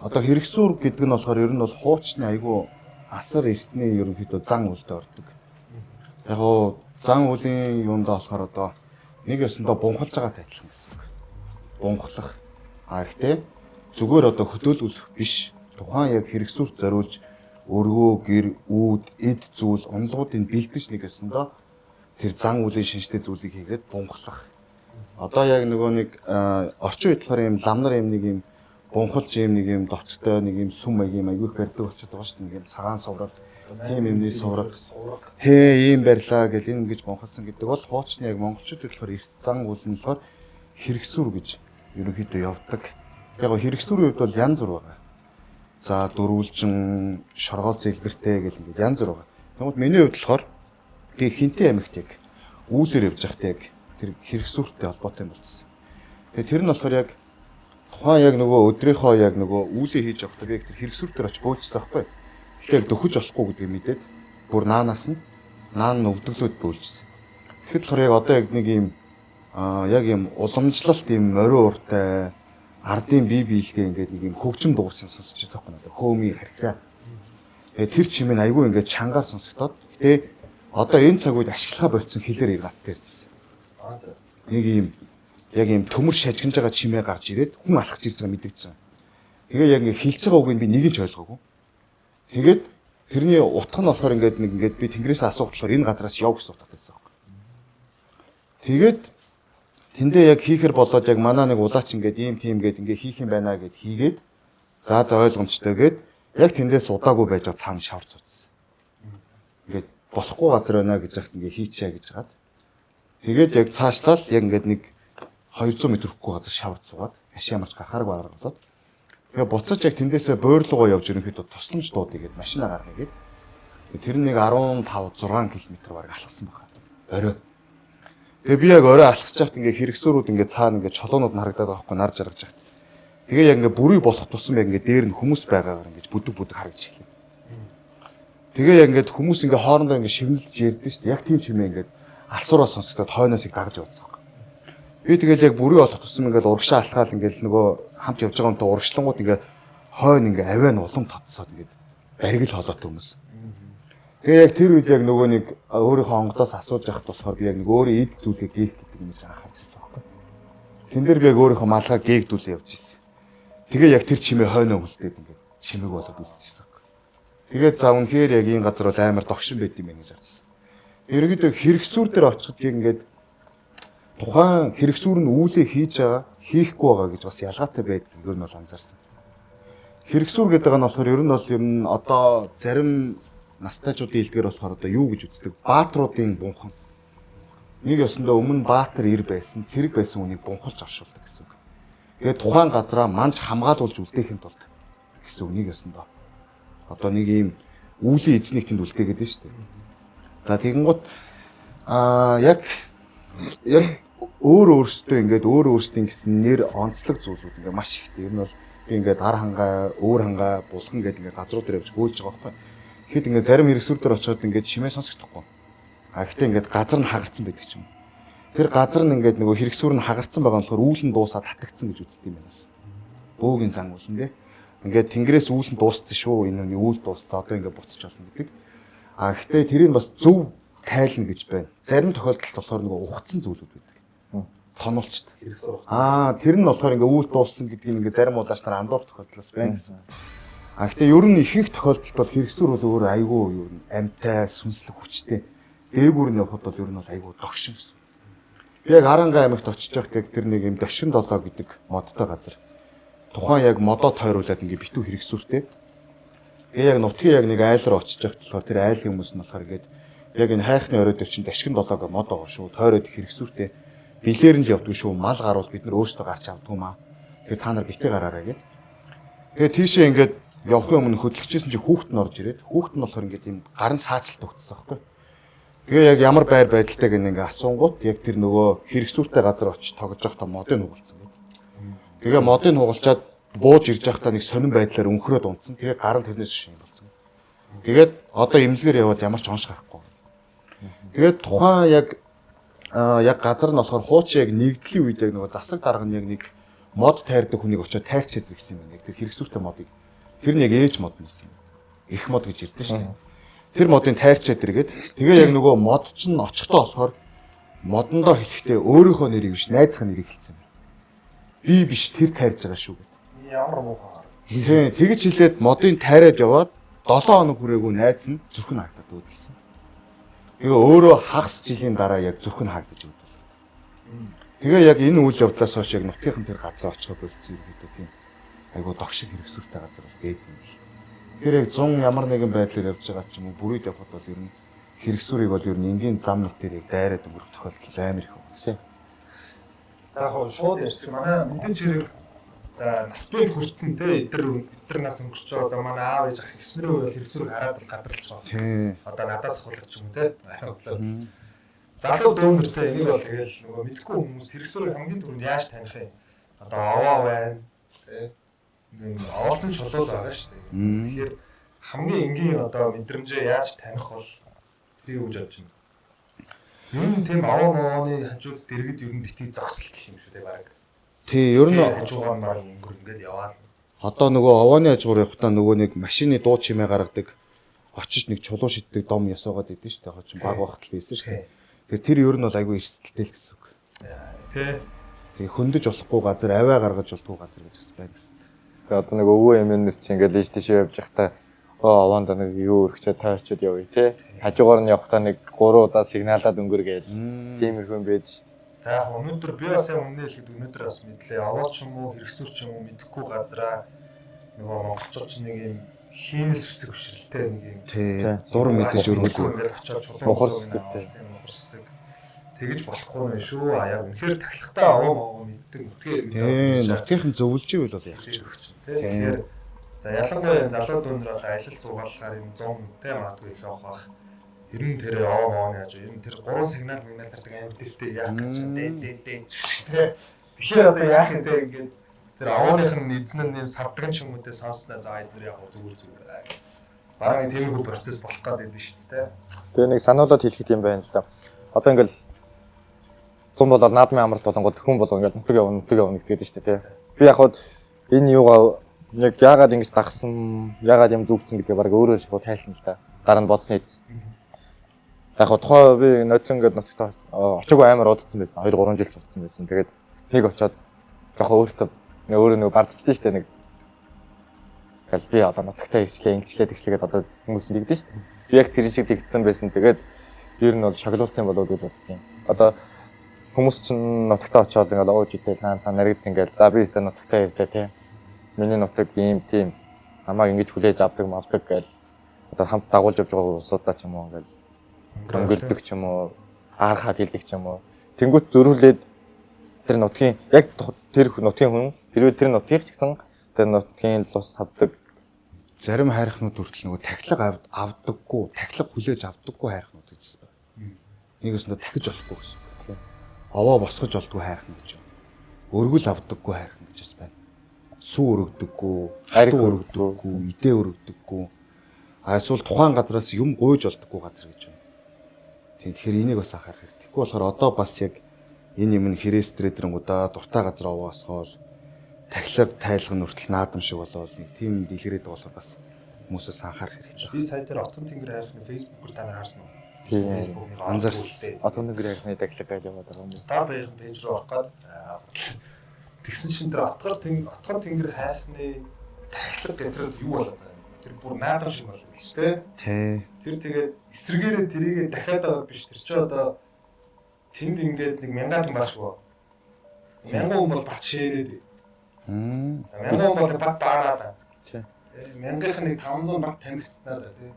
Одоо хэрэгсүр гэдэг нь болохоор ер нь бол хуучны аягүй асар эртний ерөнхийдөө зан үйлдэ ордог. Яг гоо зан үйлийн юундаа болохоор одоо нэг ёсондоо бунхалж байгаатай адилхан гэсэн үг. Бунхлах. Гэхдээ зүгээр одоо хөдөөлүүлэх биш. Тухайн яг хэрэгсүрт зориулж өргөө, гэр, үүд, эд зүйл, онолгуудыг бэлдэж нэг ёсондоо тэр зан үйлийн шинжтэй зүйлийг хийгээд бунхлах. Одоо яг нөгөө нэг орчин үед болохоор юм ламнар юм нэг юм бунхалж юм нэг юм довцтой нэг юм сүм маягийн аягүйх барьдаг болчиход байгаа шүү дээ. Нэг юм цагаан суврал, тийм юмний суврал. Тэ ийм барьлаа гэл энэ ингэж бунхалсан гэдэг бол хуучны яг монголчууд болохоор эрт зан үйл нь болохоор хэрэгсүр гэж ерөнхийдөө явдаг. Яг гоо хэрэгсүрийн хувьд бол янз бүр байгаа. За дөрвөлжин, шоргоол зэлбэртэй гэл ингэ янз бүр байгаа. Тэгмэд миний хувьд болохоор би Хинтээ аймагт яг үүлээр явж байхдаа яг тэр хэрэгсүртэй холбоотой юм болсон. Тэгээ тэр нь болохоор яг тухайн яг нөгөө өдрийнхөө яг нөгөө үүлээ хийж явахдаа би тэр хэрэгсүр дээр очиж бөөлжсөн байхгүй. Тэгэхээр дөхөж болохгүй гэдгийг мэдээд бүр наанаас нь наан өвдөглөөд бөөлжсөн. Тэгэхээр болохоор яг одоо яг нэг юм яг юм уламжлалт юм мориун уртай ардын бие биелгээ ингээд нэг юм хөгжим дуурсан сонсож байгаа байхгүй надад хөөмийн харьцаа. Тэгээ тэр чимээ айгүй ингээд чангаар сонсогдоод гэтээ одоо энэ цаг үед ашиглахаа болцсон хэлээр иргат дээрсэн. Нэг юм яг юм төмөр шажигнж байгаа чимээ гарч ирээд хүн алхаж ирж байгаа мэдэгдэж байгаа. Тэгээ яг ингэ хилж байгаа үгийг би нэг нь ч ойлгоогүй. Тэгээд тэрний утга нь болохоор ингээд би тэнгэрээс асуух болохоор энэ газраас яв гэсэн утгатай байсан байхгүй. Тэгээд тэндээ яг хийхэр болоод яг манаа нэг улаач ингээд ийм тийм гээд ингээ хийх юм байна гэд хийгээд За ойлгомжтой гээд яг тэндээс удаагүй байж байгаа цаана шавар цуцсан. Ингээд болохгүй газар байна гэж яхад ингээ хийчээ гэж хагаад. Тэгээд яг цаашлал яг ингээд нэг 200 м хүрхгүй газар шавар цугаад хашаа марч гахаарг гаргалаад. Тэгээ буцаач яг тэндээсээ буурлуугаа явж ерөнхийдөө тусламж дуудъя гэд машина гаргая гээд. Тэр нэг 15 6 км бараг алхсан байна. Орой. Тэгээ би яг орой алхаж байхад ингээ хэрэгсүүрүүд ингээ цаана ингээ чолоонууд нь харагдаад байгаа хгүй нар жаргаж байхад. Тэгээ яг ингээ бүрий болох тусам яг ингээ дээр нь хүмүүс байгаагаар ингээ бүдэг харагдаж эхэллээ. Тэгээ яг ингээ хүмүүс ингээ хоорондоо ингээ шивнэлж ярьдэн шүү дээ. Яг тийм чимээ ингээ алсуураас сонсогдоод хойноос их дагаж явуулсан. Би тэгэл яг бүрий болох тусам ингээ урагшаа алхаал ингээ нөгөө хамт явж байгаа юмтай урагшлангууд ингээ хойно ингээ аваа нь улам татсаад ингээ бариг л холоотой хүмүүс. Тэгээ яг тэр үед яг нөгөө нэг өөрийнхөө онгодоос асууж явахд болохоор би яг нэг өөрөө эд зүйлээ гээх гэдэг юм анхаарч ирсэн байхгүй. Тэн дээр би яг өөрийнхөө малгай гээгдүүлээ явж ирсэн. Тэгээ яг тэр чимээ хойноо үлдээд ингээд чимээг болоод үлдчихсэн байхгүй. Тэгээд за үнэхээр яг энэ газар бол амар догшин байд юм гэж харсан. Ерөнхийдөө хэрэгсүүр дээр очиход яг ингээд тухайн хэрэгсүүр нь үүлээ хийж байгаа, хийхгүй байгаа гэж бас ялгаатай байдаг юм ер нь бол анзаарсан. Хэрэгсүүр гэдэг нь болохоор ер нь одоо зарим настайчуудын хэлдгээр болохоор одоо юу гэж үздэг? Баатруудын бунхан. Нэг ёсондоо өмнө баатар ир байсан, цэрэг байсан үнийг бунхалж оршуулдаг гэсэн үг. Тэгээд тухайн газараа манж хамгаалуулж үлдээхэд тулд гэсэн үг нэг ёсондоо. Одоо нэг ийм үүлийн эзнийг тэнд үлдээгээд байна шүү дээ. За тэгэнгუთ яг өөрөөсөө ингээд өөрөөсөө гэсэн нэр онцлог зүйлүүд ингээд маш ихтэй. Ер нь бол би ингээд ар хангаа, өөр хангаа, булхан гэдэг ингээд газрууд дээр явж гөөлж байгаа байхгүй. Тэгэхэд ингээд зарим хэрэгсүүр дээр очиод ингээд чимээ сонсогдохгүй. Гэхдээ ингээд газар нь хагарцсан байдаг ч юм. Тэр газар нь ингээд нөгөө хэрэгсүүр нь хагарцсан байгаа нь болохоор үүлэн дуусаад татагдсан гэж үздэг юм байна. Бөөгийн зан үүлэн дээ. Ингээд тэнгэрээс үүлэн дууссан шүү. Энэ үний үйл дууссан. Одоо ингээд буцаж болно гэдэг. Гэхдээ тэрийг бас зөв тайлна гэж байна. Зарим тохиолдолд болохоор нөгөө ухацсан зүйлүүд байдаг. Тонулчд. Тэр нь болохоор ингээ үйл дууссан гэдгийг ингээ зарим удаач нар андуур тохиолдлоос байна гэсэн. Гэхдээ ер нь ихэнх тохиолдолд бол хэрэгсүүр бол өөр айгүй ер нь амьтай, сүнслэг хүчтэй. Дээгүүр нь явхад бол ер нь бол айгүй догшин гэсэн. Би яг Аранга аймагт очиж байхдаа тэр нэг юм Дошин 7 гэдэг модтой газар. Тухайн яг модоо тойруулаад ингээ битүү хэрэгсүүртэй. Тэгээ яг нутгийн яг нэг айл руу очиж байхад болохоор тэр айлын хүмүүс нь болохоор ингээд яг энэ хайхны орой дээр чинь Дошин 7 гэх мод байгаа шүү. Тойроод хэрэгсүүртэй. Билээрэн л явдгүй шүү. Мал гарвал бид нар өөрсдөө гарч авдгүй маа. Тэгээ та нар битээ гараарай гэд. Тэгээ тийшээ ингээд явахын өмнө хөдлөгчсэн чинь хүүхэд нь орж ирээд хүүхэд нь болохоор ингээд юм гарын саачлалт өгсөн байхгүй. Тэгээ яг ямар байр байдалтай гэнэ ингээд асуунгууд яг тэр нөгөө хэрэгсүүртэй газар очиж тогож байхдаа модыг хугалцсан гэд. Тэгээ модыг хугалчаад бууж ирж байхдаа нэг сонирн байдлаар өнхрөөд унтсан. Тэгээ гар нь тэрнээс шин болсон. Тэгээд одоо имлэгээр яваад ямар ч онш гарахгүй. Тэгээд тухайн яг газар нь болохоор хуучин яг нэгдлийн үед яг нөгөө засаг дарга нь яг нэг мод тайрдаг хүнийг очиод тайрчаад ирсэн юм байна. Тэр хэрэгсүүртэй модыг тэр нь яг ээж мод нээсэн. Их мод гэж ирдэ шүү дээ. Тэр модыг тайрчаад иргээд тэгээ яг нөгөө мод чинь очихдоо болохоор модондоо хэлэхдээ өөрийнхөө нэрийг биш найзынхаа нэрийг хэлсэн. Би биш тэр тайрж байгаа шүү гэдэг. Ямар муухай. Тийм тэгж хэлээд модыг тайраад яваад 7 хоног хүрээгүй найз нь зүрхэн хагдаад өөдөлсөн. Тэгээ өөрөө хагас жилийн дараа яг зүрхэн хаагдаж өөдөл. Тэгээ яг энэ үйл явдлаас хойш яг нутгийнхан тэр газар очиход болцсон юм гэдэг тийм. Айгуу догшиг хэрэгсүүртэй газар бол гээд юм биш. Тэр яг 100 ямар нэгэн байдлаар явж байгаа ч юм уу бүрийд явхад бол ер нь хэрэгсүүрийг бол ер нь энгийн зам нэтээр яг дайраад өнгөрөх тохиолдол амар их байна тийм. За яг шууд ярьчих. Манай мэдээж хэрэг за нас бий хүрцэн те эдгээр нас өнгөрч байгаа. За манай аав ээж ах ихснэрээ бол хэрэгсүүрийг хараад л гадарлаж байгаа. Тийм. Одоо надаас хулгаж юм те. Залуу дөөнөртэй энийг бол тэгэл нөгөө мэдгүй хүмүүс хэрэгсүүрийг хамгийн түрүүнд яаж таних юм? Одоо аваа байна те. Нэг овоолцсон чулуул байгаа шүү дээ. Тэгэхээр хамгийн энгийн одоо мэдрэмжээ яаж таних бол тэрийг үж бодож байна. Ер нь тийм аваа мооны хажууд дэргэд ер нь битгий зогсол гэх юм шүү дээ баг. Тий, ер нь хажуугаар маань өнгөр ингээд яваал. Одоо нөгөө овооны хажуугаар явахдаа нөгөө нэг машины дуу чимээ гаргадаг очиж нэг чулуу шиддэг дом ёсоогоод идэв шүү дээ. Хожим баг багт л байсан шүү дээ. Тэр ер нь бол айгүй эрсдэлтэй л гэсэн үг. Тий, хөндөж болохгүй газар, аваа гаргаж болдгүй газар гэж бас байна гэсэн. Тэгээ одоо нэг өвөө эмээнэр чи ингээд ийш тийшээ явж байхдаа овоонд нэг юу өргөчөө тойрчод явъя те. Хажуугаар нь явахдаа нэг 3 удаа сигналдаад өнгөр гээл. Тиймэрхүү юм байдаг шүү дээ. За яг өнөөдөр би бас яг өмнө хэлэхэд өнөөдөр бас мэдлээ. Овоо ч юм уу, хэрэгсүүр ч юм уу мэдэхгүй газараа нөгөө монголчууд ч нэг юм хиймэл сүсэг бишрэлтэй нэг юм Тий. Дур мэдээж өргөлгүй. ингээд очиод чулуун Мохор мохор сүсэгтэй. тийм мохор сүсэг тэгэж болохгүй юм шүү. А яг үнэхээр тахилгатай аваа маа мэддэг нутгийн Тий. Нутгийнхан зөвлөж ивэл бол яах ч. тэгэхээр за ялангуяа залууд өнөр одоо аялал зугаалгаар юм 100 тэ магадгүй их явах бах. Ер нь тэр аваа мааны хажуу ер нь тэр 3 сигнал тардаг амар дэвтэй яах гэж дэн тэ. Тэгэхээр одоо яах юм те ингээд тэр авааных нь эзэн нь юм савдган ч юм уу те сонсноо за эдгээр яг зүгээр. Бараг нэг тиймэрхүү процесс болох гэдэг нь шүү дээ. Тэгээ нэг сануулаад хэлэхэд юм байна л да. Одоо ингээл 100 болол наадмын амралт болонгод хүн болго ингээд нутаг явна гэсгээд шүү дээ тий. Би яг хаад энэ юугаа яг яагаад ингэж дагсан, яагаад юм зүгцэн гэдгээ бараг өөрөө шууд тайлсан л да. Дараа нь бодсны эцэс. Яг хаа тухай би нодлон ингээд нутагтаа очиагүй амар удацсан байсан. 2 3 жил удацсан байсан. Тэгээд нэг очиод жоохон өөрөө нэг бардчихдээ шүү дээ нэг. Тэгэл би одоо нутагтаа ирчлээ, ингэчлээ, тэгчлээгээд одоо хүмүүс нэгдэж шүү дээ. Би яг тэр шиг тэгдсэн байсан. Тэгээд ер нь бол шоглуулсан болоод гэж боддیں۔ Одоо хүмүүс чинь нутагтаа очиод ингээд ууж идэл цаан наригдс ингээд за би өстө нутагтаа явтаа тий. Миний нутаг ийм тийм намайг ингэж хүлээж авдаг мавдаг гэл одоо хамт дагуулж явж байгаа улсуудаа ч юм уу ингээд өнгөлдөг ч юм уу аархаад хэлдэг ч юм уу. Тэнгүүт зөрүүлээд тэр нутгийн яг тэр нутгийн хүн хэрвээ тэр нутгийг ч гэсэн тэр нутгийн лус авдаг Зарим хайрхнууд хүртэл нөгөө тахилга авдаггүй, тахилга хүлээж авдаггүй хайрхнууд гэж байна. Нэгээс нь дахиж болохгүй гэсэн. Тийм. Овоо босгож олдгүй хайрхан гэж байна. Өргөл авдаггүй хайрхан гэж байна. Сүү өргөдөггүй, хайрх өргөдөггүй, идэ өргөдөггүй. Эсвэл тухайн газраас юм гуйж олдоггүй газар гэж байна. Тийм тэгэхээр энийг бас анхаарах хэрэгтэй. Тэгэхгүй болохоор одоо бас яг энэ юм хэрээстрээдрэнгуудаа дуртай газар овоо босгоол тахилга тайлгын хүртэл наадам шиг болоод нэг тийм дэлгэрээд болохоор бас хүмүүсээс анхаарах хэрэгтэй. Би сая дээр Отон тэнгэр хайрхны фэйсбүүкээр та нар харсан уу? Тийм. Фэйсбүүкийг Анзаарсан. Отон тэнгэр хайрхны тахилга гэж яваад байгаа юм. Starbucks пэйж руу орох гээд тэгсэн чинь тэр Отон тэнгэр хайрхны тахилга гэдрээд юу болоод байна? Тэр бүр наадам шиг болоод л шүү дээ. Тий. Тэр тэгээд эсрэгээрээ тэрийг дахиад аваад биш тэр чи одоо тэнд ингээд нэг 1000 хүн багшгүй. 1000 хүн бол бат шээрээд. За 1000 хүн бол бат баараа. Тий. 1000-ийнх нэг 500 бат тамхицнаа да тий.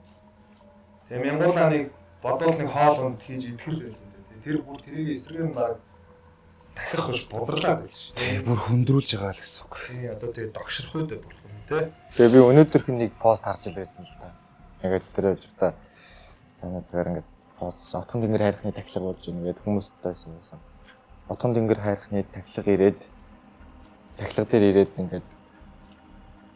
Тэгээ 1000-уулаа нэг бодвол нэг хоол унд хийж идэхэл байл энэ тий. Тэр бүр тэрийг эсрэгээр нь баг дахих биш бузрлаад байл ш. Тий бүр хөндрүүлж байгаа л гэсэн үг. Тий одоо тэгээ догшрох үү дээ бурхан тий. Тэгээ би өнөөдөрх нэг пост харж ил байсан л та. Яг л тэр өчигдөө санаа цагаар ингээд пост Отон тэнгэр хайрхны тахилга болж байна гэдэг хүмүүстээ байсан. Отон тэнгэр хайрхны тахилга ирээд тахилга дээр ирээд ингээд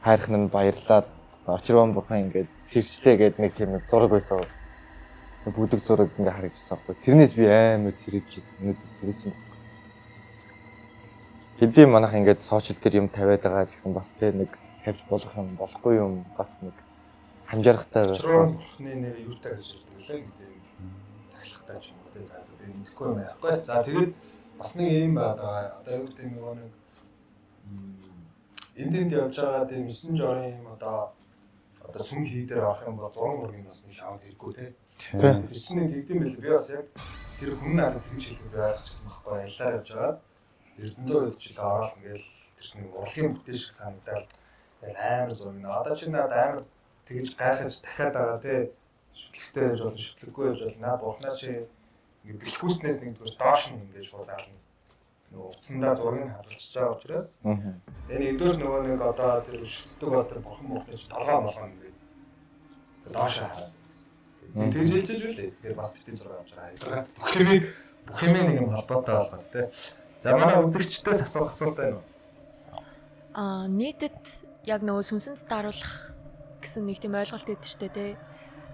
хайрхан нь баярлаад очирван бурхан ингээд сэрчлээ гэдэг нэг тийм нэг зураг байсан. Бүдэг зураг ингээд харагдсан байхгүй. Тэрнээс би амар сэрэгжсэн. Өнөөдөр сэрэгсэн. Хэдий манайх ингээд сошиал дээр юм тавиад байгаа ч гэсэн бас тэ нэг тавьж болох юм болохгүй юм бас нэг хамжаарахтай байх. Очроо бурхны нэр юутай гэж хэлдэг лээ гэдэг юм. Тахилгатай ч юм уу тий. За би мэдэхгүй юм ярихгүй. За тэгээд бас нэг юм байна. Одоо юу гэдэг нөгөө нэг энд явж байгаа тийм 9 жорын юм одоо сүм хий дээр авах юм бол 100 мөргийн бас нэг аваад хэрэггүй тий. Тэр чинь нэг тэгдэм байл. Би бас яг тэр хүн надад тэгж хэлэх байгаачсан байхгүй. Яллаар явж байгаа. Эрдэнэзөө үзчихлээ ороод ингээл тэр чинь урлагийн бүтээл шиг санагдаад яг амар зураг нэ. Одоо чи надад амар тэгж гайхаж дахиад байгаа тий. Шүтлэгтэй байж болно, шүтлэггүй байж болно. Наа бурхнаа чи ингээ бэлхүүснээс нэгдүгээр доош нь ингээд шууд заална. Нөгөө утсандаа зургийг хадгалж байгаа учраас энэ нэгдүгээр нөгөө нэг одоо тэр шүтдэг бол тэр бурхан ч толгоо болгоно ингээд доош хараад гэсэн. Би тэгж хэлж байлээ. Тэгэхээр бас битэн зураг авч байгаа. Бүх юм нэг юм холбоотой болгоц тий. За манай үзэгчдээс асуулт байна уу? Нийтэд яг нөгөө сүнсэнд даруулах гэсэн нэг тийм ойлголт өгдөө штэ тий.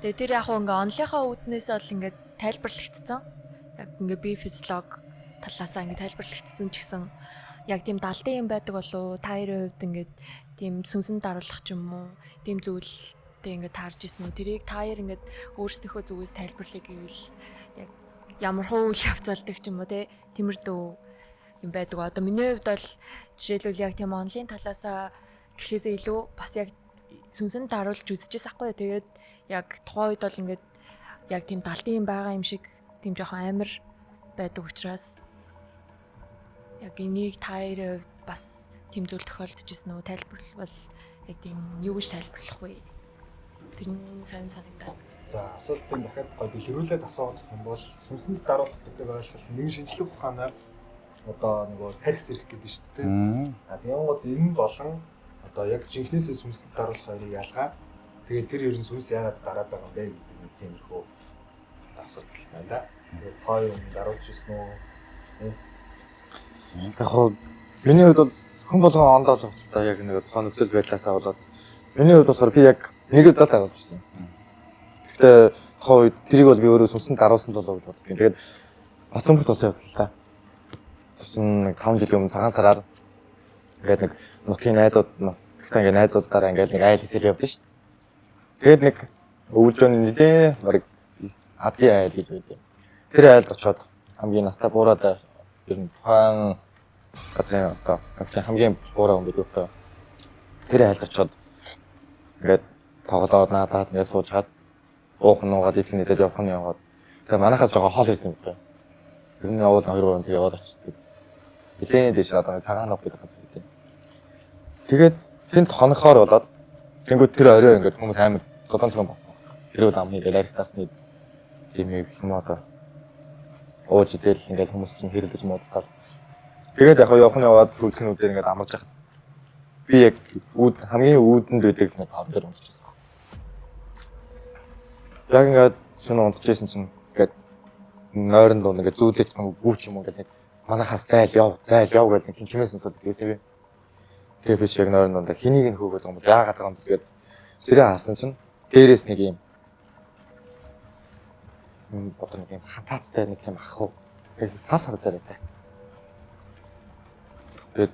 Тэгээ тэр яг ингээ онлынхаа үүднээс бол ингээ тайлбарлагдсан. Яг ингээ би физиолог талаасаа ингээ тайлбарлагдсан ч гэсэн яг тийм далдын юм байдаг болов та хоёрын хувьд ингээ тийм сүнсэнд даруулах ч юм уу тийм зүйлтэй ингээ таарж исэн үү? Тэрийг та хоёр ингээ өөрсдийнхөө зүгээс тайлбарлая гэвэл яг ямар хуу үйл явц болдог ч юм уу тий. Тиймэрдүү юм байдаг. Одоо миний хувьд бол жишээлбэл яг тийм онлайн талаасаа гэхээсээ илүү бас яг сүнсэнд даруулж үзчихсэн ахгүй. Тэгээд яг тухайн үед бол ингээд яг тийм далдын юм байгаа юм шиг тийм жоохон амар байдаг учраас яг энийг та хоёрын хувьд бас тийм зүйл тохиолдож ирсэн үү? Тайлбарлал яг тийм юу гэж тайлбарлах вэ? Тэр нь сайн санагдаад. За асуултыг дахиад гоё дэлгэрүүлээд асуух юм бол сүнсэнд даруулах гэдэг ойлголт нэгэн шинжлэх ухаанаар одоо нөгөө тархис ирэх гэдэг нь шүү дээ. Тийм гол энэ болон одоо яг жинхнээсээ сүнсэнд даруулах хоёрыг ялгаа. Тэгээд тэр ер нь сүнс яагаад дараад байгаа юм бэ гэдэг нэг тиймэрхүү асуудал байна да. Тэгээд тоо юм даруулж ирсэн үү? Яг хоо миний хувьд бол хүн болгон ондоо л та яг нэг тухайн нөхцөл байдлаасаа болоод миний хувьд болохоор би яг нэг удаа даруулж ирсэн. Гэхдээ тухайн үед тэрийг бол би өөрөө сүнсэнд даруулсан л болоо гэж боддог. Тэгээд Бацамбарт болсон явдал та. Чинь 5 жилийн өмнө цагаан сараар ингээд нэг нутгийн найзууд ингээ найзуудаараа ингээд нэг айл хэсэл явдсан шүү дээ. Тэгээд нэг өвлжөөний нэлээ бараг адгийн айл гэж байдаг. Тэр айлд очоод хамгийн настай буураад ер нь тухайн газрын одоо хамгийн буураа хүн гэдэг үү. Тэр айлд очоод ингээд тоглоод надад ингээд суужгаад уух нуугаад идэл нэдэд явах нь яваад. Тэгээ манайхаас жоо хоол хийсэн юм байна. Ер нь явал 2-3 цаг яваад очив. Нэлээд дэш одоо цагаан ног гэдэг газар гэдэг. Тэгээд тэнд хонохоор болоод тэнгууд тэр орой ингээд хүмүүс амар зодон цогон болсон. Тэрүүд ам хийгээл архитасны тийм юм одоо ууж идэл ингээд хүмүүс чинь хэрэлдэж муудцаад. Тэгээд яг яваад түлхнүүдээр ингээд амарч яхад би яг хамгийн үүдэнд байдаг нэг хав дээр унтчихсан. Яг ингээд шинэ унтчихсан чинь ингээд нойрон доо ингээд зүүлж гүүч юм ингээд манахаас зайл яв гэж нэг хэмээс сонсоод тэгсэн би. Тэгээ би ч яг нойрон доо хэнийг нь хөөгөөд юм бол яагаад байгаа юм бэ тэгээд сэрээ хаасан чинь дээрээс нэг юм одоо нэг юм хатаацтай нэг юм ах уу. Тэгээд тас харцаарай та. Тэгээд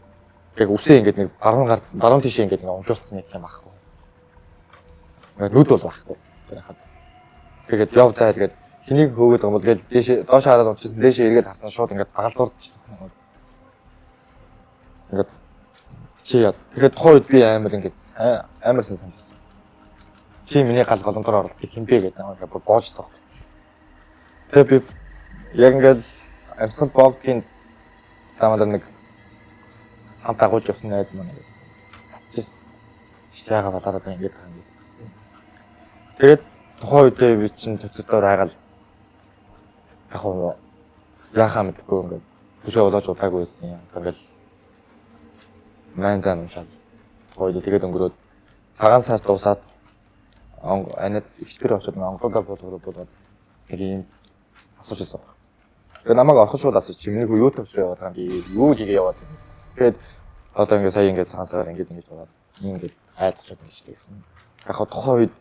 яг үсээ ингээд нэг баруун тишээ ингээд нэг унжуулсан нэг юм ах уу. Нүд бол байхгүй. Тэгээд яв зайл гээд хэнийг хөөгөөд юм бол гээл дээшээ доош хараад унчсан дээшээ эргээд харсан шууд ингээд дагалзуурдчихсан. Ингээд чи яа. Тэгээд тухайн үед би амар сайн санджсан. Чи миний гал голомдор оролтыг хинбэ гэдэг намайг бүр боожсон. Тэгээд би яг ингээд амьсгал богдгийн тамаад нэг хамт агуулж явсан найз маань гэж. Чичээгээ батараад ингээд байгаа юм. Тэгээд тухайн үед би чинь төтөдөр хайгаал яг хоо яхаа мэдгүй ингээд төшөө болооч удаагүй байсан юм. Ингээд маань зан уншаад гоё тэгээд өнгөрөөд цагаан сар дуусаад анад ихчдэр очоод Монголда болоод нэг юм асууж байсан. Тэгээд намайг орхон шууд асууж чиний юу төвч яваад байгаа юм би юу хийгээ яваад юм. Тэгээд одоо ингээд сая ингээд цагаан сараар ингээд яваад ингээд айдчаад bijлээ гэсэн. Яг хоо тухайн үед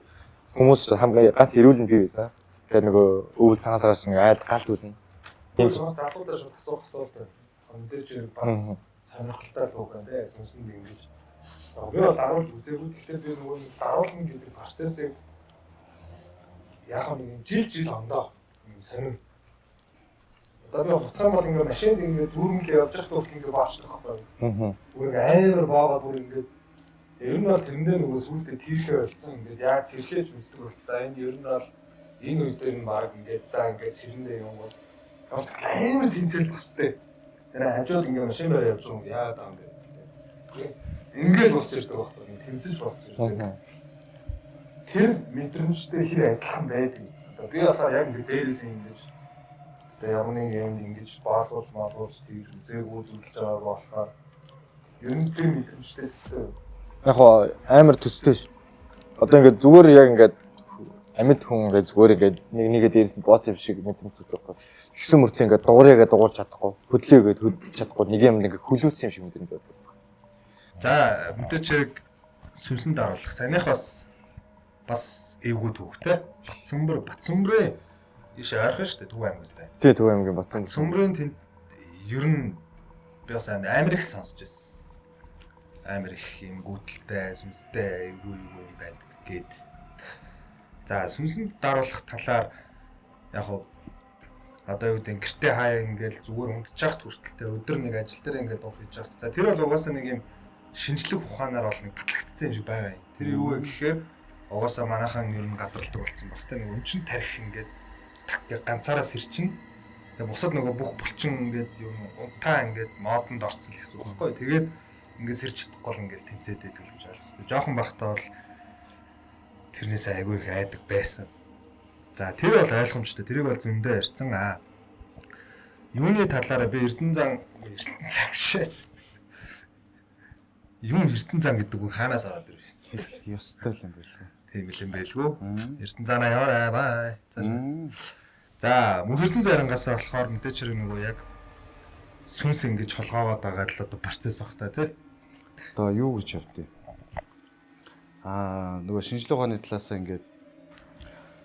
хүмүүс хамгийн ганц ирүүлэн би байсан. Тэгээд нөгөө өвөл цагаан сараар шиг айд галт үлнэ. Тийм залуудаа шууд асуулт. Өндөр чинь бас сонирхолтой түүхэн тий сүнсэнд ингэж. Би бол даруулж үзээгүй. Гэхдээ би нөгөө даруулна гэдэг процессыг яг нэг жил ондоо сонир. Одоо би хуцсан бол ингээд машинд ингээд зүрмэлээ явж байхдаа бол ингээд баачдаг байхгүй. Бүр амар баагаад бүр ингээд ер нь бол тэрэндээ нөгөө сүултээ тэрхээ болсон ингээд яг сэрхээж мэддэг болсон. За энэ ер нь бол энэ үед дээр нь баг ингээд за ингээд сэрэндээ юм бол бас амар тэнцэл бостой. Тэр хажууд ингээд машин барь явж байгаа юм яагаад аа ингээд ингээд босч ирдэг байхгүй. Тэнцэж босч ирдэг. Тэр мэдрэмжтэй хэр адилхан байдаг. Одоо би болохоор яг ингээд дээрээс ингэж тэгээ ямар нэг юм ингэж баалгуулж тэгж үзээгүй зүйлж байгааг болохоор ер нь тэр мэдрэмжтэй төстэй. Яг хоо амар төстэй ш. Одоо ингээд зүгээр яг ингээд амьд хүн ингээд зүгээр ингээд нэгээ дээрээс нь бооц юм шиг мэдрэмжтэй байхгүй. Тэгсэн мөртлөө ингээд дуурайгаа дуурч чадахгүй, хөдлөөгээд хөдлөж чадахгүй нэг юм ингээд хүлүүлсэн юм шиг мэдрэмж байдаг. За мэдээч яг сүнсэнд даруулах санийхаас бас эвгүй түүхтэй. Батсүмбрээ иш ойрхон шүү дээ Төв аймаг үстэй. Тий Төв аймгийн Батсүмбрээ. Батсүмбрийн тэнд ер нь би бас амар их сонсож байсан. Амар их юм гүйдэлтэй, сүнстэй эвгүй юм байдаг гэд. За сүнсэнд даруулах талаар яг хуу одоо юу гэдэг гэртээ хаяа ингээл зүгээр унтчих хүртэлтэй өдөр нэг ажил дээр ингээд дуу хийж байгаа. За тэр бол угаасаа нэг юм шинжлэх ухаанаар бол нэг батлагдсан юм шиг байгаа юм. Тэр юу вэ гэхээр угаасаа манайхан ер нь гадралдаг болсон баг. Тэ нэг өмчн тарих ингээд ганцаараа сэрчин. Тэгээ бусад нөгөө бүх булчин ингээд юм унтаа ингээд модонд орцсон гэсэн үг байхгүй. Тэгээд ингээд сэрж чадахгүй л ингээд тэмцээд байдаг л гэж ойлгосон. Жохон бахтаа бол тэрнээс айгүй их айдаг байсан. За тэр бол ойлгомжтой. Тэрийг бол зөндөө ярьсан. Юуны талаараа би Эрдэнэзан шээч. Юм Эрдэнэзан гэдэг үг хаанаас аваад ирсэн? Ёстой л юм байлгүй. Тийм л юм байлгүй. Эрдэнэзанаа яваарай. Бай. За мөнх Эрдэнэ зарингаас болохоор мэдээч хэрэг нөгөө яг сүнс ингэж холгоогоод байгаа л одоо процесс багтаа тий. Одоо юу гэж явдیں۔ Нөгөө шинжлэх ухааны талаасаа ингээд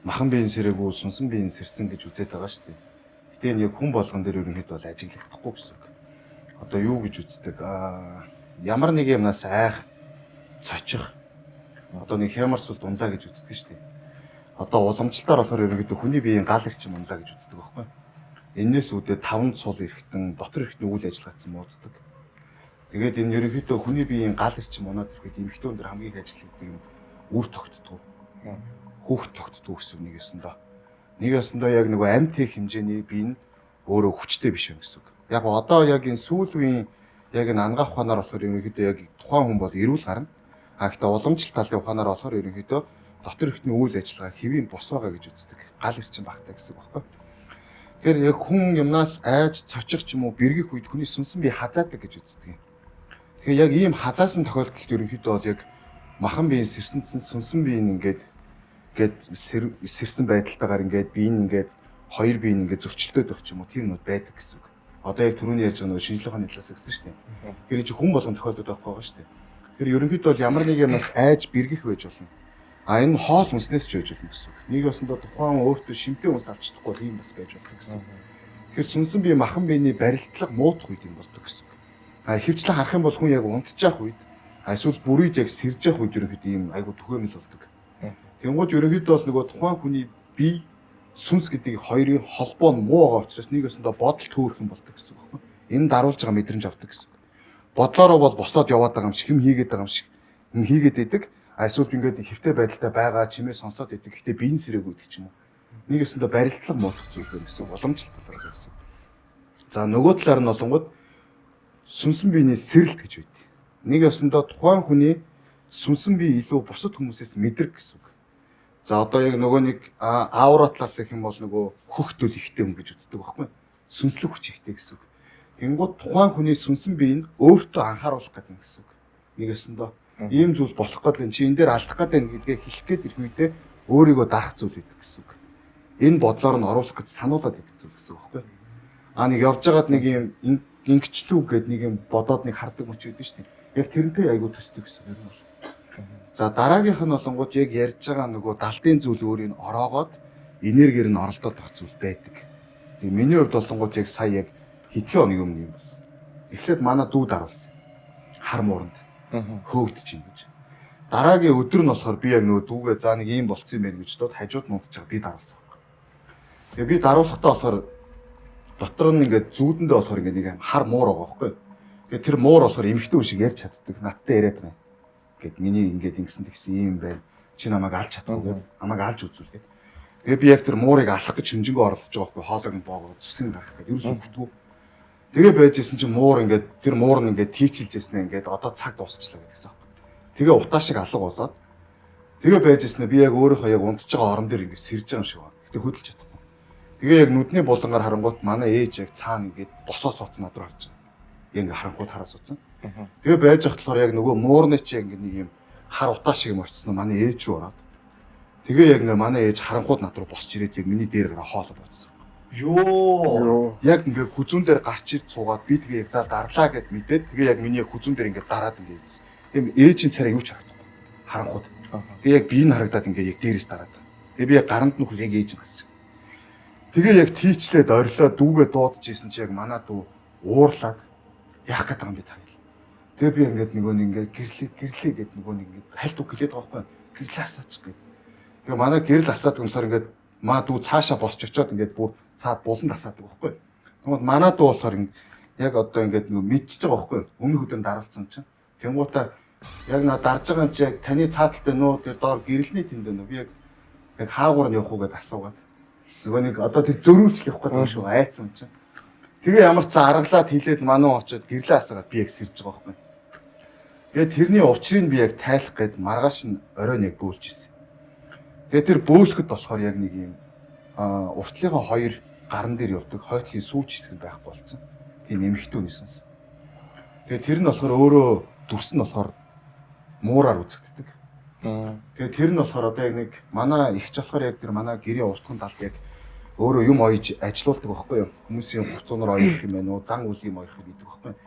махан биеийн сэрээгүй сүнсэн биеийн сэрсэн гэж үзээд байгаа шүү дээ. Гэтэ энэ яг хүн болгон дээр ерөнхийдөө бол ажиглахдаггүй гэсэн үг. Одоо юу гэж үздэг? Ямар нэг юмнаас айх, цочих. Одоо нэг хямарсул дундаа гэж үздэг шүү дээ. Одоо уламжлалтаар болохоор ерөнхийдөө хүний биеийн гал эрчим ундаа гэж үздэг байхгүй. Энээс үүдээ 5 цул эрэхтэн дотор эрэхтэн үйл ажиллагаацсан мууддаг. Тэгээд энэ ерөнхийдөө хүний биеийн гал эрчим унаад ирэхэд эмэгтэй хүн дээр хамгийн их ажилладаг юм үр тогтдог. Хүүхд тогтдог гэсэн нэг ёсондоо. Нэг ёсондоо яг нөгөө амьд тех хэмжээний бие нь өөрөө хүчтэй биш юм гэсэн үг. Яг одоо яг энэ сүүл үеийн яг энэ ангаах ухаанаар болохоор ерөнхийдөө яг тухайн хүн бол эрүүл гарна. Гэхдээ уламжлалт талын ухаанаар болохоор ерөнхийдөө дотор эрэхтний үйл ажиллагаа хэвийн бус байгаа гэж үздэг. Гал эрчим багтаа гэсэн үг байхгүй. Тэгэхээр яг хүн юмнаас айж цочих ч юм уу бэргэх үед хүний сүнсэн бие хазаадаг гэж үздэг юм. Тэгэхээр яг ийм хазаасан тохиолдолд ерөнхийдөө бол яг махан биеийн сэрсэнсэн сүнсэн биеийн ингээд сэрсэн байдалтайгаар ингээд бие нь ингээд хоёр бие нь ингээд зөрчилдөд өгч юм уу тийм нүд байдаг гэсэн үг. Одоо яг түрүүний ярьж байгаа нөгөө шинжлэх ухааны талаас гэсэн шүү дээ. Тэр чинь хүн болгон тохиолдод байхгүй байгаа шүү дээ. Тэр ерөнхийдөө бол ямар нэг юмнаас айж бэргэх байж болно. Энэ хоол хүнснээс ч байж болно гэсэн үг. Нэг ёсондоо тухайн өөртөө шимтээ хүнс авч чадахгүй бол ийм бас байж болно гэсэн үг. Тэгэхээр сүнсэн бие махан биений барилтлага муудах үед юм болдог гэсэн үг. Хөвчлэн харах юм бол хүн яг унтчих үед эсвэл бүрийд яг сэрж явах үед ерөнхийдөө ийм айгу түгээмэл болдог. Тэнгууд ерөнхийдөө бол нөгөө тухайн хүний бие сүнс гэдэг хоёрын холбоо нь муу байгаа учраас нэг ёсондоо бодол төөрхөн болдог гэсэн үг байна. Энэ даруулж байгаа мэдрэмж авдаг гэсэн үг. Бодлороо бол босоод яваад байгаа юм шиг хэм хийгээд байгаа юм шиг юм хийгээд идэг. Эсвэл ингээд хэвтэй байдалтай байгаа чимээ сонсоод идэг. Гэхдээ биеийн сэрээгүй гэдэг ч юм уу. Нэг ёсондоо барилтлага муудах зүйл байна гэсэн үг. Уламжлалт талаас гэсэн. За нөгөө талаар нь олонгод сүнсэн биений сэрэлт гэж үйд. Нэг ёсондоо тухайн хүний сүнсэн бие илүү бусад хүмүүсээс мэдрэг гэсэн үг. За одоо яг нөгөө нэг аура талаас гэх юм бол нөгөө хөхтөл ихтэй хүн гэж үздэг байхгүй. Сүнслэг хүч ихтэй гэсэн үг. Тэнгууд тухайн хүний сүнсэн бие нь өөртөө анхааруулах гэдэг юм гэсэн үг. Нэг ёсондоо ийм зүйл болох гэдэг чи энэ дээр алдах гэдэг гэдгээ хэлэх гээд ирэх үедээ өөрийгөө дарах зүйл байдаг гэсэн үг. Энэ бодлоор нь оруулах гэж сануулад байдаг зүйл гэсэн үг байхгүй. Нэг явж байгаад нэг юм ингэчлүү гэд нэг юм бодоод нэг хардаг мөч өгдөн шүү дээ. Яг тэрнтэй айгуу төсдөг гэсэн юм бол. За дараагийнх нь болонгууд яг ярьж байгаа нөгөө далдын зүйл өөрийг ороогоод энергиэр нь оролдоод байх зүйл байдаг. Тэгээ миний хувьд болонгууд яг сая яг хэдхэн оны өмнө юм байна. Эхлээд манай дүү даруулсан. Хар мууранд хөөгдөж юм гэж. Дараагийн өдөр нь болохоор би яг нөгөө дүүгээ за нэг юм болцсон юм байна гэж дод хажууд нь унтчих би даруулсан байхгүй. Тэгээ би даруулахдаа болохоор дотор нь ингээд зүүдэндээ болохоор ингээд нэг хар муур байгаа байхгүй. Тэгээ тэр муур болохоор эмхтэн хүн шиг ярьж чаддаг. Надтай яриад байгаа. Гэт миний ингээд ингэсэн тэгсэн юм байна. Чи намайг алж чадахгүй гэд намайг алж үзүүлгээд. Тэгээ би яг тэр муурыг алах гэж хэмжэнгөө оролдож байгаа байхгүй. Хоолойг нь боогоо зүсгэн гарах гэдэг. Ерөөсөө хүртгүү. Тэгээ байжсэн чинь муур ингээд тэр муур нь ингээд тийчилжсэн ингээд одоо цаг дуусчлаа гэдэгсэн байхгүй. Тэгээ утаа шиг алга болоод тэгээ байжсэн би яг өөрийнхөө яг унтж байгаа орон дээр ингээд сэрж байгаа юм шиг байна. Гэтэ хөдөлж чадахгүй. Тэгээ яг нүдний булангаар харангуут манай ээж яг цаана ингээд босоо суудсан над руу харж байгаа. Яг ингээд харанхууд хараа суудсан. Тэгээ байж хат болохоор яг нөгөө муурны чи ингээд нэг юм хар утаа шиг юм очсон манай ээж рүү ороод. Тэгээ яг ингээд манай ээж харанхууд над руу босч ирээд яг миний дээр гараа хоолоо бодсон. Йоо. Яг ингээд хүзүүн дээр гарч ирд суугаад би тэгээ яг за дарлаа гэд мэдээд тэгээ яг миний хүзүүн дээр ингээд дараад ингээд ийдсэн. Тийм ээжийн царай юу ч харагдахгүй. Харанхууд. Тэгээ яг би нь харагдаад ингээд яг дээрээс дараад. Тэгээ би яг гаранд нь хөл яг ээж нь харж. Тэгээ яг тийчлээд орилоо дүүгээ дуудаж ийсэн чи яг манай дүү уурлаад яах гээд байгаа юм бэ та. Тэгээ би ингээд нөгөө нэг ингээд гэрлээ гэд нөгөө нэг ингээд хальт үг хэлээд байгаа байхгүй. Гэрлээ асаач гэд. Тэгээ манай гэрэл асаад болохоор ингээд маа дүү цаашаа босч очиод ингээд бүр цаад буланд асаадаг байхгүй. Тэгмээд манай дүү болохоор яг одоо ингээд нөгөө мэдчихэж байгаа байхгүй. Өмнөх өдөр даруулсан чинь. Тэнгуутаа яг наа дарж байгаа юм чи яг таны цааталтай нөө тэр доор гэрэлний тэнд нөө би яг хаагуур нь явах уу гэдээ асуугаад. Нөгөө нэг одоо тэр зөрүүлж явах гэдэг юм шүү айцсан чинь. Тэгээ ямар ч аргалаад хилээд мануу очиод гэрлээ асаагаад би яг сэрж байгаа байхгүй. Тэгээд тэрний учрыг би яг тайлах гээд маргааш нь оройн яг бөөлж ирсэн. Тэгээд тэр бөөлөхөд болохоор яг нэг юм уртлынхаа хоёр гарн дээр явдаг хойтлын сүүч хэсэг байхгүй болсон. Тийм эмхтэй үний сонс. Тэгээд тэр нь болохоор өөрөө дүрс нь болохоор муураар үзэгддэг. Тэгээд тэр нь болохоор одоо яг нэг манай ихч болохоор яг тэр манай гэрийн уртхан талд яг өөрөө юм ойж ажилуулдаг байхгүй юу? Хүмүүсийн хуцуунаар оёх юм байна уу? Зан үл юм оёх гэдэг байхгүй юу?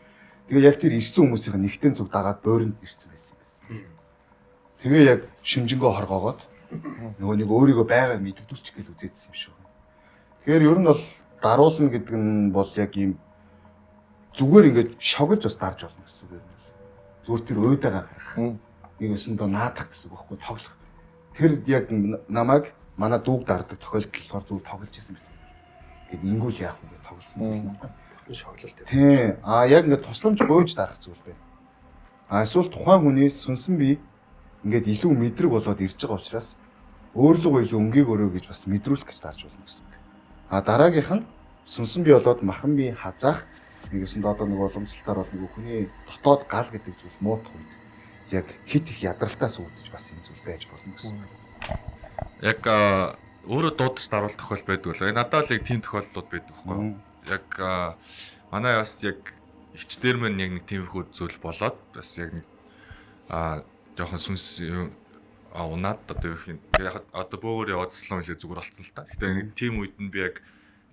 Тэгээ яг тэр ирсэн хүмүүсийн нэгтэн зүг дагаад бойронд ирсэн байсан юм. Тэгээ яг шимжэнгөө хоргоогоод нөгөө нэг өөрийгөө байгааг мэддүүлчих гэж үзээдсэн юм шиг. Тэгэхээр ер нь бол даруулна гэдэг нь бол яг ийм зүгээр ингээд шоглож бас дарж болно гэсэн үг юм. Зүгээр тэр уйдагаа гарах. Нэг өсөндөө наадах гэсэн үг байхгүй тоглох. Тэр яг намайг манай дүүг дардаг тохиолдол болохоор зүгээр тоглож ирсэн юм. Гэт ингүүл яах вэ гэж тоглосон юм байна. Шоглолт тавьсан. Тийм. Яг ингээд тусламж гуйж дарах зүйл байна. Эсвэл тухайн хүнээс сүнсэн би ингээд илүү мэдрэг болоод ирж байгаа учраас өөрлөгөө илүү өнгийг өрөө гэж бас мэдрүүлэх гэж дарж болно гэсэн үг. Дараагийнх нь сүнсэн би болоод махан би хазаах нэгэсэнд одоо нэг уламжлалтаар бол нэг хүний дотоод гал гэдэг зүйл муутах үед яг хит их ядралтаас үүдэж бас энэ зүйл байж болно гэсэн үг. Яг өөрөө дуудаж даруул тохиол байдаг бол надад л яг тийм тохиолдлууд байдаг байхгүй юу? Яг манай бас яг ичдэр мэн яг нэг тиймэрхүү зүйл болоод бас яг нэг жоохон сүнс унаад одоо юу гэх юм яг одоо бөөгөр яваадслан хэлээ зүгээр болцсон л та. Гэхдээ нэг тийм үед нь би яг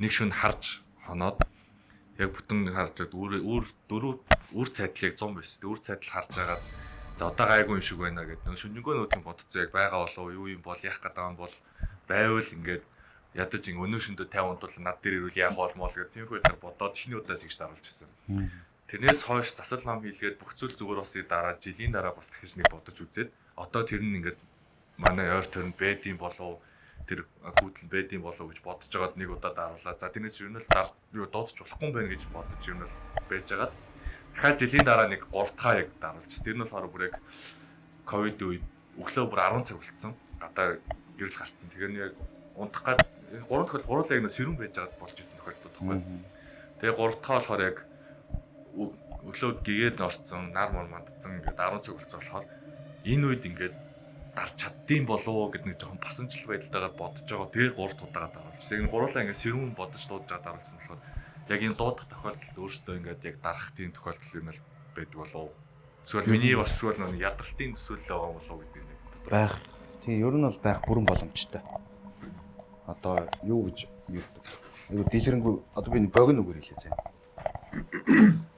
нэг шөнө харж хоноод яг бүтэн харж үр цайдлыг 100 байсан. Үр цайдал харж агаад за одоо гайгүй юм шиг байна гэдэг. Шүнжэнгөө нүүдийн бодцоо яг байгаа болов юу юм бол яах гэдэг юм бол байвал ингээд ядаж ин өнөө шөндө 50 удаа над дээр ирүүл яах болмол гэх тийм их байдлаар бодоод шинэ удаа тэгж даруулж ирсэн. Тэрнээс хойш засал ном хийлгээд бүх зүйл зүгээр босыг дараа жилийн дараа бас дахиж нэг бодож үзээд одоо тэр нь ингээд манай ойр төрөнд бэдийн болов тэр гүйдэл бэдийн болов гэж бодож байгаад нэг удаа даруулаа. За тэрнээс юу нь л дуудаж болохгүй юм байна гэж бодож юу нь л байж байгаад дахиад жилийн дараа нэг 3 дахь яг даруулж. Тэр нь болохоор бүр яг ковид үед өглөө бүр 10 цаг болцсон. Гадаа гэрэл гарцсан. Тэгэхээр яг унтах гад 3 дахь гурлаа яг сэрүүн байж байгаад болж исэн тохиолдол тоххой. Тэгээ 3 дахь болохоор яг өглөө гэгээд орцсон, нар мор мандцсан ингээд 10 цаг болцсон болохоор энэ үед ингээд дарч чаддсан болов гэд нэг жоохон басамжил байдалтайгаар бодож байгаа. Тэгээ 3 удаагаа даруулж. Энэ гурлаа ингээд сэрүүн бодож дуудаж даруулсан болохоор яг энэ дуудах тохиолдолд өөртөө ингээд яг дарах тийм тохиолдол юм л байдаг болов. Эсвэл миний бас эсвэл нэг ядралтын төсөөлөл байгаа болов гэдэг нэг Байх. Тийм ер нь бол байх бүрэн боломжтой. Одоо юу гэж ярьдаг. Айгу дийлэрэнгүй одоо би богино үгээр хэлээ зэ.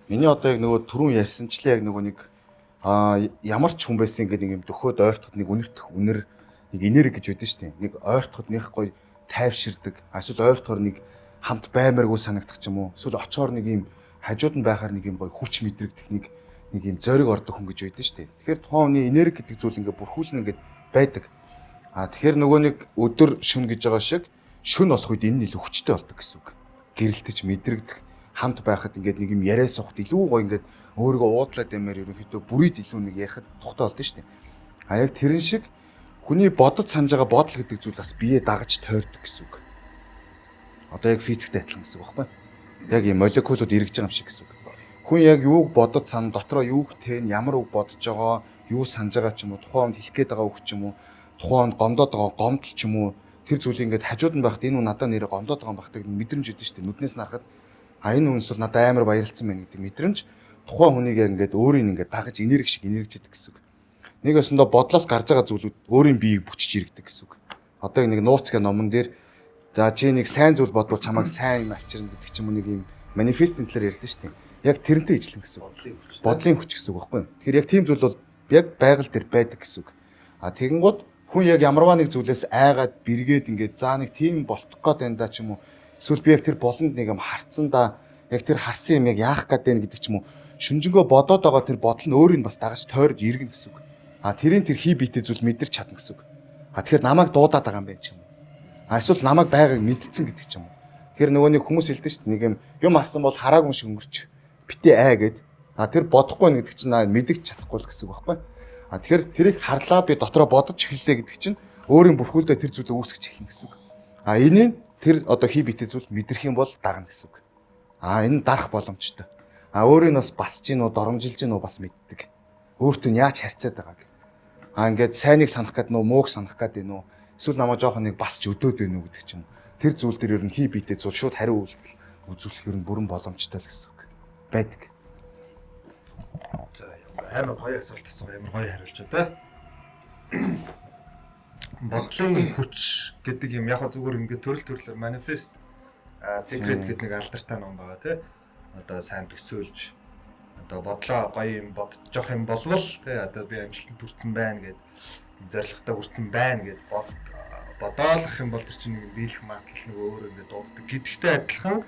Миний одоо яг нөгөө түрүүн ярьсанчлаа яг нөгөө нэг ямар ч хүн байсан гэдэг нэг юм дөхөөд ойртоход нэг үнэр нэг энерги гэж үүдэн штэ. Нэг ойртоход нэг гоё тайвширдаг. Эсвэл ойртохоор нэг хамт баймаргүй санагдах ч юм уу. Эсвэл очоор нэг юм хажууд нь байхаар нэг юм гоё хүч мэдрэгдэх нэг юм зориг ордог хүн гэж үүдэн штэ. Тэгэхээр тухайн хүний энерги гэдэг зүйл ингээ бүрхүүлнэ ингээд байдаг. Тэгэхээр нөгөө нэг өдөр шүн гэж байгаа шиг шүн болох үед энэ нь илүү хүчтэй болдог гэсэн үг. Гэрэлтэж мэдрэгдэх хамт байхад ингээд нэг юм яриа сухад илүү гоё ингээд өөрийгөө уудлаад ямаар ерөнхийдөө бүрийд илүү нэг ярихад тухтай болдсон шүү дээ. Яг тэрэн шиг хүний бодож санаж байгаа бодол гэдэг зүйл бас бие дагаж тойрдог гэсэн үг. Одоо яг физиктэй адилхан гэсэн үг байхгүй юу? Яг юм молекулууд эргэж байгаа юм шиг гэсэн үг. Хүн яг юуг бодож сан дотроо юуг тэн ямар үг бодож байгаа, юу санаж байгаа ч юм уу, тухайн хүнд хэлэх гээд байгаа үг ч юм уу, тухайн гомдоод байгаа гомдол ч юм уу, тэр зүйлийг ингээд хажууд нь байхад энэ хүн надад нэрээ гомдоод байгаа юм багтаг мэдрэмж өгдөн шүү дээ. Нүднээс нь харахад энэ хүнс бол надад амар баярлцсан байна гэдэг мэдрэмж тухайн хүнийг ингээд өөрийг ингээд дагаж энерги шиг энергичдэг гэсэн үг. Нэг өсөндөө бодлоос гарч байгаа зүйлүүд өөрийн биеийг бүчиж иргэдэг гэсэн үг. Одоо нэг нууцгийн номон дээр за чи нэг сайн зүйл бодвол чамайг сайн юм авчирна гэдэг ч юм уу нэг юм манифестийн талаар ярьдэн шүү дээ. Яг тэрнтэй ижилэн гэсэн үг. Бодлын хүч гэсэн үг байхгүй юу? Тэгэхээр яг тийм зүйл бол яг байгаль дээр байдаг гэсэн үг. Тэгэнгუთ хүн яг ямарваа нэг зүйлээс айгаад бэргээд ингээд за нэг тийм болтох гээд байна да ч юм уу. Эсвэл би яг тэр болонд нэг юм харцсан да. Яг тэр харсан юм яг яах гээд байна гэдэг ч юм уу. Шүнжэнгөө бодоод байгаа тэр бодол нь өөрийг бас дагаж тойрож иргэн гэсэн үг. Тэрийн тэр хий биетэй зүйл мэдэрч чадна гэсэн үг. Тэгэхээр намайг дуудаад байгаа юм байна ч юм уу. Эсвэл намайг байгааг мэдсэн гэдэг ч юм уу. Тэгэхээр нөгөө нэг хүмүүс хэлдэг шүү дээ нэг юм харсан бол хараагүй шиг өнгөрч битээ ай гэд. Тэр бодохгүй нэг гэдэг чинь мэдэгч чадахгүй л гэсэн үг байхгүй. Тэгэхээр тэрийг харлаа би дотроо бодож эхэллээ гэдэг чинь өөрийн бүрхүүлдэ тэр зүйлээ үүсгэж эхэлнэ гэсэн үг. Энийг тэр одоо хий биетэй зүйл мэдрэх юм бол дагна гэсэн үг. Энэ дарах боломжтой. Өөрийг бас басж гин үү, доромжилж гин үү бас мэддэг. өөртөө яаж харьцаад байгааг. Ингээд сайныг санах гэдэг нөө мууг санах гэдэг нөө эсвэл намайг жоохон нэг басч өдөөд байна уу гэдэг чинь. Тэр зүйл дээр ер нь хий битэй зүйл шууд хариу үйлдэл үзүүлэх ер нь бүрэн боломжтой л гэсэн үг байдаг. За амар гоё асуулт асуу амар гоё хариулж байна. Бодлын хүч гэдэг юм яг зүгээр ингээд төрөлөөр манифест secret гэдэг нэг алдартай ном байгаа тий. Одоо сайн төсөөлж одоо бодлоо гоё юм бодож юм болвол тий одоо би амжилтанд хүрсэн байна гэд зорилготой хүрсэн байна гэд бодоолох юм бол тэр чинь нэг биелэх магадлал нэг өөр ингээд дууддаг. Гэдэгтэй адилхан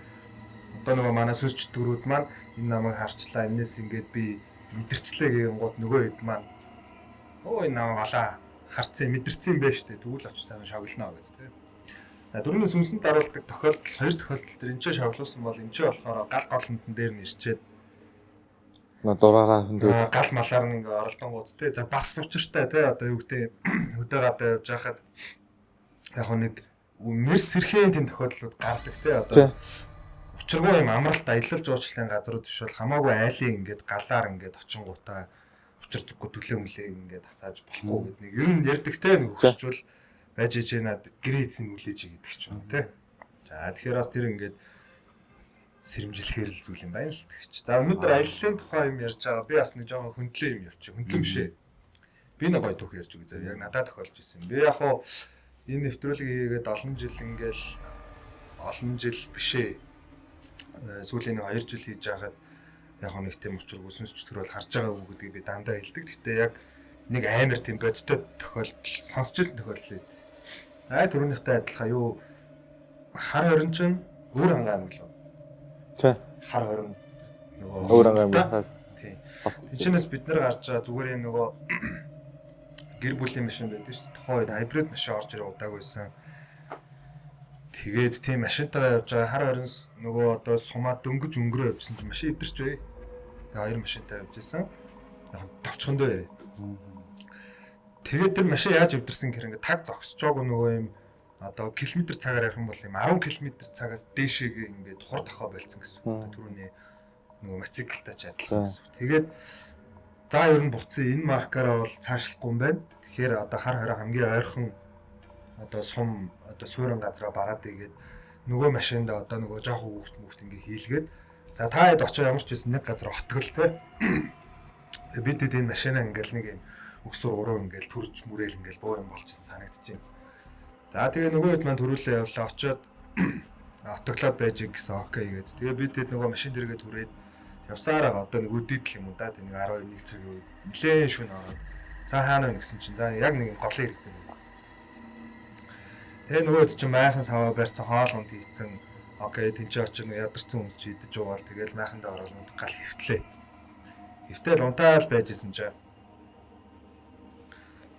одоо нөгөө манай сүсч дөрүүд маань энэ намайг харчлаа энэс ингээд би мэдэрчлээ гэх гот нөгөө хэд маань оо энэ намайг алаа харцсан мэдэрсэн байх штэ тэгвэл очиж цаана шавлнаа гэж тий. Дөрөвнөөс үнсэнд даруулдаг тохиолдол хоёр тохиолдол төр энэ ч шавлуулсан бол энэ ч болохоор гал голонтон дээр нэрчээд дураараа хөндөд гал малаар нэг оролдон гуц тий. За бас учиртай тий одоо юу гэдэг хөдөө гадаа явж байхад яг нэг мэрс сэрхийн тийм тохиолдлууд гардаг тий одоо учиргүй юм амралт аялалж уучлалын газрууд биш бол хамаагүй айлын ингээд галаар ингээд очингуудаа учир зүггүй төлөө мөлийг ингээд асааж болохгүй гэдэг нэг ер нь ярьдаг те нэг хөшчүүл байж ичэнад гэрээ эзэн үлээж гэдэг ч юм те. За тэгэхээр бас тэр ингээд сэрэмжлэхээр л зүйл юм байна л тэгч. За өнөөдөр аяллаа тухай юм ярьж байгаа. Би бас нэг жоохон хөндлөө юм явчих. Хөндлөм шээ. Би нэг гоё түүх ярьж өгье зав. Яг надад тохиолж ирсэн. Би яг хуу энэ нэвтрүүлгийг хийгээд олон жил бишээ. Сүүлийн 2 жил хийж байгаад яг нэг тийм учиргүй сүнсчдгэр бол харж байгаа үг гэдгийг би дандаа хэлдэг. Гэхдээ яг нэг амар тийм бодтой тохиолдол сонсч ирсэн тохиолдол үед. Түрүүнийхтэй адилхан юу хар хорин чинь өөр ангаа юм лөө. Тэ. Хар хорин нөгөө өөр ангаа юм. Тийм. Тийчнээс бид нар гарч байгаа зүгээр юм нөгөө гэр бүлийн машин байдаг шүү дээ. Тухайн үед хайбрид машин орж ирээ удаагүй байсан. Тэгээд тийм машинтайгаа явж байгаа хар хорин нөгөө одоо сумаа дөнгөж өнгөрөө явжсэн чинь машин өвдөрч бай. Тэгээд хоёр машинтай явж исэн. Яг товчхон дээр. Тэгээд тэр машин яаж өвдөрсөн гэхээр ингээд таг зогсож байгаа нөгөө юм одоо километр цагаар ярих юм бол юм 10 км цагаас дээшээ ингээд хур тахаа болцсон гэсэн үг. Түрүүний нөгөө мотоциклтай ч адилхан гэсэн үг. Тэгээд за ер нь буцсан энэ маркаараа бол цаашлахгүй юм байна. Тэгэхээр одоо хар хороо хамгийн ойрхон одоо сум одоо суурин газраа бараад игээд нөгөө машинд одоо нөгөө жоохон хүүхд ингээ хийлгээд за та хэд очоо ямар ч байсан нэг газар отгол те. Бид энэ машинаа ингээл нэг юм өксөр уруу ингээл төрж мүрээл ингээл боо юм болчихсон санагдаж байна. За тэгээ нөгөө хэд маань төрүүлээ явлаа очоод отоглоод байж гэсэн окей гээд тэгээ бид нөгөө машин дэргээд түрээд явсаар байгаа одоо нэг өдийдл юм уу да тэг нэг 12 цагийн үед нилээн шүн ороод за хаана вэ гэсэн чинь за яг нэг юм голын иргэдэг. Тэгээ нөгөөд чинь майхан саваа барьсан хоол унд хийцэн окей тэнцээ очиж нэг ядарсан хүмүүс чи идэж угаал тэгээл майхандаа ороод унд гал хөвтлээ. Хөвтөл унтаал байжсэн чинь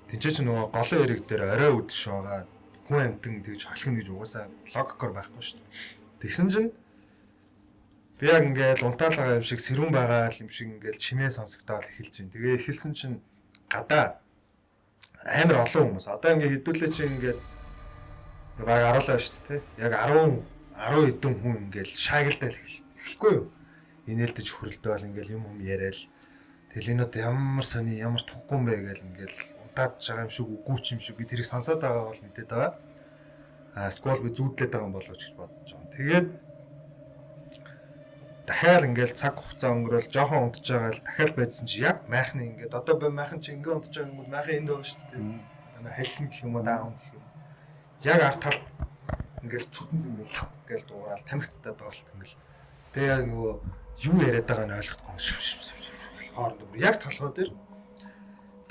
тэнцээ чи нөгөө голын ирэг дээр орой үдш байгаа хүн амтэн тэгж холхино гэж угаасаа логикоор байхгүй шүү дээ. Тэгсэн чинь би яг ингээл унтаалгаа юм шиг сэрүүн байгаа юм шиг ингээл чимээ сонсогдоод эхэлж байна. Тэгээ эхэлсэн чинь гадаа амар олон хүмүүс одоо ингээ хэдүүлээ чи ингээд баг аруулаа шүү дээ. Яг 10 хэдэн хүн ингээл шаагилдаа эхлэхгүй юу? Инээлдэж хөрөлдөөл ингээл юм яриад Тэленүүд ямар сони ямар тухгүй юм бэ гээл ингээл удаад байгаа юм шиг үгүй ч юм шиг би тэрийг сонсоод байгаа бол мэдээд байгаа. Сквал би зүүдлээд байгаа юм болоо гэж бодож байгаа. Тэгээд дахиад ингээл цаг хугацаа өнгөрөөл жоохон унтж байгаа л дахиад байдсан чи яг майхны ингээд одоо би майхан чи ингээд унтж байгаа юм майхан энд байгаа шүү дээ. Манай хэлсэн гэх юм уу даавн гэх юм. Яг арт талд ингээл чүтэн зэмэл гээл дуурал тамхицтаад байгаа л ингээл. Тэгээ яг нөгөө юу яриад байгааг нь ойлгохгүй хоорондоо бүр яг толгой дээр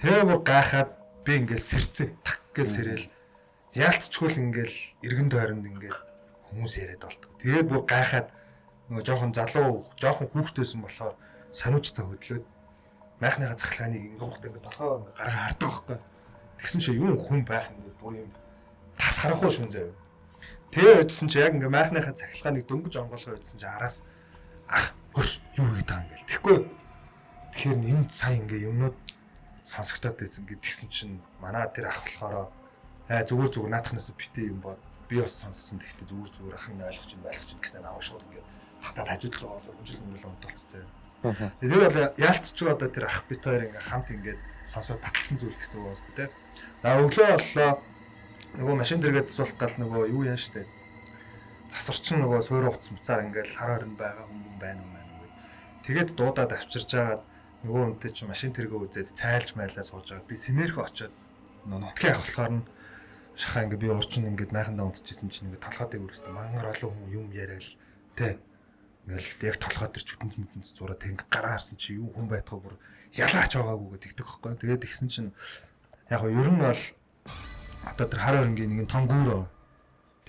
тэгээ бүр гайхаад би ингээл сэрцээ так гэж сэрэл яалтчгүй ингээл эргэн тойронд ингээл хүмүүс яриад болтгоо. Тэгээд бүр гайхаад нөгөө жоохон залуу жоохон хүүхдтэйсэн болохоор сониуч цаа хөдлөөд майхныхаа цахилгааныг ингээд толгой ингээд гаргаа хардаг байхгүй. Тэгсэн чи юу хүн байх ингээд бүр юм тас харахгүй шүн заяа. Тэгээ өдсөн чи яг ингээд майхныхаа цахилгааныг дөнгөж онгоолгоо өдсөн чи араас ах хөрш юу хийдэг юм гээл. Тэгэхгүй. Тэгэхээр энд сайн ингээ юмнууд сонсогдоод байсан гэдгсэн чинь манай тэр ах болохоор зүгээр наатахнаас битээ юм бод би бас сонссон. Тэгэхдээ зүгээр ах нь ойлгож чинь гэсэн аваа шууд ингээ хатаад хажуудлаа болоо хүнжил мөрөл унталцсан. Тэр бол яалтч одоо тэр ах бит хоёр ингээ хамт ингээд сонсоод баталсан зүйл гэсэн үг байна тий. За өглөө боллоо нөгөө машин дэргээ засуулах гал нөгөө юу яа штэ. Засварчин нөгөө суурь утас муцаар ингээл хар хорин байгаа хүмүүс байна уу гэд. Тэгээд дуудаад авчирж агаад нөгөө үнтэй чи машин тэргээ үзээд цайлж майлаа сууж байгаа. Би Симэрхэ очиод нутгийн ах болохоор нь шахаа ингээ би урчин ингээд майхандаа унтчихсэн чинь ингээ толгойд өрөөстэй мангар олон хүн юм яриад тий. Ингээл яг толгой дээр чүтэнц мүтэнц зураа тэг гараа харсан чи юу хүн байтгаа бүр ялаач байгаагүй гэдэг тэгэхгүй. Тэгээд ихсэн чинь яг нь ер нь бол одоо тэр хар хорингийн нэг том гүүрөө.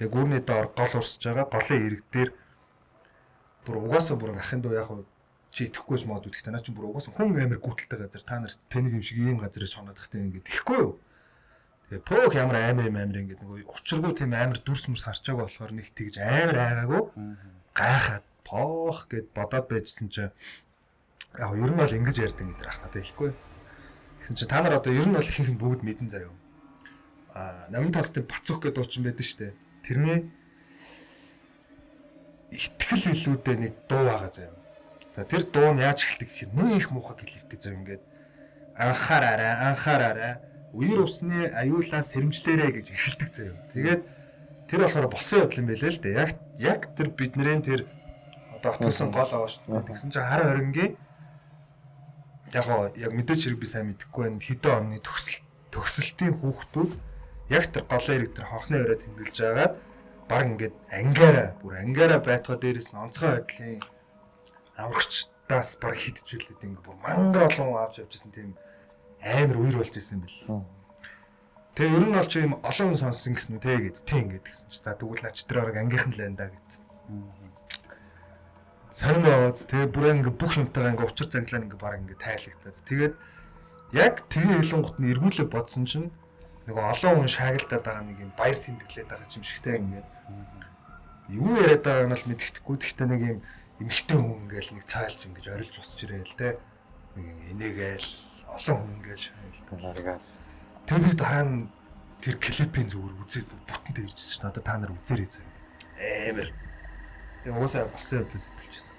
Тэгээ гүүрний доор гол урсж байгаа голын ирэг дээр бүр угаасаа бүр ахын дөө яг чи итгэхгүйс мод үтгэх танаа чи бүр угаасаа хүн амир гүйтэлтэй газар та нар тэнийг юм шиг ийм газар шоноод тахтай ингээд ихгүй юу. Тэгээ пөөх ямар амир ингээд нөгөө учиргүй тийм амир дүрс мөс харчаагүй болохоор нэг тэгж амир айгаагүй гайхаад поох гэд бодоод байжсэн чи яг ер нь бол ингэж ярьдаг гэдэг ах надад хэлэхгүй. Тэгсэн чи та нар одоо ер нь бол ихэнх нь бүгд мэдэн заяа. Намын тастай бацуух гэдэг дуучин байдаг шүү дээ. Тэрний итгэл илүүдээ нэг дуу байгаа заяа. За тэр дуу нь яаж эхэлдэг гэхээр нэг их муухай гэлэвтэй заяа ингээд анхаараарай үер усны аюулаас сэрэмжлээрэй гэж эхэлдэг заяа. Тэгээд тэр болохоор болсон явдал юм байлээ л дээ. Яг тэр бидний тэр одоо отгосон гол аваа шүү дээ. Тэгсэн чинь хар хорингийн яг мэдээч хэрэг би сайн мэдэхгүй байна. Хэдэн оны төгсөлтийн хүүхдүүд яг тэр голын ирэг тэр хонхны өрөө тэмдэглэж байгаа баг ингээд ангаараа байтгаа дээрээс нь онцгой байдлын аврагчдаас баг хитжүүлээд ингээд бүр мангар олон авч явжсэн тийм амар үер болж исэн бэл. Тэгээ ер нь бол чи юм олон сонссон гэсэн үү те гэд тийм ингээд гэсэн чи за тэгвэл нач тэр орог ангийнхан л байна да гэд. Сармаад тэгээ бүр ингээд бүх юмтайгаа ингээд учир занглаа ингээд баг ингээд тайлагтаад тэгээд яг тэгээ хэлэнгут нь эргүүлээ бодсон чинь нөгөө олон хүн шаагилдаад байгаа нэг юм баяр тэмдэглээд байгаа юм шигтэй ингээд юу яриад байгааг нь л мэддэхгүй гэхдээ нэг юм эмхтэй хүн ингээл нэг цайлж ингэж орилж босч ирээл те нэг инээгээл олон хүн ингээл шаагилдаад тэр би дараа нь тэр клипийн зүгээр үзээд бүтэнтэй иржсэн шүү дээ. Одоо та нар үзээрэй заяа. Амар. Тэгээ уусаа болсон явдал сэтгэлжсэн.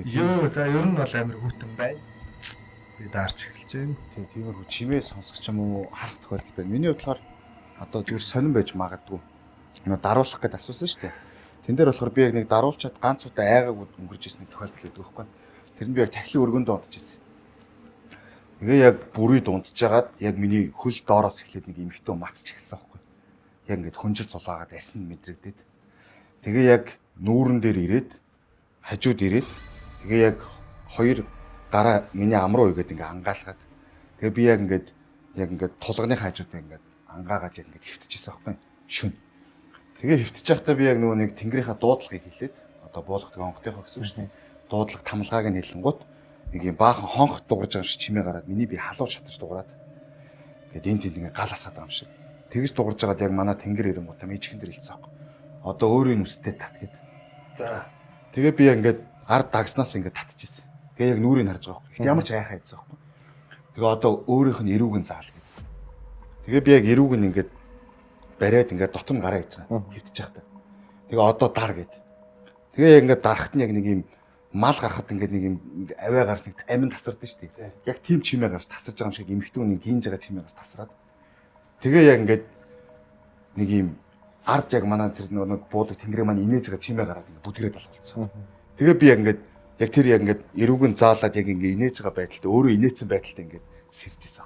Йоо за ер нь бол амар хүүтэн байна. Би даарч эхэлж байна. Тиймэрхүү чимээ сонсох юм уу харах тохиолдол байна. Миний бодлоор одоо зүгээр сонирн байж магадгүй. Нөгөө даруулах гэдээ асуусан шүү дээ. Тэн дээр болохоор би яг нэг даруулчаад ганц удаа айгааг өнгөрж ирсэн тохиолдол байдаг байхгүй. Тэр нь би яг тахилын өргөнд унтж ирсэн. Тэгээ яг бүрий дундж жагаад яг миний хөл доороос эхлээд нэг эмхтэн мацч эхэлсэн байхгүй. Яг ингээд хөнжил зулаагаад арьсан мэдрэгдээд. Тэгээ яг нүүрэн дээр ирээд хажууд ирээд тэгээ яг хоёр гараа миний ам руу игээд ингээд ангаалгаад тэгээ би яг ингээд тулганы хажууд ингээд ангаагаад яг ингээд хөвтчихсэн байхгүй. Шүн. Тэгээ хөвтөж байхдаа би яг нөгөө нэг тэнгэрийнхаа дуудлагыг хэлээд одоо буулгадаг онготойхоо гэсэн үг шүү дээ. Дуудлага тамлагааг нь хэлэнгуут нэг юм баахан хонх дуурж байгаа шиг чимээ гараад миний би халуур шатаж дуураад ингээд энэ тэнд ингээд галасаад байгаа юм шиг. Тэгж дуурж байгаад яг манай тэнгэр ирэнгуутаа мичхэн дээр хэлсэн аахгүй. Одоо өөрийн нүстэй татгээд. За. Тэгээ би яг ингээд ард дагснаас ингээд татчихсан. Тэгээ яг нүрийг харж байгаа аахгүй. Ямар ч айхаа хийсэн аахгүй. Тэгээ одоо өөрийнх нь эрүүг нь заал гэдэг. Тэгээ би яг эрүүг нь ингээд бариад ингээд дотор нь гараа хийж байгаа. Хөвтөж байхдаа. Тэгээ одоо дар гээд. Тэгээ яг ингээд дарахт нь яг нэг юм мал гарахад ингээд нэг юм аваа гарч нэг амин тасардаг шүү дээ. Яг тийм чимээ гарч тасарж байгаа юм шиг эмхтэн үний гинж байгаа чимээ гарч тасраад. Тэгээ яг ингээд нэг юм ард яг манай тэр нэг буудаг тэнгэрээ маань инээж байгаа чимээ гараад ингээд бүдгэрээд болчихсон. Тэгээ би яг ингээд эрүүг нь заалаад яг ингээд инээж байгаа байдалтай өөрөө инээсэн байдалтай ингээд сэрж исэн.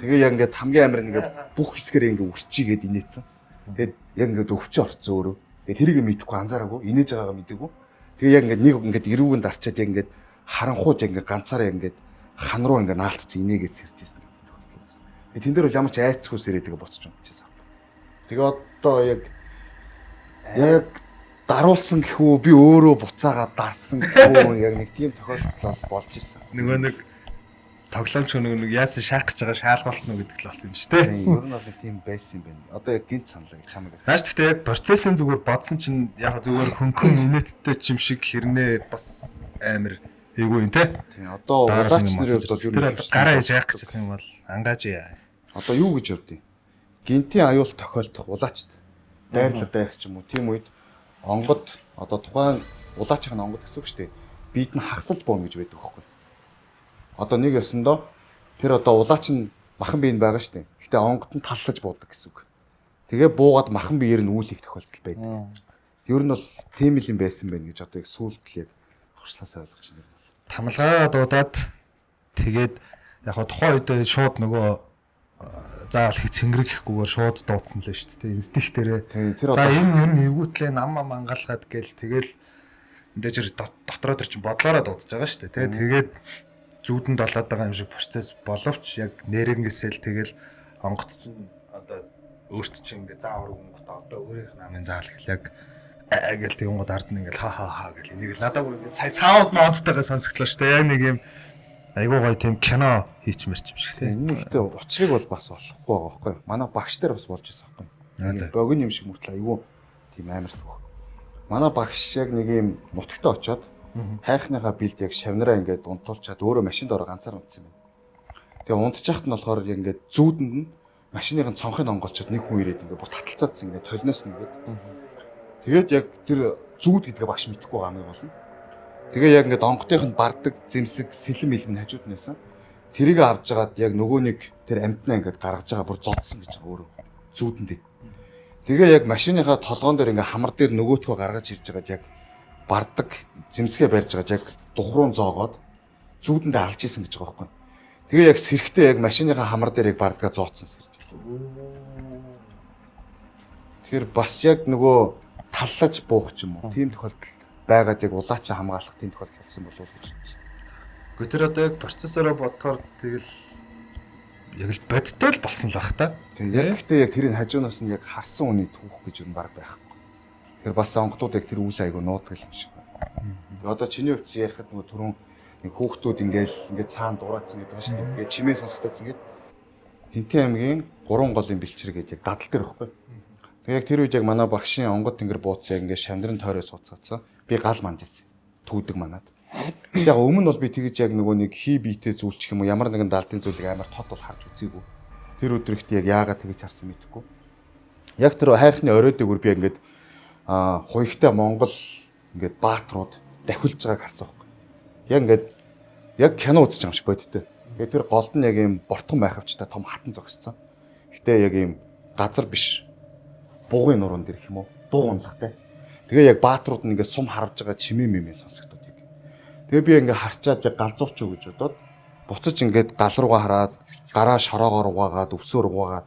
Тэгээ яг ингээд хамгийн амар ингээд бүх хэсгэрээ ингээд өсчигээд инээсэн. Тэгээд яг ингээд өвчөө орцсон өөрөө. Тэгээд тэрийг мэдэхгүй анзаараагүй инээж байгаагаа мэдээгүй. Тэгээ яг ингээд эрүүгэнд арчаад яг ингээд харанхууд яг ингээд ганцаараа ингээд хан руу ингээд наалтцсан инээгээд сэрж ирсэн. Тэгээ тэн дээр бол ямар ч айцгүй сэрээ тэгээ буцаж унтчихсан. Тэгээ одоо яг даруулсан гэхүү би өөрөө буцаагаа дарсан гэхүү яг нэг тийм тохиолдол болж исэн. Нөгөө нэг тоглоомч нэг яасан шаах гэж байгаа шаалгуулсан уу гэдэг л болсон юм шүү дээ. Ер нь бол нэг тийм байсан юм байна. Одоо яг гинт саналаа чамайг. Нааш гэхдээ яг процессын зүгээр бодсон чинь яг зүгээр хөнгөн инээдтэй ч юм шиг хэрнээ бас амар эйгүй юм те. Тийм одоо улаач нарын бол ер нь гараа хийж яах гэжсэн юм бол ангааж яа. Одоо юу гэж явдیں۔ Гинтийн аюул тохиолдох улаачд дайрлал байх ч юм уу. Тийм үед онгод одоо тухайн улаачийн онгод гэсэн үг шүү дээ. биед нь хагасж боно гэж байдаг байхгүй. Одоо нэг ясандаа тэр одоо улаач нь махан бие нь байгаа шүү дээ. Гэхдээ онгот нь таллаж буудаг гэсэн үг. Тэгээ буугаад махан биеэр нь үйл их тохиолдол байдаг. Ер нь бол тийм л юм байсан байх гэж одоо яг сүүлдэл яг туршлаасаа ойлгож байна. Тамлгаа дуудаад тэгээд яг хаа тухайн үед шууд нөгөө заавал их цэнгэрэгхгүйгээр шууд дуудсан л шүү дээ. Инстинкт дээрээ. За энэ юм эвгүүтлээ нам мангалгаад гээл тэгэл эндэж дотроо төр чинь бодлоороо дуудаж байгаа шүү дээ. Тэгээд зүүдэнд болоод байгаа юм шиг процесс боловч яг нэрнгэсэл тэгэл онгот одоо өөрт чинь ингээ заавар өнгөт одоо өөрийнх намын заал гэл яг гэл тэгүнгод ард нь ингээл ха гэл энийг л надад бүр сая саунд монстойгоо сонсогдлоо шүү дээ. Яг нэг юм айгуу гоё тийм кино хийчмэрч юм шиг тийм. Гэхдээ учрыг бол бас болохгүй байгаа байхгүй. Манай багш дээр бас болж байсан байхгүй. Богино юм шиг мөртлөө айгуу тийм амар төх. Манай багш яг нэг юм нутагтаа очоод хайхныхаа билд яг шавнараа ингээд унтуулчаад өөрөө машинд ороо ганцаар унтсан юм. Тэгээ унтчихт нь болохоор яг ингээд зүүдэнд нь машиныхын цонхыг онголчоод нэг хүн ирээд ингээд бүр таталцаадсан ингээд толноос нь ингээд. Тэгээд яг тэр зүүд гэдгээ багш мэдэхгүй байгаа юм болно. Тэгээ яг ингээд онготынх нь бардаг зэмсэг сэлэн мэлэн хажууд нээсэн. Тэрийг авч жагаад яг нөгөө нэг тэр амтнаа ингээд гаргаж байгаа бүр зодсон гэж байгаа өөрөө зүүдэндээ. Тэгээ яг машиныхаа толгоон дээр ингээд хамар дээр нөгөөтгөө гаргаж ирж байгаад яг бардаг зэмсгээ барьж байгаад яг духруун зоогоод зүүдэндээ алж исэн гэж байгаа байхгүй. Тэгээ яг сэрхтээ яг машиныхаа хамар дээр яг бардгаа зооцсон сэрж ирсэн. Тэгэхээр бас яг нөгөө таллаж буух ч юм уу тийм тохиолдол байгаад яг улаачаа хамгаалах тийм тохиолдол болсон болов уу гэж байна. Гэхдээ тэр одоо яг процессороо бодохоор тэгэл яг л бодтой л болсон л бах та. Яг гэхдээ яг тэрийг хажуунаас нь яг харсан үний түүх гэж юм баг байхгүй. Тэгэхээр бас онгодууд яг тэр үйл айгу нуудаг юм шиг байна. Одоо чиний хувьд ярихад нөгөө түрүүн нэг хүүхдүүд ингээд цаана дураацсан гэдэг байна шүү дээ. Тэгээд чимээ сонсогдсон гээд Хинтээ аймгийн 3 голын бэлчээр гэдэг яг дадал дээр байхгүй. Тэгээд яг тэр үед яг манай багшийн онгод тэнгэр бууцаа ингээд шамдрын тойроо сууцгаацсан. Би гал манжсэн. Түүдэг манад. Яг өмнө нь бол би тэгж яг нөгөө нэг хий биетэй зүйлчих юм уу ямар нэгэн даалдын зүйлийг амар тод бол харж үзээгүй. Тэр өдрөгт яг яагаад тэгж харсан мэдэхгүй. Яг тэр хайрхны орой дээгүр би ингээд хуйгтай Монгол ингээд баатрууд дахиулж байгааг харсан байхгүй. Яг ингээд яг кино үзэж байгаа юм шиг бодтой. Тэгээд тэр голд нь яг юм бортхон байхавчтай том хатан зогссон. Гэтэ яг юм газар биш. Бугын нуруунд ирэх юм уу? Дуу унлахтай. Тэгээ яг баатрууд нь ингээд сум харж байгаа чимээ мэмээ сонсогдоод. Тэгээ би ингээ харчаад яг галзууч юу гэж бодоод буцаж ингээд гал руугаа хараад гараа шороогоор угаагаад өвсөөр угаагаад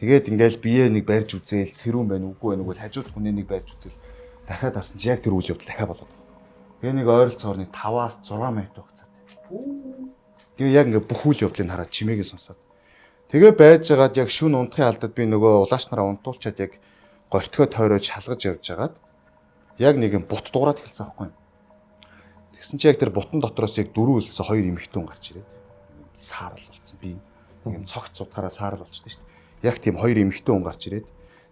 тэгээд ингээл бие нэг барьж үзээл сэрүүн байна үгүй байна үгүй хажууд хүний нэг барьж үзээл дахиад харсан чи яг тэр үйл явдал дахиад болоод байна. Тэгээ нэг ойролцоогоор нэг 5-аас 6 минут хугацаатай. Тэгээ яг ингээ бүх үйл явдлыг хараад чимээгээ сонсоод тэгээ байж байгаад яг шүн унтахын алдад би нөгөө улаач нараа унтуулчаад яг гортгоо тойроод шалгаж явж байгаад яг нэг юм бут дуурайд хэлсэн байхгүй. Тэгсэн чи яг тэр бутан дотроос яг дөрөв үлсэн хоёр эмэгтэй хүн гарч ирээд саарл болсон. Би нэг юм цогц цутгаараа саарл болчихсон шүү дээ. Яг тийм хоёр эмэгтэй хүн гарч ирээд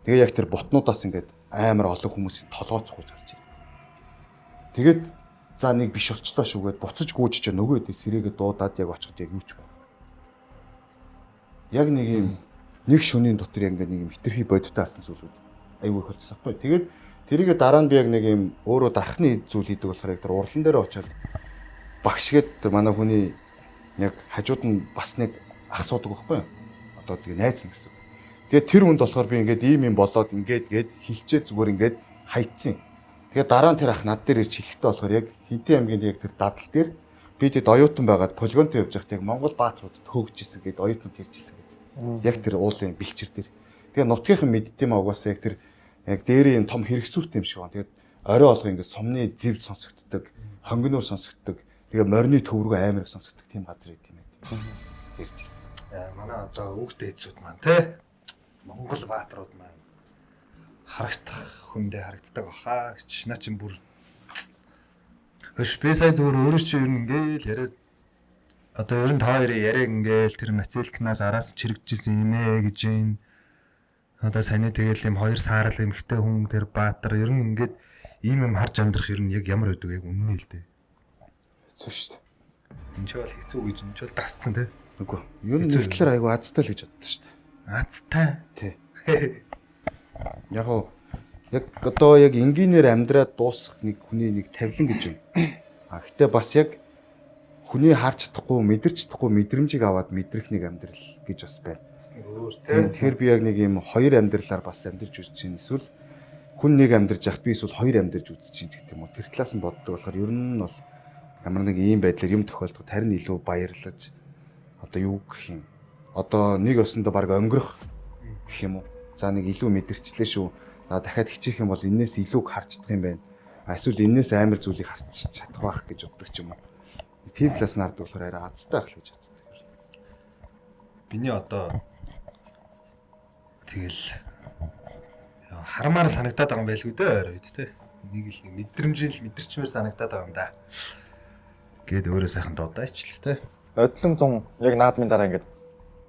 тэгээ яг тэр бутнуудаас ингээд амар олон хүмүүсийн толгой цохож гарч ирээд. Тэгээд за нэг биш болчлоо шүүгээд буцаж гүйж чи нөгөө хэд сэрээгээ дуудаад яг очиход яг юу ч байна. Яг нэг юм нэг шөнийн дотор яг ингээд нэг юм хитрхи бодиттой харсан зүйлүүд аюу их болчихсон байхгүй. Тэгээд тэрийгэ дараа нь би яг нэг юм өөрөө дарахны зүйл хийдэг болохоор яг тэр урлан дээр очиод багшгээд тэр манай хүний яг хажууд нь бас нэг ах суудаг байхгүй юу? Одоо тэгээ найз нь гэсэн. Тэгээд тэр хүнд болохоор би ингээд ийм юм болоод ингээд хилчээ зүгээр ингээд хайцсан. Тэгээд дараа нь тэр ах над дээр ирж хэлэхдээ болохоор яг Хинтээ аймгийн яг тэр дадал дээр би тэд оюутан байгаад полигонтой явж байхдаа яг Монгол баатруудад хөөгжижсэн гэдэг оюутнууд иржсэн гэдэг. Яг тэр уулын бэлчээр дээр. Тэгээд нутгийнхан мэддэм угаасаа яг тэр яг дээрээ юм том хэрэгсүүрт юм шиг байна. Тэгээд орой олго ингээд сумны зэв сонсогддог, хонгиноор сонсогддог, тэгээ морины төв рүү амар их сонсогддог тийм газар байт юм байна. Ярьж ирсэн. Манай одоо өвгд эцүүд маань те Монгол баатрууд маань харагдах хүндээ харагддаг баха. Наа чин бүр хөш би сая зүгээр өөрөө чи ер нь ингээл яриад одоо 92-ийн яриаг ингээл тэр нацилкнаас араас чирэгжсэн юм ээ гэж юм. Одоо саяны тэгэл юм хоёр саарл эмхтэй хүн тэр баатар ер нь ингээд ийм юм харж амьдрах ер нь яг ямар байдаг яг үнэн л дээ. Хэцүү шүү дээ. Энд ч бол хэцүү гэж энэ ч бол дасцсан те. Үгүй. Ер нь Гитлер айгу азтай л гэж боддоо шүү дээ. Азтай. Тий. Яг яг одоо яг энгийнээр амьдраад дуусах нэг хүний нэг тавилан гэж юм. Гэхдээ бас яг хүний харж чадахгүй, мэдэрч чадахгүй мэдрэмжийг аваад мэдрэх нэг амьдрал гэж бас байна. Бас нэг өөр Тэгэхээр би яг нэг юм хоёр амьдралаар бас амьдарч үзэж байна. Эсвэл хүн нэг амьдарч яхад би эсвэл хоёр амьдарч үзэж чинь гэх юм уу. Тэр талаас нь боддог болохоор ер нь бол ямар нэг ийм байдлаар юм тохиолдоход харин илүү баярлаж одоо юу гэх юм. Одоо нэг осондоо баг өнгөрөх гэх юм уу. За нэг илүү мэдэрчлээ шүү. Дахиад хичих юм бол энээс илүүг харцдаг юм байна. Эсвэл энээс амар зүйлийг харч чадах байх гэж боддог ч юм уу. Тийм талаас нь хардаг болохоор арай азтай байх л гэж боддог. Биний одоо тэгэл хармаар санагдаад байгаа юм байлгүй дээ орой үст те. Нэг л нэг мэдрэмжийн л мэдэрчмээр санагдаад байгаа юм да. Гээд өөрөө сайхан дуудаач л те. Одлон 100 яг наадмын дараа ингээд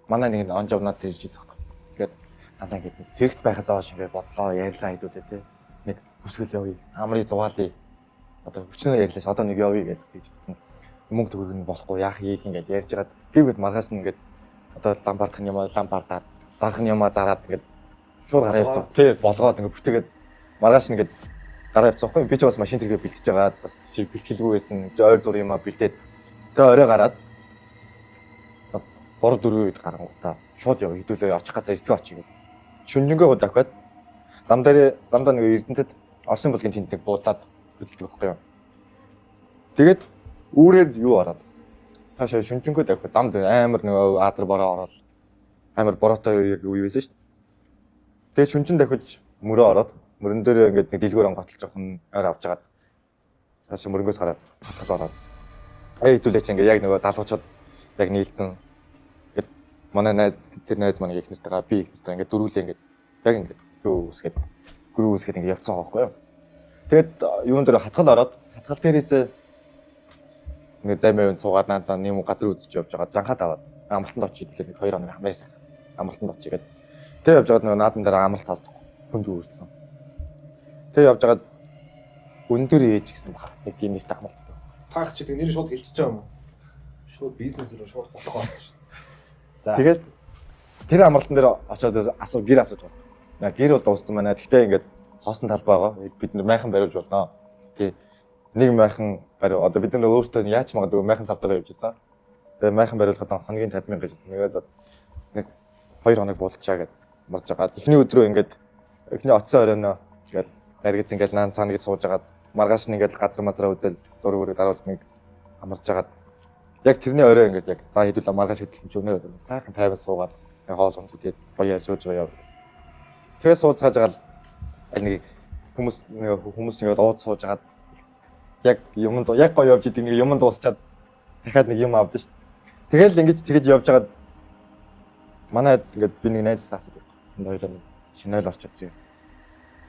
манай нэг онжов над ирж ирсэн баг. Тэгээд надаа ингээд зэрэгт байхаас хойш ингээд бодлоо ярьлаа хэдүүдээ те. Нэг хүсгэл явъя. Амрыг зугаалъя. Одоо хүчнээ ярьлаа. Одоо нэг явъя гэж бодсон. Мөнгө төгрөг нь болохгүй яах ийх ингээд ярьж байгаад гэвгээд маргааш нь ингээд одоо ламбардах юм ламбардаад зарах юм зараад ингээд шууд гараа явцсан. Тий болгоод ингээд бүтээгээд маргааш нь ингээд гараа явцсан байхгүй. Би ч бас машин тэргээ бэлтэж байгаа. Бас чи бэлтгэлгүй байсан. Ойр зур юм бэлдээд тэгээ орой гараад 3-4 үед гарангуудаа шууд яв хэдүүлээ очих газар итгэв очив. Шүнжэнгөө дахиад замдаа нэг эрдэнэтэд Орсын булгийн тэнд нэг буудаад хөдөлдөг байхгүй юу. Тэгээд үүрээр юу ороод таашаа шүнжэнгөө дахиад замд амар нэг аадар бороо ороод амар бороотой яг үе байсан шүү дээ. Тэгээд шүнжэн дахиж мөрөө ороод мөрөн дээр ингээд нэг дэлгүүр онготлж жоохон ойр авч жагаад таашаа мөрөнгөөс гараад хатгал ороод хэдүүлээ чи ингээд яг нөгөө залуучууд яг нийлсэн. Манай найз манай их нэртэйгээ би их нэртэй ингээд дөрүүлээ ингээд яг ингээд гүрүү үсгээд ингээд явцсан байгаа байхгүй юу. Тэгээд юун дээр хатгал ороод хатгал дээрээс ингээд зам байвын суугаад наацаа нэм газар үзэж явж байгаа жанхаад аваад амралтанд очиж ирэхэд 2 хоног хамаасан. Амралтанд очигээд тэг явж байгаад нөгөө наадмын дараа амралт алдахгүй хүнд үүрсэн. Тэг явж байгаад өндөр ээж гэсэн баг. Нэг тийм нэртэй амралт. Таах чи тэг нэр шууд хэлчихэж байгаа юм уу? Шууд бизнес руу шууд хотгоо орсон шүү. За. Тэгээд тэр амралтан дээр очиод гэр асууж байгаа. Гэр бол дууссан байна. Гэхдээ ингээд хоосон талбай байгаа. Бид нэр майхан бариулж болно. Тий. Нэг майхан бариу. Одоо бид нар өөрсдөө яаж магадгүй майхан савтайгаа явж ирсэн. Тэгээд майхан бариулахад хоногийн 50,000 гэж нэгээд нэг 2 хоног буулчаа гэд марж байгаа. Эхний өдрөө ингээд эхний оцсон оройноо тэгэл наргиц ингээд наан цаана гэж сууж агаад маргааш нь ингээд газар мазраа үзэл зураг өрөө даруулж нэг амарч агаад яг тэрний орой ингээд яг за хэдүүл маргааш хөдөлгөм ч өнөө сайхан тайван суугаад хоол унд тэгээд гоё ярьж байгаа яв. Тэгээ сууцгааж байгаа нэг хүмүүс нэг дууд сууж агаад яг юм яг гоё явж идэг нэг юм дуусчаад дахиад нэг юм авдсан шүү. Тэгэл ингэж тэгэж явж агаад манай ингээд би нэг найзаас асуув. Энд хоёроо шинэл орчод тийм.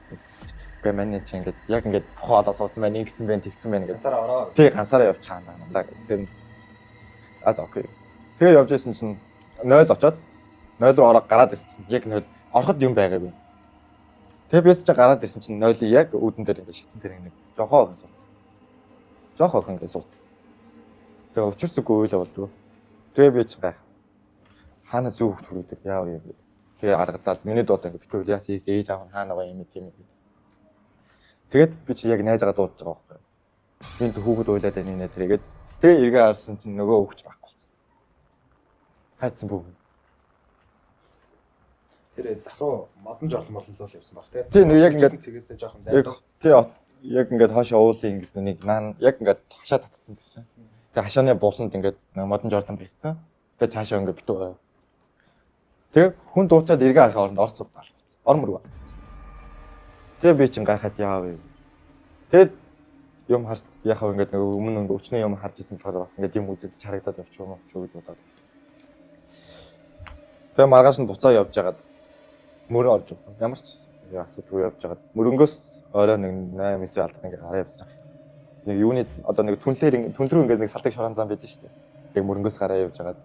Гэхдээ манай чи ингээд яг ингээд тухайлаа суудсан байна, ингэсэн байна, тэгсэн байна гэж. Ганцаараа ороо. Тий ганцаараа явж чаана мандаа гэдэг. Окей. Тэгээ явж исэн чинь 0 очоод 0 руу ороод гараад ирсэн чинь яг 0 ороход юм байгаагүй. Тэгээ бис чи гараад ирсэн чинь 0-ийг яг үүдэн дээр ингээд шатан дээр нэг жохоо охин суудсан. Жохоо охин ингээд суудсан. Тэгээ учир зүггүй үйлээ болдгоо. Тэгээ би чи гайх. Хаана зүг хөрөдөг яав юм. Тэгээ аргадаад миний дууд ингээд тэгвэл яасан ээж аав хаана байгаа юм тийм юм. Тэгээд би чи яг найзаагаа дуудаж байгаа байхгүй. Энд хүүхэд уйлаад байна нэ тэргээд тэгээ эргээ харсан чинь нөгөө хөвч байхгүй болсон. Хайцсан бүх. Тэр зах руу модон жорлол явсан баг тий. Тий нэг яг ингээд цэгээсээ жоохон зайдаг. Тий яг ингээд хаашаа уулын ингээд нэг наан яг ингээд хашаа татсан байсан. Тэгээ хашааны бууланд ингээд модон жорлон барьсан. Тэгээ цаашаа ингээд битүү. Тэгээ хүн дуучаад эргээ харахаа оронд орц цуг таалцсан. Ормөр баг. Тэгээ би чин гайхаад яав вэ. Тэгээд юм харж яхав ингээд нэг өмнө өчнөө юм харж исэн болохоор бас ингээд юм үзэгдэж харагдаад явчих юм уу гэж бодоод. Тэгээ маргааш нь буцаа явж хагаад мөрөө орж байгаа. Ямар ч асуудалгүй явж хагаад мөрөнгөөс орой нэг 8-9 алдах ингээд гараа явсан. Нэг юуны одоо нэг түнлэр ингээд нэг салдаг шорон зам байдаг шүү дээ. Яг мөрөнгөөс гараа явж хагаад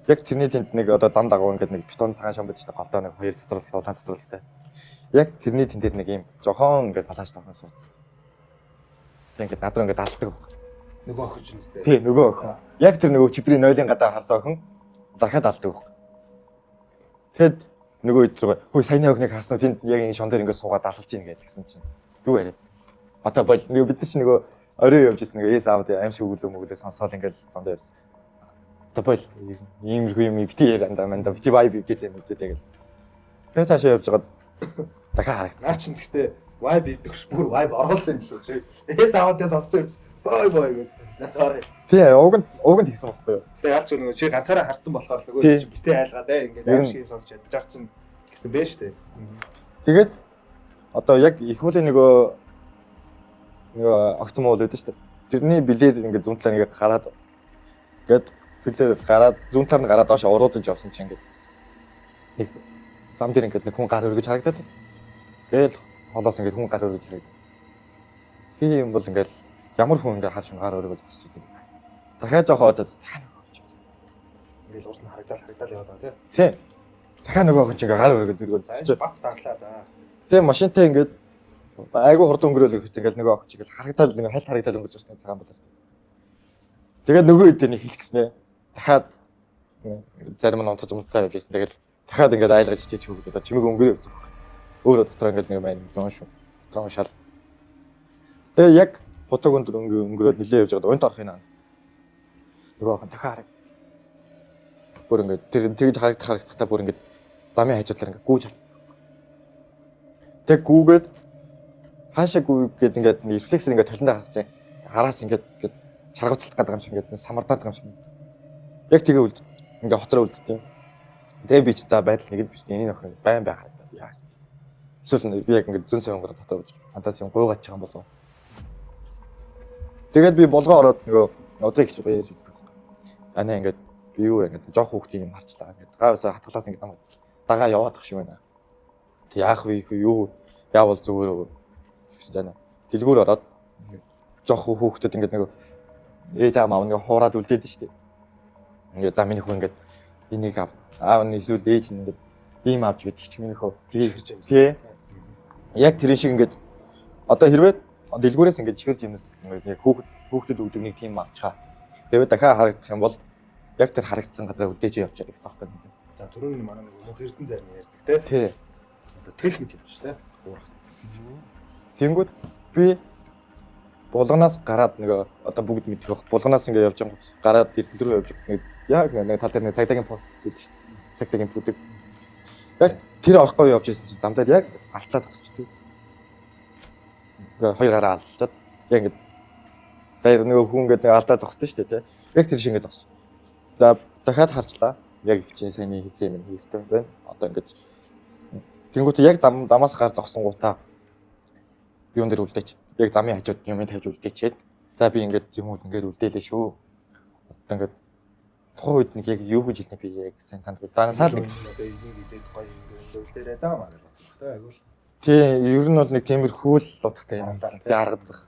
яг тэрний тэнд нэг одоо зам дагуу ингээд нэг бетон цагаан шам байдаг шүү дээ. Голдоо нэг 2 татварлалтай, улаан татварлалтай. Яг тэрний тэнд дээр нэг юм жохон ингээд палаш тавхан суудсан. Ингээд надруу ингээд алддаг. Нөгөө охин ч үстэй. Тий, нөгөө охин. Яг тэр нөгөө өчигдрийн 0-ын гадаа харсан охин дахиад алддаг. Тэгэд нөгөө ид рүү хөөе саяны охиныг харсан уу тэнд яг энэ шон дээр ингээд суугаад алж ийн гэдгсэн чинь юу яриа. Одоо бол нөгөө бид нар чи нөгөө орой явж ирсэн нэг эс аавд аим шиг өгүүлээ сонсоол ингээл дондоо ярьсан. Тэбэл иймэрхүү юм бити яранда манда бити vibe гэдэг юм үү тэгэл. Тэгээ цаашаа явж байгаад дахиад харагдсан. Наа чин гэхдээ vibe идэгш бүр vibe оруулсан юм шүү чи. Эс аваадаа сонсцсон юм чи. Бой гэж. Насаарай. Тий, уг нь тэгсэн байхгүй юу? Тэгээ ялч нөгөө чи ганцаараа харцсан болохоор л нөгөө чи битээ айлгаад ингээд аим шиг юм сонсч ядаж байгаа чинь гэсэн бэ штэ. Тэгээд одоо яг их хүлийн нөгөө огцон муу л үүдэн штэ. Тэрний билет ингээд зүүн талаар ингээд гараад ингээд билет гараад зүүн талаар нь гараад доош уруудаж явсан чинь ингээд нэг зам дээр ингээд нэг хүн гар өргөж харагдаад. Гээл холоос ингээд хүн гар өргөж харагдав. Хий юм бол ингээд ямар хүн ингээд харж гар өргөж зогсож идэв. Дахиад жоохоо удаад Ингээд урд нь харагдал яваад байгаа тий. тий. Дахиад нөгөө хүн чинь ингээд гар өргөж зогсож. Бац даглаа да. Тэгээ машинтай ингээд айгу хурд өнгөрөөл өгч ингээд нөгөө охч ингээд харагдал ингээд хальт харагдал өнгөрч байгаа цагаан болоо. Тэгээд нөгөө хэд нэг хэлэх гэснэ. Дахиад зарим нь онцож явж байсан. Тэгээд дахиад ингээд айлгаж чийч хөөг одоо чимэг өнгөрөө явсан баг. Өөрөө дотор ингээд нэг маань зон шүү. Зон шал. Тэгээ яг фотог өндөр өнгөрөөд нилээ явж байгаад унт орох юм аа. Нөгөө охин дахиад хараг. Бүр ингээд тэр тэгж харагдахтаа бүр ингээд замын хажуудлаар ингээд гүүж. Тэг гүүгээд хаашаа гүүгээд ингээд рефлексээр ингээд толиндоо харсаж байгаа. Хараас ингээд чаргууцалт гэдэг юм шиг ингээд самардаад байгаа юм шиг. Яг тэгээ үлдсэн. Ингээд хоцроо үлдсэн. Тэгээ би ч за байдал нэг л биш. Энийг охин байн харагдаад яа. Эсвэл би яг ингээд зүүн сая өнгөрөд дотор болж фантази юм гуйгаад байгаа юм болов. Тэгээд би болгоо ороод нөгөө одрыг хийж баяж үздэг. Анаа ингээд би юу ингээд жоох хүүхдийн юм харчлаа. Ингээд гавсаа хатгалаас ингээд дагаа яваадах шиг байна. Тэг яах вэ юу яавал зүгээр гэж байна. Дэлгүүр ороод жоох хүүхдэд ингээд нөгөө ээж аав нэг хуураад үлдээд нь штэ. Ингээд за миний хүү ингээд энийг аав нь эсвэл ээж нь ингээд ийм авч гэдэг чи миний хөө тий. Яг тэр шиг ингээд одоо хэрвээ дэлгүүрээс ингээд чихэрж юмс ингээд хүүхдэд өгдөг нэг тийм авчгаа. Тэгээд дахиад харагдах юм бол яг тэр харагдсан газараа үлдээж явж байгаа гэсэн үг байна. За түрүүний манай нэг эрдэн зарим ярьдаг тий. Одоо техник юм шүү дээ. Уурах. Тэнгүүд би булганаас гараад нөгөө одоо бүгд мэдэх байх. Булганаас ингээд явж байгаа гараад эрдэн рүү явж байгаа. Яг нэг тал дээр нэг цагдаагийн пост гэдэг шүү дээ. Цагдаагийн бүдэг. Яг тэр орохгүй явж ирсэн чинь зам дээр яг алтлаа зогсчихдаг. Хоёр гараа алдчихад яг ингээд баяр нөгөө хүн ингээд алдаа зогсдоо шүү дээ тий. Яг тэр шиг ингээд зогсчих. За дахиад харчлаа. Яг их чинь сайн хийсэн юм хийстэй байна. Одоо ингээд тэнгуут яг замаас гар зогсон гутаа юун дээр үлдээч. Яг замын хажууд юм тавьж үлдээчээд. За би ингээд юм ингээд үлдээлээ шүү. Одоо ингээд тухайн үед нэг яг юу гэж хэлсэн би яг сайн санагдав. Заасаа нэг энийг идээд гоё ингээд үлдээрээ заа маа гэж бодсон баг та айгуул. тий, ер нь бол нэг тиймэрхүү л утгатай юм. Би харагдах.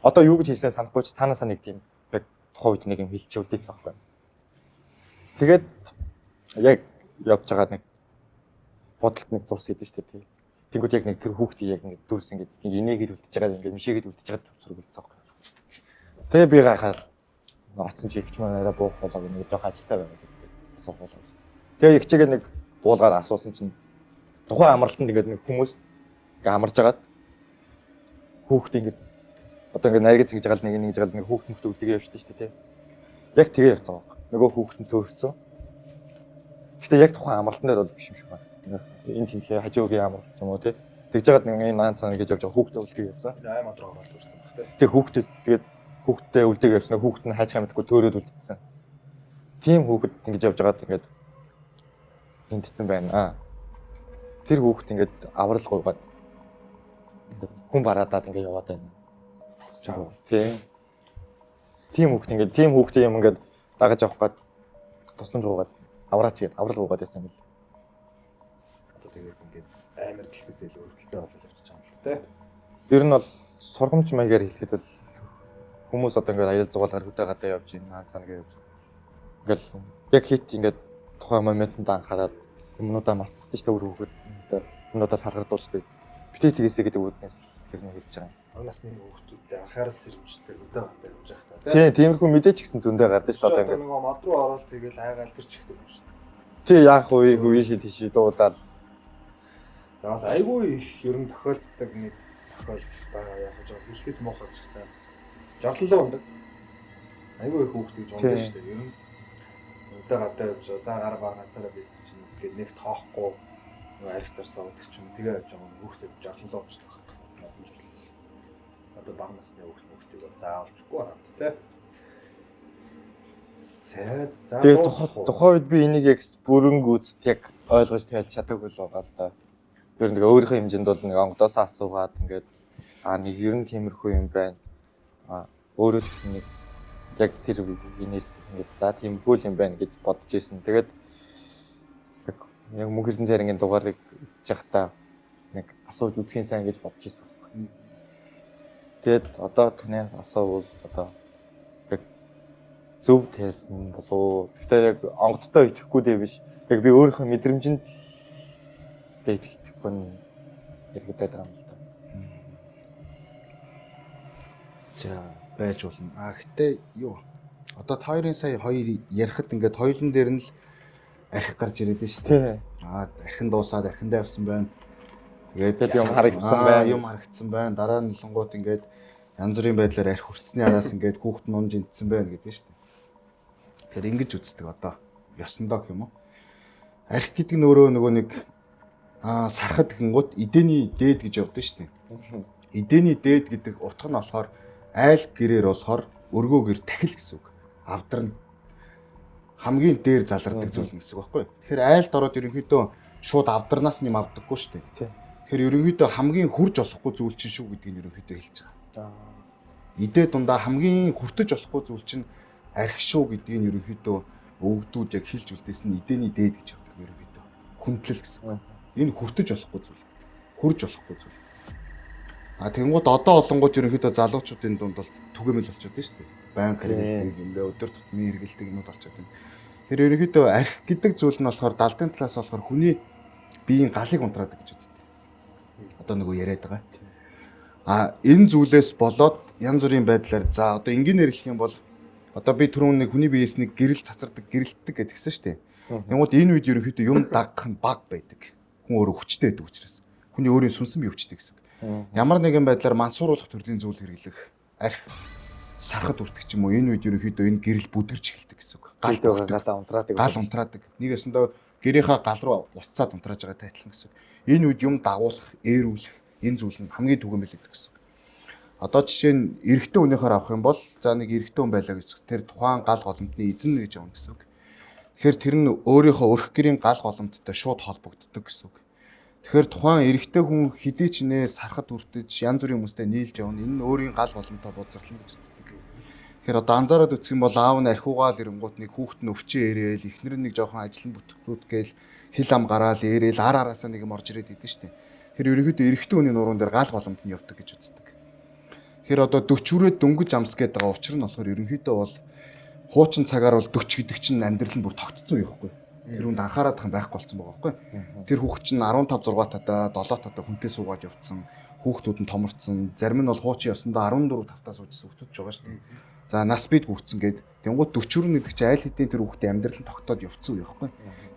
Одоо юу гэж хэлсэн санахгүй ч цаанаасаа нэг тийм яг тухайн үед нэг юм хэлчих үлдээсэн байхгүй. Тэгээд яг явж байгаа нэг бодолт нэг зурс идэв шүү дээ тий. Тэнгүүд яг нэг тэр хүүхдийг яг нэг дүрс ингээд инээгээд үлдчихэж байгаа ингээд мишээгээд үлдчихэж байгаа зураг үлдсэн байхгүй. Тэгээ би гайхаад оцсон чи ихч маань арай буух болоо нэг жоох ажилтаа байна гэдэг. Тэгээ ихчээгээ нэг буулгаар асуусан чинь тухайн амралтанд ингээд нэг хүмүүс ингээд амарж агаад хүүхд ингээд одоо ингээд найргаж ингэж байгаа л нэг жагаал нэг хүүхд мөхт үлдэгээ явчихсан шүү дээ тий. Яг тэгээ явцсан байхгүй. Нөгөө хүүхд нь төөрцөн. Гэтэ яг тухайн амралтан дээр бол биш юм шиг байна. Энэ тэнхээ хажуугийн амралт юм уу тий. Тэгж жагаад нэг наан цаана гэж явж байгаа хүүхдээ үлдэгээ явсан. Аим одроо ороод үрсэн баг тий. Тэгээ хүүхдэд тэгээд хүүхдтэй үлдэгээ явсан. Хүүхд нь хайж хамтгүй төөрөөд үлдсэн. Тийм хүүхэд ингэж явж байгаад ингээд тэнцсэн байна. Тэр хүүхэд ингээд аврал гуйгаад хүн бараадаад ингээд яваад байна. Тийм хүүхэд ингээд тийм хүүхдээ юм ингээд дагаж авах гээд тусан руугаад авраач гээд аврал гуйгаад байсан юм. Одоо тэгээд ингээд амар гэхээс илүү өргөдөлтэй болол явж байгаа юм л тий. Ер нь бол сургамж маягаар хэлэхэд бол хүмүүс одоо ингээд аял зугаалгаар хөдөө гадаа явж байна цаана гэж явж. Ингээл яг хит ингээд тухайн моментод анхаарал юмнуудаа мартчихсан шүү дээ өөр хүүхэд юмнуудаа саргардуулдаг. Битээ тгээсэ гэдэг үгнээс тэр нэг хэлж байгаа юм. Насны хүүхдүүдтэй анхаараас сэрэмжтэй хөдөө гадаа явж байх та тий. Тийм, тиймэрхүү мэдээч гэсэн зөндөө гардаг шүү дээ ингээд. Нөгөө мод руу ороод тэгэл айгаал тэр чихдэг юм шүү дээ. Тий, яах вэ? Хөвий тийш дуудаал. За бас айгүй их ер нь тохиолддог нэг тохиолдол байгаа яг жоо хэлэхэд муухай ч гэсэн. жорлолоо ундаг. Айгүй их хүүхдүүд гэж ундаг шүү дээ. Ер нь өдөө гадаа явж за гар баг ганцаараа байсан чинь үзгээд нэг тоохгүй архит тарсаа удаг ч юм тэгээ явж байгаа хүүхдүүд жорлолоо ундаг байна. Одоо баг насны хүүхдүүд бол заавалжгүй байна тий. За Тэгээд тухайн үед би энийг яг бүрэн гүйцэд яг ойлгож тайл чадаагүй л байгаа л да. Ер нь тэгээ өөрийнхөө хэмжээнд бол нэг онгодоосоо асуугаад ингээд нэг ер нь тиймэрхүү юм байна. Өөрөө ч гэсэн нэг яг тэр инээс ингээд за тиймэрхүү юм байна гэж бодож ирсэн. Тэгээд яг мөнгөрсөн царингийн дугаарыг үзэж байхдаа нэг асууж үзхийн сайн гэж бодож ирсэн. Тэгээд одоо танаас асуувал одоо яг зөв тайлсан болов. Гэтэ яг онгодтой итгэхгүй дээ биш. Яг би өөрийнхөө мэдрэмжинд итгэхгүй нь яригдаад байгаа юм л да. За байж болно. Гэтэ юу? Одоо та хоёрын сая хоёр ярихад ингээд хоёулын дээр нь л архи гарч ирээд шүү дээ. Архин дуусаад архиндаа явсан байна. Тэгээд юм харагдсан байна. Юм харагдсан байна. Дараа нь лонгууд ингээд янз бүрийн байдлаар архи хүртсний араас ингээд хүүхэд нунж интсэн байна гэдэг шүү дээ. Тэгэхээр ингэж үздэг одоо ёсондоо гэх юм уу? Архи гэдэг нь өөрөө нөгөө нэг сархад гингууд эдэний дээд гэж явдаг шүү дээ. Эдэний дээд гэдэг утга нь болохоор айл гэрээр болохоор өргөө гэр тахил гэсэн үг. Авдарна. Хамгийн дээр залардаг зүйл гэсэн үг байхгүй юу? Тэгэхээр айлд ороод ерөнхийдөө шууд авдарнаас нэм авдаггүй шүү дээ. Тэгэхээр ерөнхийдөө хамгийн хурж болохгүй зүйл чинь шүү гэдгийг ерөнхийдөө хэлж байгаа. Идээ дундаа хамгийн хүртэж болохгүй зүйл чинь архи шүү гэдгийг ерөнхийдөө өвгдүүд яг хэлж үлдээсэн эдэний дээд гэж явдаг ерөнхийдөө. Хүндлэл гэсэн үг. Энэ хүртэж болохгүй зүйл. Хурж болохгүй зүйл. Тэгэнгუთ одоо олонгууд ерөнхийдөө залуучуудын дунд бол түгээмэл болчиход байна шүү дээ. Байнга хэрэгэлдэг юм бэ, өдөр тутмын хэрэгэлдэг юмуд болчиход байна. Тэр ерөнхийдөө архи гэдэг зүйл нь болохоор далдын талаас болохоор хүний биеийн галыг унтраадаг гэж үздэг. Одоо нөгөө яриад байгаа. Энэ зүйлээс болоод янз бүрийн байдлаар за одоо энгийнээр хэлэх юм бол одоо би түрүүн нэг хүний биеэс нэг гэрэл цацардаг, гэрэлтдэг гэдгсэн шүү дээ. Тэгэнгუთ энэ үед ерөнхийдөө юм дагах нь баг байдаг. Хүн өөрөө хүчтэй байдаг учраас. Хүний өөрийн сүнсэн бие хүчтэй гэсэн. Ямар нэгэн байдлаар мансууруулах төрлийн зүйл хэрэглэх архи сархад үрдэг ч юм уу энэ үед ерөнхийдөө энэ гэрэл бүдэрч эхэлдэг гэсэн үг. Гал унтраадаг. Нэгэсэндээ гэрийнхаа гал руу уццаад унтрааж байгаа тайлхан гэсэн үг. Энэ үед юм дагуулах, ээрүүлэх энэ зүйл нь хамгийн түгээмэл гэдэг гэсэн үг. Одоо жишээ нь эрэгтэй хүнийхээр авах юм бол за нэг эрэгтэй хүн байлаа гэж тэр тухайн гал голомтны эзэн гэж явна гэсэн үг. Тэгэхээр тэр нь өөрийнхөө өрх гэрийн гал голомттой шууд холбогддог гэсэн үг. Тэгэхээр тухайн эрэгтэй хүн хэдий ч нэ сархад үрдэж янз бүрийн хүмүүстэй нийлж явна. Энэ нь өөрийн гал голомтой бузарлан гэж үздэг. Тэгэхээр одоо анзаараад үзэх юм бол аав нь архиугаал ирэнгуут нэг хүүхэд нь өвчөө ирээл, эхнэр нь нэг жоохон ажлын бүтгэгдүүд гээл хил ам гараал ирээл ар араасаа нэг юм орж ирээд идэв штэ. Тэгэхээр ерөнхийдөө эрэгтэй хүний нуруунд дээр гал голомт нь явдаг гэж үздэг. Тэгэхээр одоо 40 хүрээд дөнгөж амс гэдэг байгаа учир нь болохоор ерөнхийдөө бол хуучин цагаар бол 40 гэдэг чинь амьдрал нь бүр тогтцсон юм байхгүй. Тэр хүнд анхаарах юм байхгүй болсон байгаа байхгүй. Тэр хүүхэд чинь 15 6 татаа 7 татаа хүнтэй суугаад явцсан. Хүүхдүүд нь томорцсон. Зарим нь бол хуучин ёсондоо 14 тавтаа суужсэн хүүхдүүд ч байгаа шүү дээ. За нас бид хүүхдсэн гээд тэнгууд 40 хүрнэ гэдэг чинь айл хэдийн тэр хүүхдийн амьдрал нь тогтоод явцсан үе байхгүй.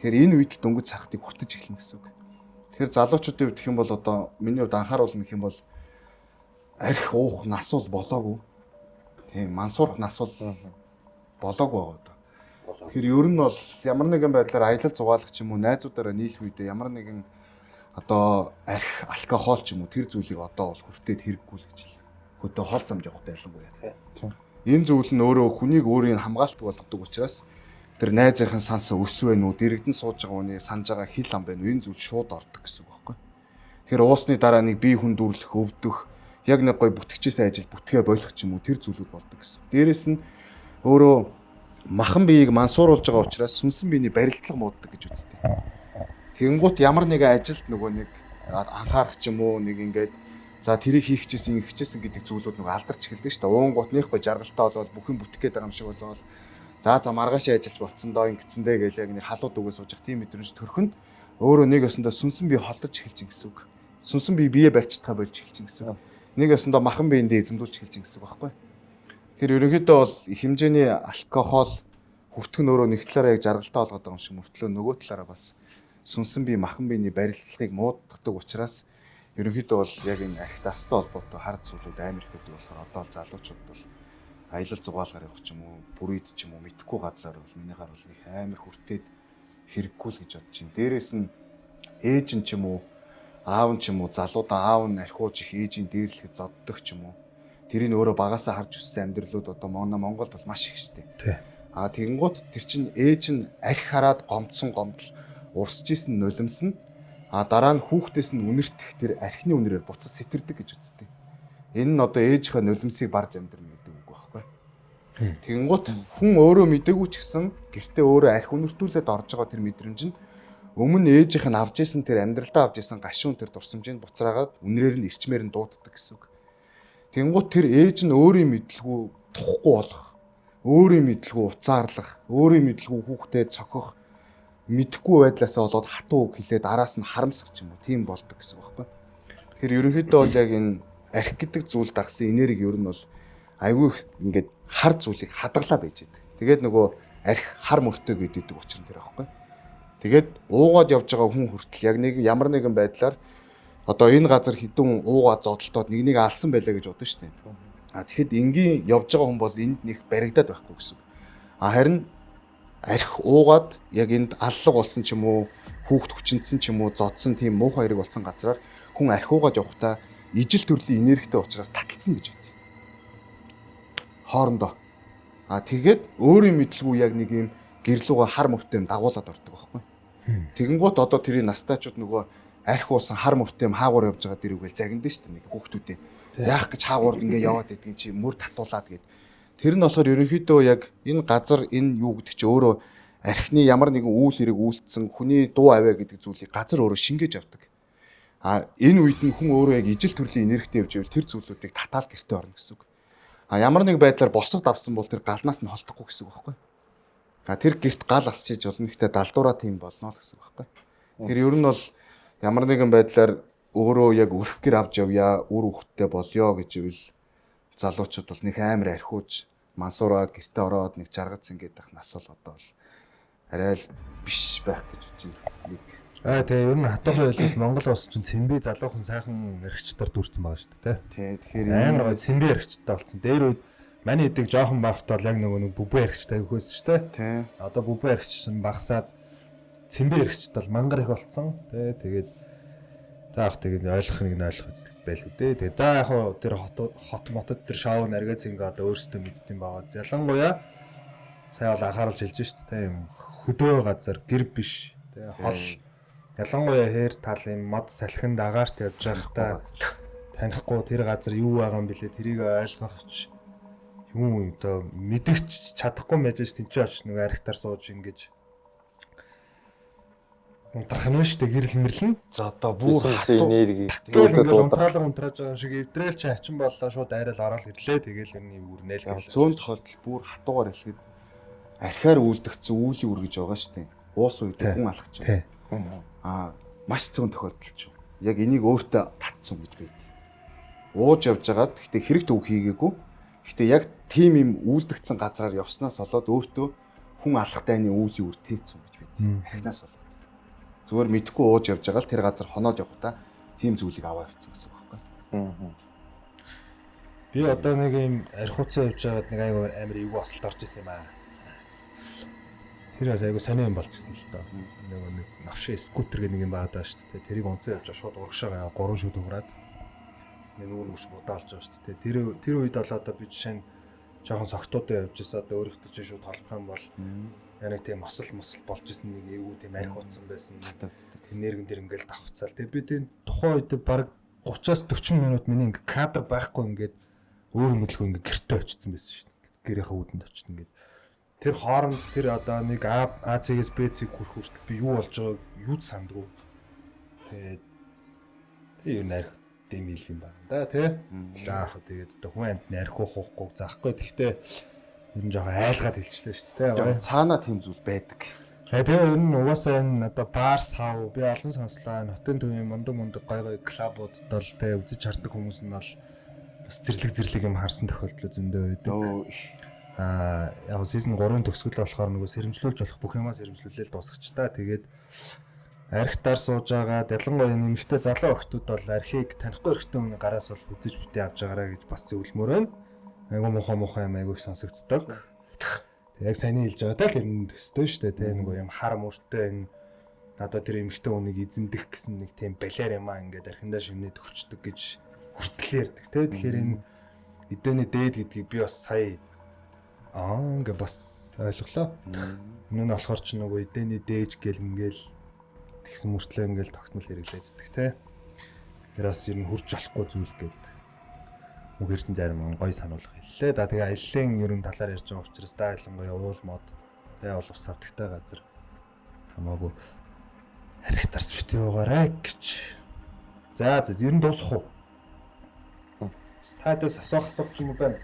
Тэгэхээр энэ үед л дөнгөж сархтыг хүртэж эхэлнэ гэсэн үг. Тэгэхээр залуучуудын хувьд гэх юм бол одоо миний хувьд анхааруулна гэх юм бол архи уух нас бол болоогүй. Тийм мансуурах нас бол болоогүй байгаа одоо. Тэгэхээр ер нь бол ямар нэгэн байдлаар аялал зугаалах ч юм уу найзуудаараа нийлэх үедээ ямар нэгэн одоо архи алкогол ч юм уу тэр зүйлийг одоо бол хүртээд хэрэггүй л гэж хэлээ. Хөдөө хоол замж явахтай ялангуяа. Энэ зүйл нь өөрөө хүнийг өөрийн хамгаалт болгодог учраас тэр найзынхын санс өс вэ нү дэрэгдэн сууж байгаа хүний санаж байгаа хил ам байна уу энэ зүйл шууд ордог гэсэн үг байхгүй. Тэгэхээр уусны дараа нэг бие хүндүрлэх өвдөх яг нэг гой бүтгэжсэн ажил бүтгээ болох ч юм уу тэр зүйлүүд болдог гэсэн. Дээрээс нь өөрөө махан биеийг мансууруулж байгаа учраас сүнсэн биений барилдлага мууддаг гэж үздэг. Тэгэнгუთ ямар нэгэн ажилд нөгөө нэг анхаарах ч юм уу нэг ингээд за тэрийг хийх гэжсэн гэдэг зүйлүүд нөгөө алдарч эхэлдэг шүү дээ. Уунгууд нэхгүй жаргалтай болоод бүх юм бүтэх гээд байгаа юм шиг болоод за маргаашаа ажиллаж болцсон доо ингэцэндээ гэж яг нэг халууд өгөө сууж тийм мэдрэмж төрхөнд өөрөө нэг өсөндөө сүнсэн бие холдож эхэлж гэсэн үг. Сүнсэн бие барьцтгаа болж эхэлж гэсэн үг. Нэг өсөндөө махан биендээ эзэмдүүлж эхэлж гэсэн үг байхгүй. Тэр ерөнхийдөө бол их хэмжээний алкогол хүртэх нь өөрөө нэг талаараа яг жаргалтай болгоод байгаа юм шиг мөртлөө нөгөө талаараа бас сүнсэн бие махан биений барилдлыг мууддаг учраас ерөнхийдөө бол яг энэ архитектуртай холбоотой хард зүйлүүд амар их байдаг болохоор одоо л залуучууд бол аялал зугаалгаар явах ч юм уу, бүрийд ч юм уу мэдхгүй газраар бол минийхаар бол их амар хүртээд хэрэггүй л гэж бодож байна. Дээрээс нь ээж нь ч юм уу, аав нь ч юм уу, залуудаа аав нь архиуж их ээжийн дээрлэхэд зоддог ч юм уу. Тэрийг өөрөө багасаа харж өссөн амьдралууд одоо Монголд бол маш их штэ. Тий. Тэгэнгუთ тэр чин ээж нь архи хараад гомдсон гомдол урсж исэн нулимс нь дараа нь хүүхдээс нь үнэртэх тэр архины үнрээр буцаж сэтэрдэг гэж үзтээ. Энэ нь одоо ээжийнхээ нулимсыг барж амьдрна гэдэг үг байхгүй. Тэгэнгუთ хүн өөрөө мдэггүй ч гэсэн гэртээ өөрөө архи үнэртүүлээд орж байгаа тэр мэдрэмж нь өмнө ээжийнх нь авж исэн тэр амьдралдаа авж исэн гашуун тэр дурсамжийг буцраагаад үнрээр нь ирчмээр нь дууддаг гэсэн үг. Тэгэнгუთ тэр ээж нь өөрийн мэдлгүй тухгүй болох, өөрийн мэдлгүй уцаарлах, өөрийн мэдлгүй хүүхдэд цохих мэдхгүй байдлаасаа болоод хатуу үг хэлээд араас нь харамсах ч юм уу тийм болдог гэсэн үг байхгүй. Тэр ерөнхийдөө бол яг энэ архи гэдэг зүйл дагсан энерги ер нь бол айгүй ингээд хар зүйлийг хадгалаа байж байдаг. Тэгээд нөгөө архи хар мөртөө гэдэг учраас тэр байхгүй. Тэгээд уугаад явж байгаа хүн хүртэл яг нэг ямар нэгэн байдлаар одоо энэ газар хідэн уугаад зодолтоод нэг алсан байлаа гэж бодсон шүү дээ. Тэгэхэд энгийн явж байгаа хүн бол энд нэг баригдаад байхгүй гэсэн. Харин архи уугаад яг энд аллаг болсон ч юм уу, хүүхд хүчнэсэн ч юм уу, зодсон тийм муухай хэрэг болсон газраар хүн архи уугаад явахдаа ижил төрлийн энергитэй учраас таталцсан гэж байд. Хоорондоо. Тэгээд өөрийн мэдлгүй яг нэг юм гэрлүүгээ хар мөртөө дагуулад ордог байхгүй. Тэгэнгუთ одоо тэрийн настайчууд нөгөө архи уусан хар мөртөө хаагуур явж байгаа дэрүүгээл загинд шүү дээ нэг хүүхдүүдээ. Яах гэж хаагуур ингээ яваад байдгийн чи мөр татуулаад гээд. Тэр нь болохоор ерөнхийдөө яг энэ газар энэ юу гэдэг чи өөрөө архины ямар нэгэн үйл хэрэг үйлдсэн хүний дуу аваа гэдэг зүйлийг газар өөрөө шингээж авдаг. Энэ үед нь хүн өөрөө яг ижил төрлийн энергитэй явж ивэл тэр зүйлүүдийг татаал гэртээ орно гэсэн үг. Ямар нэг байдлаар босгод авсан бол тэр галнаас нь холдохгүй гэсэн үг байхгүй. Тэр гэрт гал асчиж болно гэхдээ далдуураа тийм болно л гэсэн үг байхгүй. Тэр ер нь бол ямар нэгэн байдлаар өөрөө яг өрхгөр авч явъя, үр хөвгтөд болёо гэж ивэл залуучууд бол нэг амар архиуж мансуураад гэртээ ороод нэг жаргац ингээд ах нас бол одоо бол арай л биш байх гэж бодож байна. Тэгээ ер нь хатуухан байлбал Монгол улс чинь цэмбий залуухан сайхан эрхчдэр дүүрсэн байгаа шүү дээ. Тэгэхээр амар гой цэмбий эрхчтэй болсон. Дээр үед маний эдэг жоохон багт бол яг нэг бүбэ эрхчтэй хөөс шүү дээ. Одоо бүбэ эрхч нь багасаад цэмбий эрхчтэй бол мангар их болсон. Тэгээд заах тэгээд ойлгох нэг нь ойлгох үзэл байлгүй дээ. Тэгээд за яг хоо тэр хот мотод тэр шоу наргаз ингээ одоо өөрсдөө мэддэм байгаа. Ялангуяа сая бол анхааруулж хэлж шүү дээ. Юм хөдөө газар гэр биш. Тэгээд хол ялангуяа хээр тал юм мод салхинд агаарт явж байхдаа танихгүй тэр газар юу байгаа юм бэлээ тэрийг ойлгохч юм одоо мэдгч чадахгүй байж тэнцээ очиж нэг архитар сууж ингэж унтрах нь шүү дээ гэрэл мэрлэн. За одоо бүр энерги тэгээд унтраалга унтрааж байгаа юм шиг эвдрээл чи хачин боллоо шууд айрал ороод ирлээ тэгээд энэ үрнээл гэл. Зүүн тохиолдол бүр хатуугаар хэлэхэд архиар үйлдэгцэн үүлийн үр гэж байгаа шүү дээ. Уус үед хүн алхаж байгаа. Маш зүүн тохиолдолч. Яг энийг өөртөө татсан гэж байд. Ууж явж байгаад гэхдээ хэрэг төв хийгээгүй. Гэхдээ яг тийм юм үйлдэгцэн газраар явснаас болоод өөртөө хүн алах дайны үүлийн үр тээцсэн гэж байд. Архинаас болоод. Зүгээр мэдхгүй ууж явж байгаа л тэр газар хоноод явахдаа тийм зүйлийг аваа авчихсан гэсэн үг байхгүй. Би одоо нэг юм архиуцсан явж байгаад нэг аяга амар эвгүй осолд орж исэн юм аа. Тэр аяга сонио юм болчихсон л доо. Нэг навшаа скутер гэх нэг юм баадаа шүү дээ. Тэрийг унцсан явж шууд урагшаага 3 шүд уграад нэг нүүр мөс будаалж байгаа шүү дээ. Тэр үед бол одоо би жишээ нь жоохон согтуудаа явж байсан одоо өөрөختөө чинь шууд толох юм бол яг тийм мосол болж исэн нэг эвгүй тийм архиуцсан байсан. Энерги дэр ингээл давхцаал. Тэгээ би тийм тухайн үед баг 30-аас 40 минут миний ингээ кадр байхгүй ингээд өөр мөдлгөө ингээ гэртээ очсон байсан шүү дээ. Гэрийнхээ үүдэнд очсон ингээд. Тэр хооронд тэр одоо нэг АЦС БЦ хүрх хүртэл би юу болж байгааг юу сандгүй. Тэгээд юу нэрх дэмэл юм байна да тий. Заах тэгээд одоо хүн амтны архиух уухгүй заахгүй. Тэгтээ ер нь жоохон айлгаад хэлчихлээ шүү дээ. Цаанаа тийм зүйл байдаг. Тэгээ ер нь угаасаа энэ одоо бар сав би олон сонслоо. Хотын төвийн мундаг гой клубууд бол тэ үзэж хардаг хүмүүс нь бол бас зэрлэг юм харсан тохиолдол зөндөө байдаг. Яг season 3-ын төгсгөл болохоор нөгөө сэрэмжлүүлж болох бүх юмаа сэрэмжлүүлээл дуусгач та. Тэгээд архитаар сууж байгаа ялангуяа нэмэгтэй залуу охтууд бол архийг танихгүй эрхтэн хүний гараас бол үзэж бүтээ авч байгаараа гэж бас зөвлөмөр байна. Айгу муухай юм айгу сонсогддог. Тэг яг сайн хэлж байгаа даа л юм төстэй шүү дээ. Тэ нэг юм хар мөртэй энэ одоо тэр эмхтэй хүнийг эзэмдэх гэсэн нэг тийм балиар юм аа ингээд архиндаа шимнээд өгчдөг гэж хүртэл ярьдаг тэ. Тэгэхээр энэ эдэний дээд гэдгийг би бас сая ингээд бас ойлголоо. Энэ нь болохоор ч нөгөө эдэний дээж гэл ингээл тэгсэн мөртлөө ингээл тогтмол хэрэглээддэг тэ. Тэр бас ер нь хурж болохгүй зүйл гэдэг. Үгэртэн зарим гоё сануулга хэллээ. Да тэгээ аяллаа ер нь талаар ярьж байгаа учраас да ялангуяа уул мод тэгээ бол ус авдагтай газар хамаагүй харигтарс бит яваарай гэж. За ер нь дуусах уу? Хадас асуух юм байна.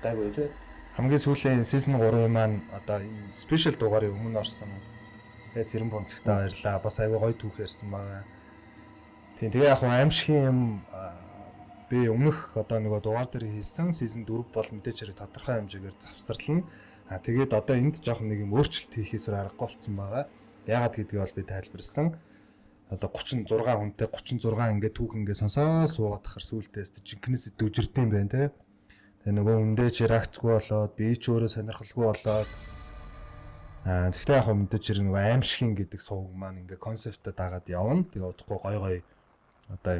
Гайгүй лээ. Хамгийн сүүлийн season 3-ын маань одоо энэ спешиал дугаарыг өмнө орсон. Тэгээ зэрэн бонцогтой баярлаа. Бас айгүй гоё түүх ярьсан байгаа. Тэгээ яг аимшигын юм би өмнөх одоо нөгөө дугаар дээр хийсэн season 4 бол мэдээж хэрэг тодорхой хэмжээгээр завсарлана. Тэгээд одоо энд жоохон нэг юм өөрчлөлт хийхээсээр аргагүй болсон байгаа. Яагаад гэдгийг бол би тайлбарласан. Одоо 36 хүнтэй 36 ингээд түүх ингээд сонсоо суугаад тахаар сүултээс жинкнээс дүжирдэм байх те. Тэгээ нөгөө үндэ чирагцгүй болоод би ч өөрөө сонирхолгүй болоод тэгтээ яг мэдээж хэрэг нөгөө аимшигын гэдэг сувг маань ингээд концептэд дагаад явна. Тэгээ удахгүй гой одоо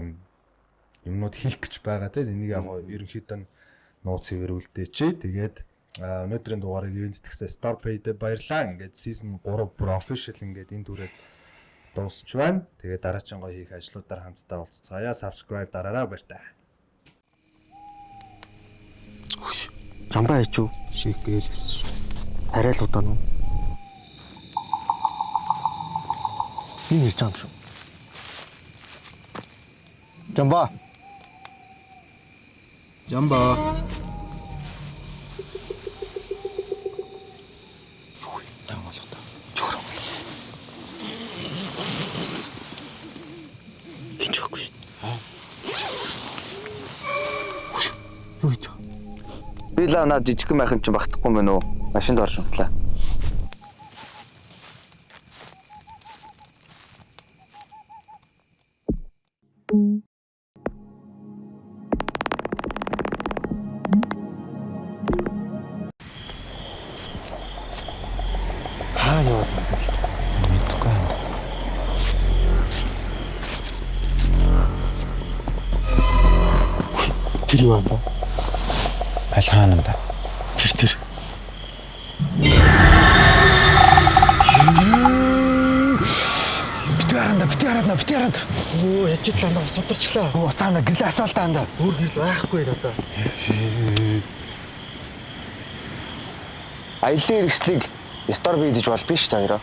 юмнууд хийх гэж байгаа те. Энийг яг ерөнхийдөө нууц хэвэрүүлдэ чи. Тэгээд өнөөдрийн дугаарыг ивент тэгсээ Starpay-д баярлаа. Ингээд season 3 бүр official ингээд энэ түрээд дуусч байна. Тэгээд дараагийн гоё хийх ажлуудаар хамтдаа уулзцаая. Subscribe дараарай баяртай. Жамбаа яч уу? Шигээл. Тариал удаа нү. Энэ ирж байгаа юм шүү. Жамбаа. Би л наад жижиг майхан ч багтахгүй мэн үү? Машинд орж унтлаа. Тэр юу юм бэ? Алхаананда. Тэр. Битэрэн. Оо, яжидлаа наа сударчлаа. Оо, цаана гэрэл асаалтаа анда. Өөр гэрэл байхгүй надаа. Аяллаа хэрэгслийг стор бийдэж бол биш та хоёроо.